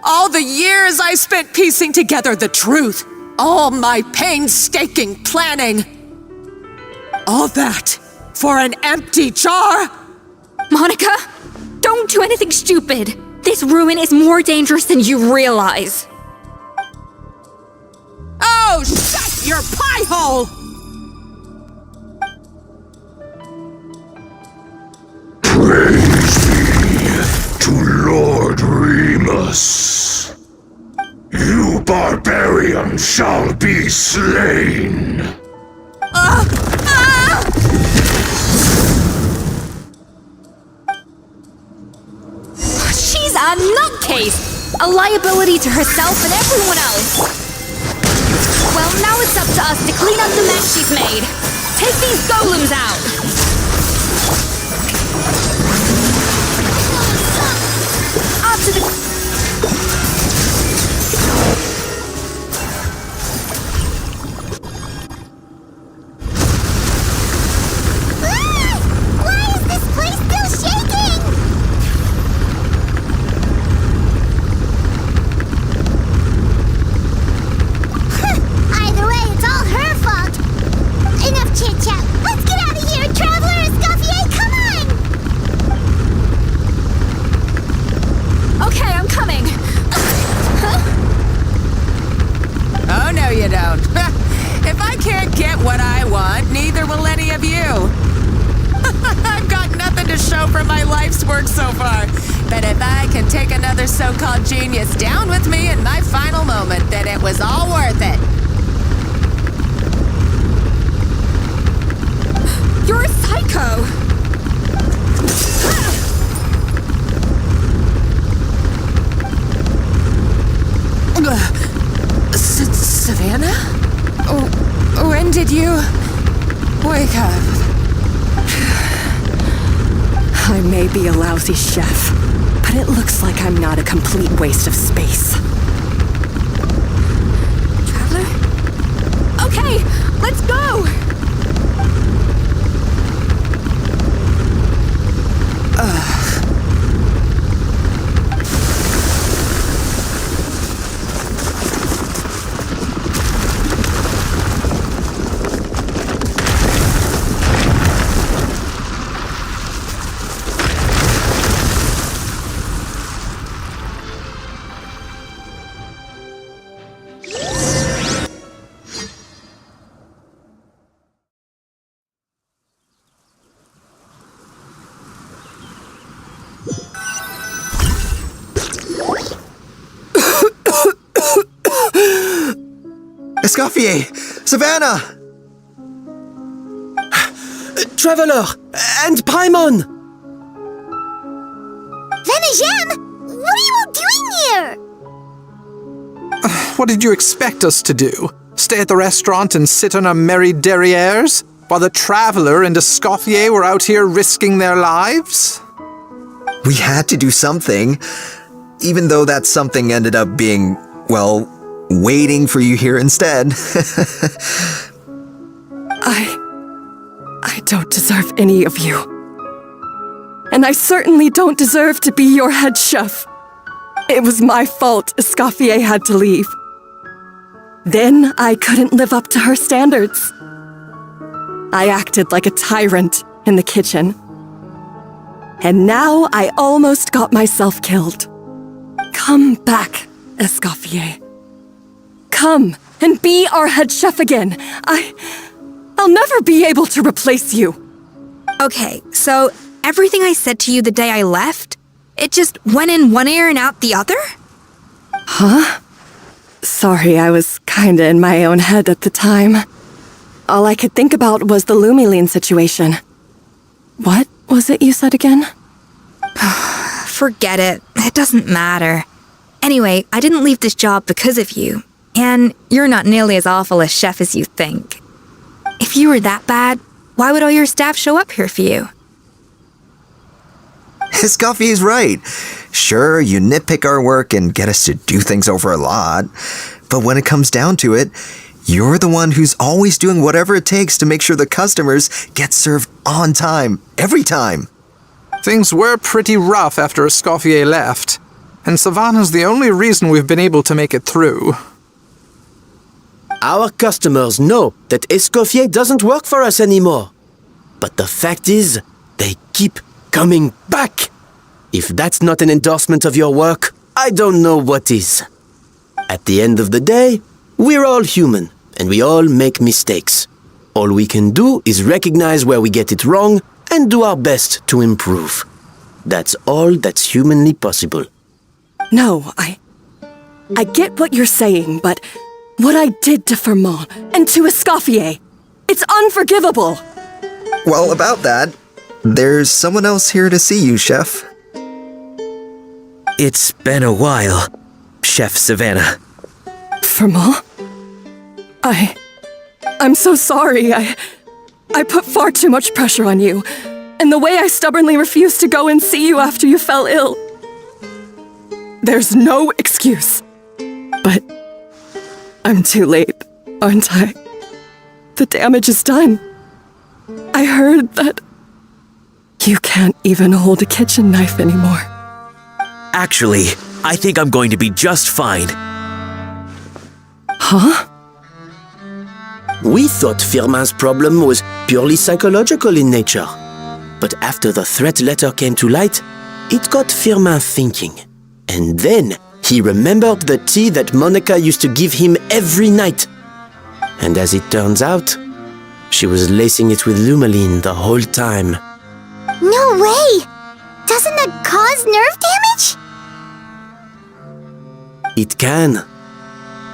Speaker 18: All the years I spent piecing together the truth, all my painstaking planning. All that for an empty jar?
Speaker 6: Monica, don't do anything stupid. This ruin is more dangerous than you realize.
Speaker 2: Oh, shut your pie hole!
Speaker 21: Praise be to Lord Remus. You barbarian shall be slain.
Speaker 6: She's a nutcase! A liability to herself and everyone else. Well, now it's up to us to clean up the mess she's made. Take these golems out! Up to the...
Speaker 1: Why is this place still shaking? Either way, it's all her fault. Enough chit-chat. Let's get out of here, Traveler Escoffier, come on!
Speaker 2: Okay, I'm coming.
Speaker 22: Oh, no you don't. If I can't get what I want, neither will any of you. I've got nothing to show for my life's work so far. But if I can take another so-called genius down with me in my final moment, then it was all worth it.
Speaker 6: You're a psycho!
Speaker 22: Savannah? When did you wake up?
Speaker 17: I may be a lousy chef, but it looks like I'm not a complete waste of space.
Speaker 6: Traveler? Okay, let's go!
Speaker 14: Escoffier! Savannah!
Speaker 8: Traveler! And Paimon!
Speaker 1: Venegem! What are you all doing here?
Speaker 15: What did you expect us to do? Stay at the restaurant and sit on our merry derrieres? While the Traveler and Escoffier were out here risking their lives?
Speaker 14: We had to do something, even though that something ended up being, well, waiting for you here instead.
Speaker 17: I don't deserve any of you. And I certainly don't deserve to be your head chef. It was my fault Escoffier had to leave. Then I couldn't live up to her standards. I acted like a tyrant in the kitchen. And now I almost got myself killed. Come back, Escoffier. Come and be our head chef again. I'll never be able to replace you.
Speaker 11: Okay, so everything I said to you the day I left, it just went in one ear and out the other?
Speaker 17: Huh? Sorry, I was kinda in my own head at the time. All I could think about was the Lumiline situation. What was it you said again?
Speaker 11: Forget it. It doesn't matter. Anyway, I didn't leave this job because of you. And you're not nearly as awful a chef as you think. If you were that bad, why would all your staff show up here for you?
Speaker 14: Escoffier's right. Sure, you nitpick our work and get us to do things over a lot. But when it comes down to it, you're the one who's always doing whatever it takes to make sure the customers get served on time, every time.
Speaker 15: Things were pretty rough after Escoffier left, and Savannah's the only reason we've been able to make it through.
Speaker 8: Our customers know that Escoffier doesn't work for us anymore. But the fact is, they keep Coming back! If that's not an endorsement of your work, I don't know what is. At the end of the day, we're all human, and we all make mistakes. All we can do is recognize where we get it wrong and do our best to improve. That's all that's humanly possible.
Speaker 17: No, I get what you're saying, but what I did to Phiên and to Escoffier, it's unforgivable.
Speaker 14: Well, about that, there's someone else here to see you, Chef.
Speaker 4: It's been a while, Chef Savannah.
Speaker 17: Phiên? I'm so sorry. I put far too much pressure on you, and the way I stubbornly refused to go and see you after you fell ill. There's no excuse. But I'm too late, aren't I? The damage is done. I heard that you can't even hold a kitchen knife anymore.
Speaker 4: Actually, I think I'm going to be just fine.
Speaker 17: Huh?
Speaker 8: We thought Phiin's problem was purely psychological in nature. But after the threat letter came to light, it got Phiin thinking. And then he remembered the tea that Monica used to give him every night. And as it turns out, she was lacing it with Lumaline the whole time.
Speaker 1: No way! Doesn't that cause nerve damage?
Speaker 8: It can.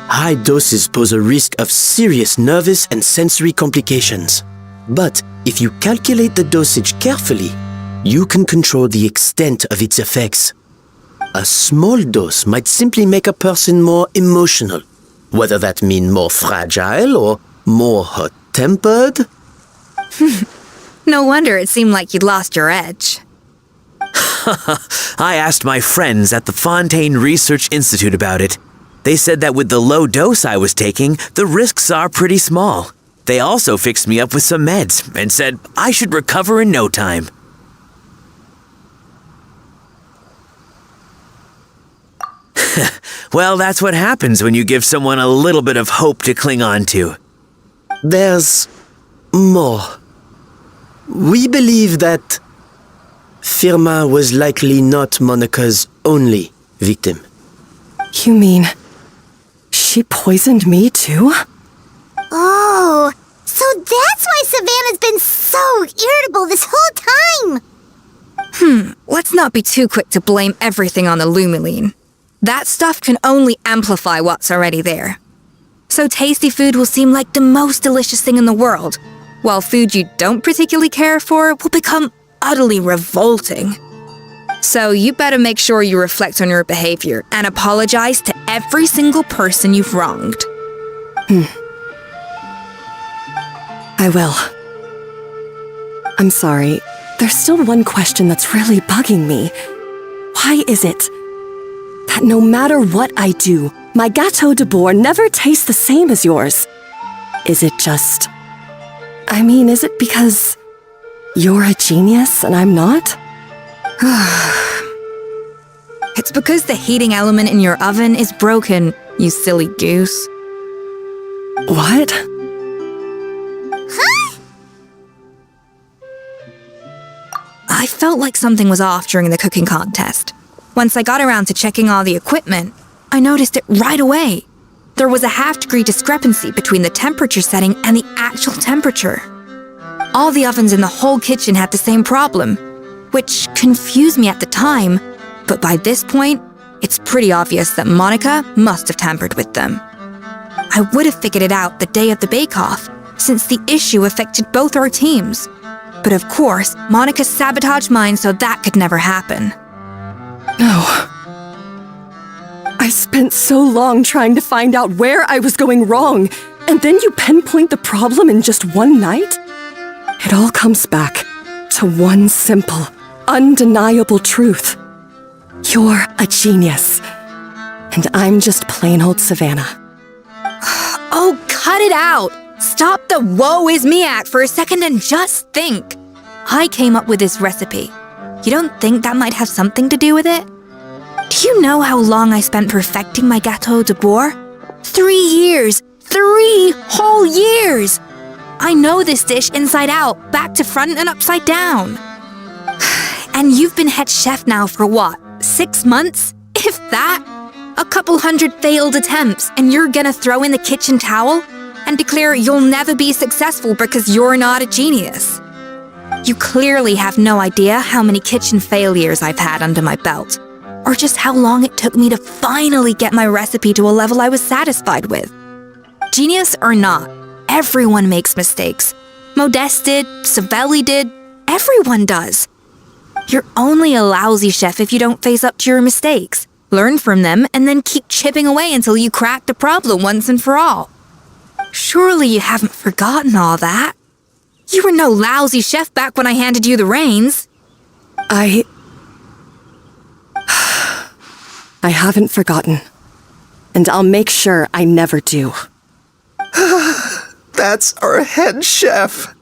Speaker 8: High doses pose a risk of serious nervous and sensory complications. But if you calculate the dosage carefully, you can control the extent of its effects. A small dose might simply make a person more emotional, whether that means more fragile or more hot-tempered.
Speaker 11: No wonder it seemed like you'd lost your edge.
Speaker 4: I asked my friends at the Fontaine Research Institute about it. They said that with the low dose I was taking, the risks are pretty small. They also fixed me up with some meds and said I should recover in no time. Well, that's what happens when you give someone a little bit of hope to cling on to.
Speaker 8: There's more. We believe that Phiin was likely not Monica's only victim.
Speaker 17: You mean she poisoned me too?
Speaker 1: Oh, so that's why Savannah's been so irritable this whole time!
Speaker 11: Let's not be too quick to blame everything on the Lumaline. That stuff can only amplify what's already there. So tasty food will seem like the most delicious thing in the world, while food you don't particularly care for will become utterly revolting. So you better make sure you reflect on your behavior and apologize to every single person you've wronged.
Speaker 17: I will. I'm sorry. There's still one question that's really bugging me. Why is it that no matter what I do, my Gâteau de Bourg never tastes the same as yours? Is it just... is it because you're a genius and I'm not?
Speaker 11: It's because the heating element in your oven is broken, you silly goose.
Speaker 17: What?
Speaker 1: Huh?
Speaker 11: I felt like something was off during the cooking contest. Once I got around to checking all the equipment, I noticed it right away. There was a half-degree discrepancy between the temperature setting and the actual temperature. All the ovens in the whole kitchen had the same problem, which confused me at the time, but by this point, it's pretty obvious that Monica must have tampered with them. I would have figured it out the day of the bake-off, since the issue affected both our teams. But of course, Monica sabotaged mine so that could never happen.
Speaker 17: No. I spent so long trying to find out where I was going wrong, and then you pinpoint the problem in just one night? It all comes back to one simple, undeniable truth. You're a genius, and I'm just plain old Savannah.
Speaker 11: Oh, cut it out! Stop the woe is me act for a second and just think. I came up with this recipe. You don't think that might have something to do with it? Do you know how long I spent perfecting my Gâteau de Bourg? 3 years! 3 whole years! I know this dish inside out, back to front and upside down. And you've been head chef now for what, 6 months? If that? A couple hundred failed attempts, and you're gonna throw in the kitchen towel and declare you'll never be successful because you're not a genius. You clearly have no idea how many kitchen failures I've had under my belt, or just how long it took me to finally get my recipe to a level I was satisfied with. Genius or not, everyone makes mistakes. Modeste did, Savelli did, everyone does. You're only a lousy chef if you don't face up to your mistakes, learn from them, and then keep chipping away until you crack the problem once and for all. Surely you haven't forgotten all that. You were no lousy chef back when I handed you the reins.
Speaker 17: I haven't forgotten. And I'll make sure I never do.
Speaker 14: That's our head chef.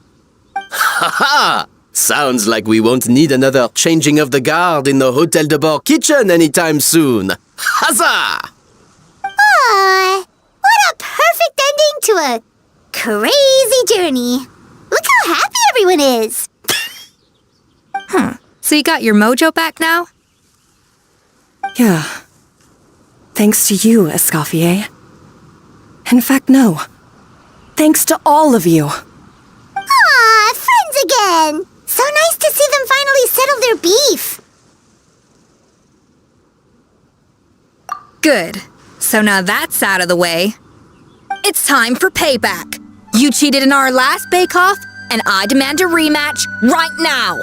Speaker 8: Ha! Sounds like we won't need another changing of the guard in the Hotel de Bord kitchen anytime soon. Huzzah!
Speaker 1: Aw, what a perfect ending to a crazy journey. Look how happy everyone is.
Speaker 11: So you got your mojo back now?
Speaker 17: Yeah. Thanks to you, Escoffier. In fact, no. Thanks to all of you.
Speaker 1: Aw, friends again. So nice to see them finally settle their beef.
Speaker 11: Good. So now that's out of the way. It's time for payback. You cheated in our last bake-off, and I demand a rematch right now.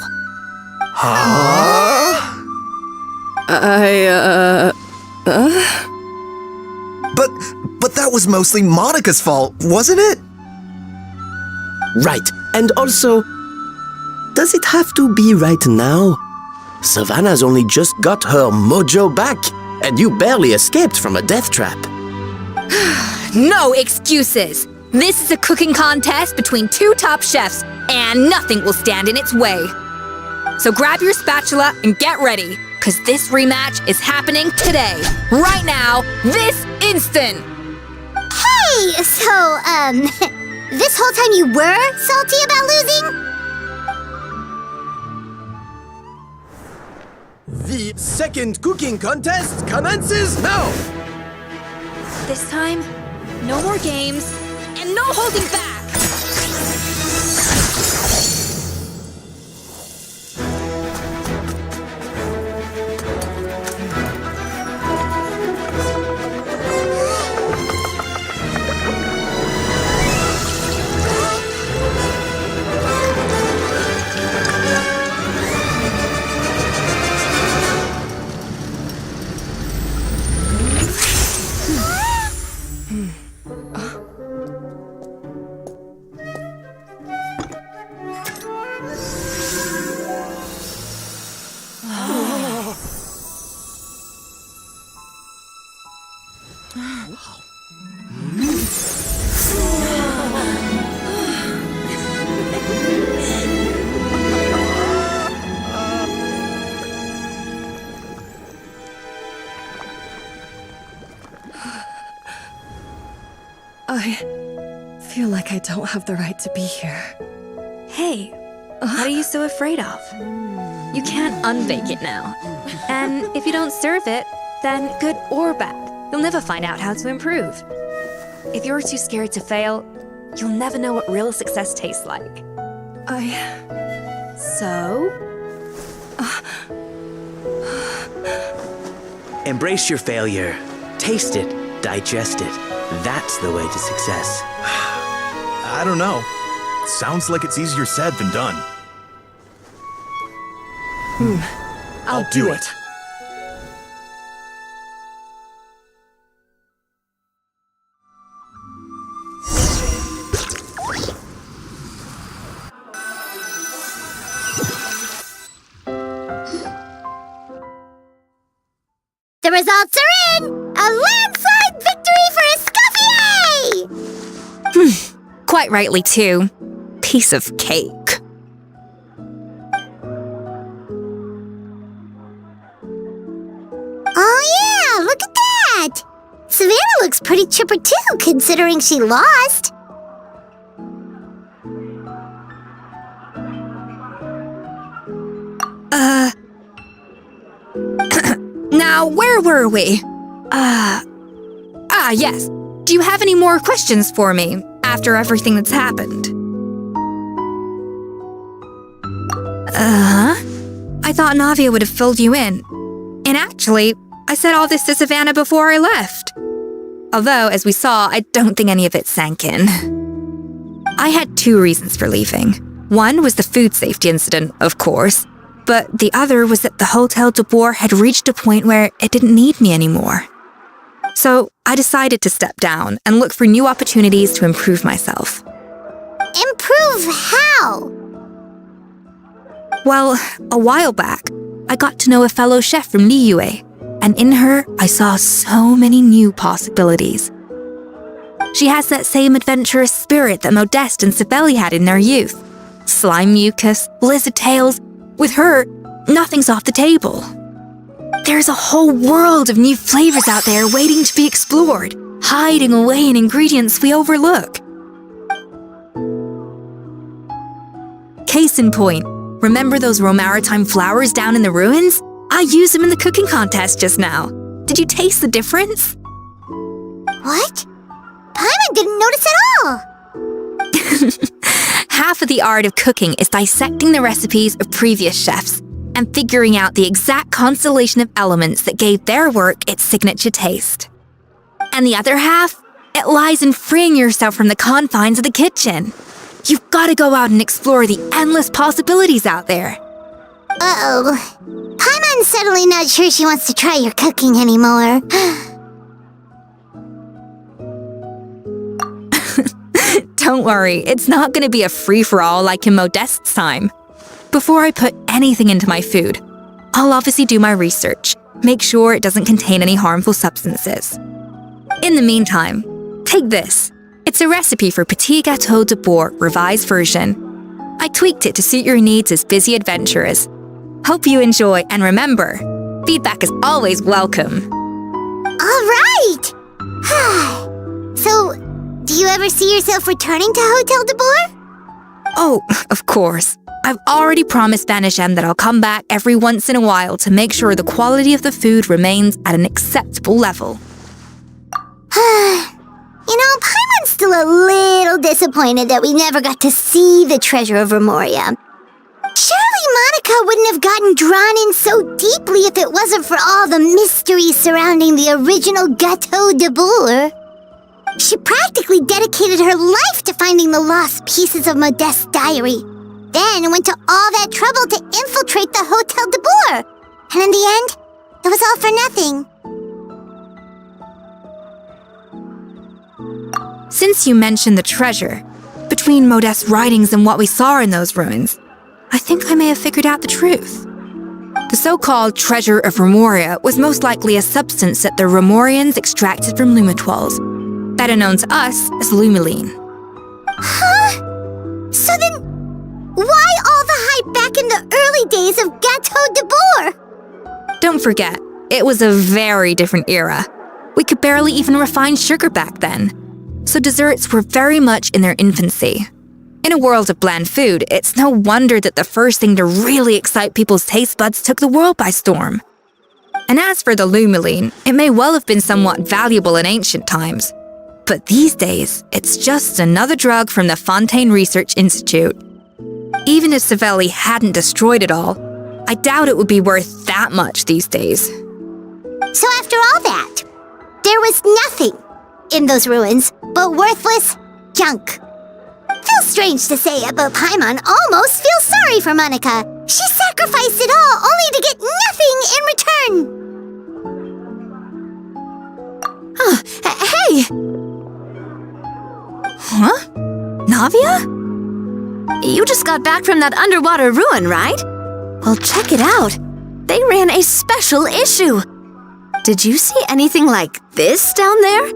Speaker 14: Huh? But that was mostly Monica's fault, wasn't it?
Speaker 8: Right, and also, does it have to be right now? Savannah's only just got her mojo back, and you barely escaped from a death trap.
Speaker 11: No excuses. This is a cooking contest between 2 top chefs, and nothing will stand in its way. So grab your spatula and get ready, because this rematch is happening today, right now, this instant.
Speaker 1: Hey, so, this whole time you were salty about losing?
Speaker 8: The second cooking contest commences now!
Speaker 11: This time, no more games, and no holding back!
Speaker 17: I feel like I don't have the right to be here.
Speaker 11: Hey, what are you so afraid of? You can't unbake it now. And if you don't serve it, then good or bad, you'll never find out how to improve. If you're too scared to fail, you'll never know what real success tastes like. So?
Speaker 4: Embrace your failure. Taste it. Digest it. That's the way to success.
Speaker 20: I don't know. Sounds like it's easier said than done.
Speaker 17: I'll do it.
Speaker 1: The results are in! A landslide victory for Escoffier!
Speaker 11: Quite rightly, too. Piece of cake.
Speaker 1: Oh yeah, look at that! Savannah looks pretty chipper too, considering she lost.
Speaker 11: Now, where were we? Yes. Do you have any more questions for me after everything that's happened? I thought Navia would have filled you in. And actually, I said all this to Savannah before I left. Although, as we saw, I don't think any of it sank in. I had 2 reasons for leaving. One was the food safety incident, of course, but the other was that the Hotel de Boer had reached a point where it didn't need me anymore. So I decided to step down and look for new opportunities to improve myself.
Speaker 1: Improve how?
Speaker 11: Well, a while back, I got to know a fellow chef from Liyue, and in her, I saw so many new possibilities. She has that same adventurous spirit that Modeste and Sibeli had in their youth. Slime mucus, blizzard tails. With her, nothing's off the table. There's a whole world of new flavors out there waiting to be explored, hiding away in ingredients we overlook. Case in point, remember those Romaritime flowers down in the ruins? I used them in the cooking contest just now. Did you taste the difference?
Speaker 1: What? Paimon didn't notice at all!
Speaker 11: Half of the art of cooking is dissecting the recipes of previous chefs and figuring out the exact constellation of elements that gave their work its signature taste. And the other half, it lies in freeing yourself from the confines of the kitchen. You've got to go out and explore the endless possibilities out there.
Speaker 1: Uh-oh. Paimon's suddenly not sure she wants to try your cooking anymore.
Speaker 11: Don't worry, it's not going to be a free-for-all like in Modeste's time. Before I put anything into my food, I'll obviously do my research, make sure it doesn't contain any harmful substances. In the meantime, take this. It's a recipe for Petit Gâteau de Boer revised version. I tweaked it to suit your needs as busy adventurers. Hope you enjoy, and remember, feedback is always welcome.
Speaker 1: All right! So, do you ever see yourself returning to Hotel de Boer?
Speaker 11: Oh, of course. I've already promised Vanisham that I'll come back every once in a while to make sure the quality of the food remains at an acceptable level.
Speaker 1: You know, Paimon's still a little disappointed that we never got to see the treasure of Remoria. Surely Monica wouldn't have gotten drawn in so deeply if it wasn't for all the mystery surrounding the original Gâteau de Boer. She practically dedicated her life to finding the lost pieces of Modeste's diary, then went to all that trouble to infiltrate the Hotel de Boer. And in the end, it was all for nothing.
Speaker 11: Since you mentioned the treasure, between Modeste's writings and what we saw in those ruins, I think I may have figured out the truth. The so-called treasure of Remoria was most likely a substance that the Remorians extracted from Lumitoiles, better known to us as Lumiline.
Speaker 1: Huh? So then, why all the hype back in the early days of Gâteau de Boer?
Speaker 11: Don't forget, it was a very different era. We could barely even refine sugar back then, so desserts were very much in their infancy. In a world of bland food, it's no wonder that the first thing to really excite people's taste buds took the world by storm. And as for the Lumiline, it may well have been somewhat valuable in ancient times. But these days, it's just another drug from the Fontaine Research Institute. Even if Sibeli hadn't destroyed it all, I doubt it would be worth that much these days.
Speaker 1: So after all that, there was nothing in those ruins but worthless junk. Feels strange to say it, but Paimon almost feels sorry for Monica. She sacrificed it all only to get nothing in return.
Speaker 3: Hey!
Speaker 11: Huh? Navia?
Speaker 3: You just got back from that underwater ruin, right? Well, check it out. They ran a special issue. Did you see anything like this down there?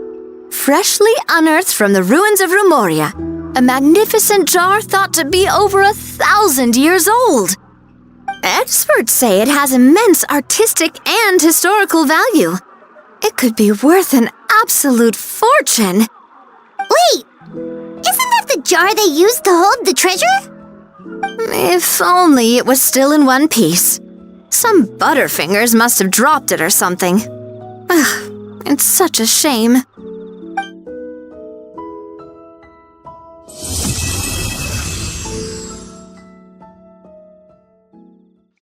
Speaker 3: Freshly unearthed from the ruins of Remoria. A magnificent jar thought to be over 1,000 years old. Experts say it has immense artistic and historical value. It could be worth an absolute fortune.
Speaker 1: Wait! Isn't that the jar they used to hold the treasure?
Speaker 3: If only it was still in one piece. Some butterfingers must have dropped it or something. Ugh, it's such a shame.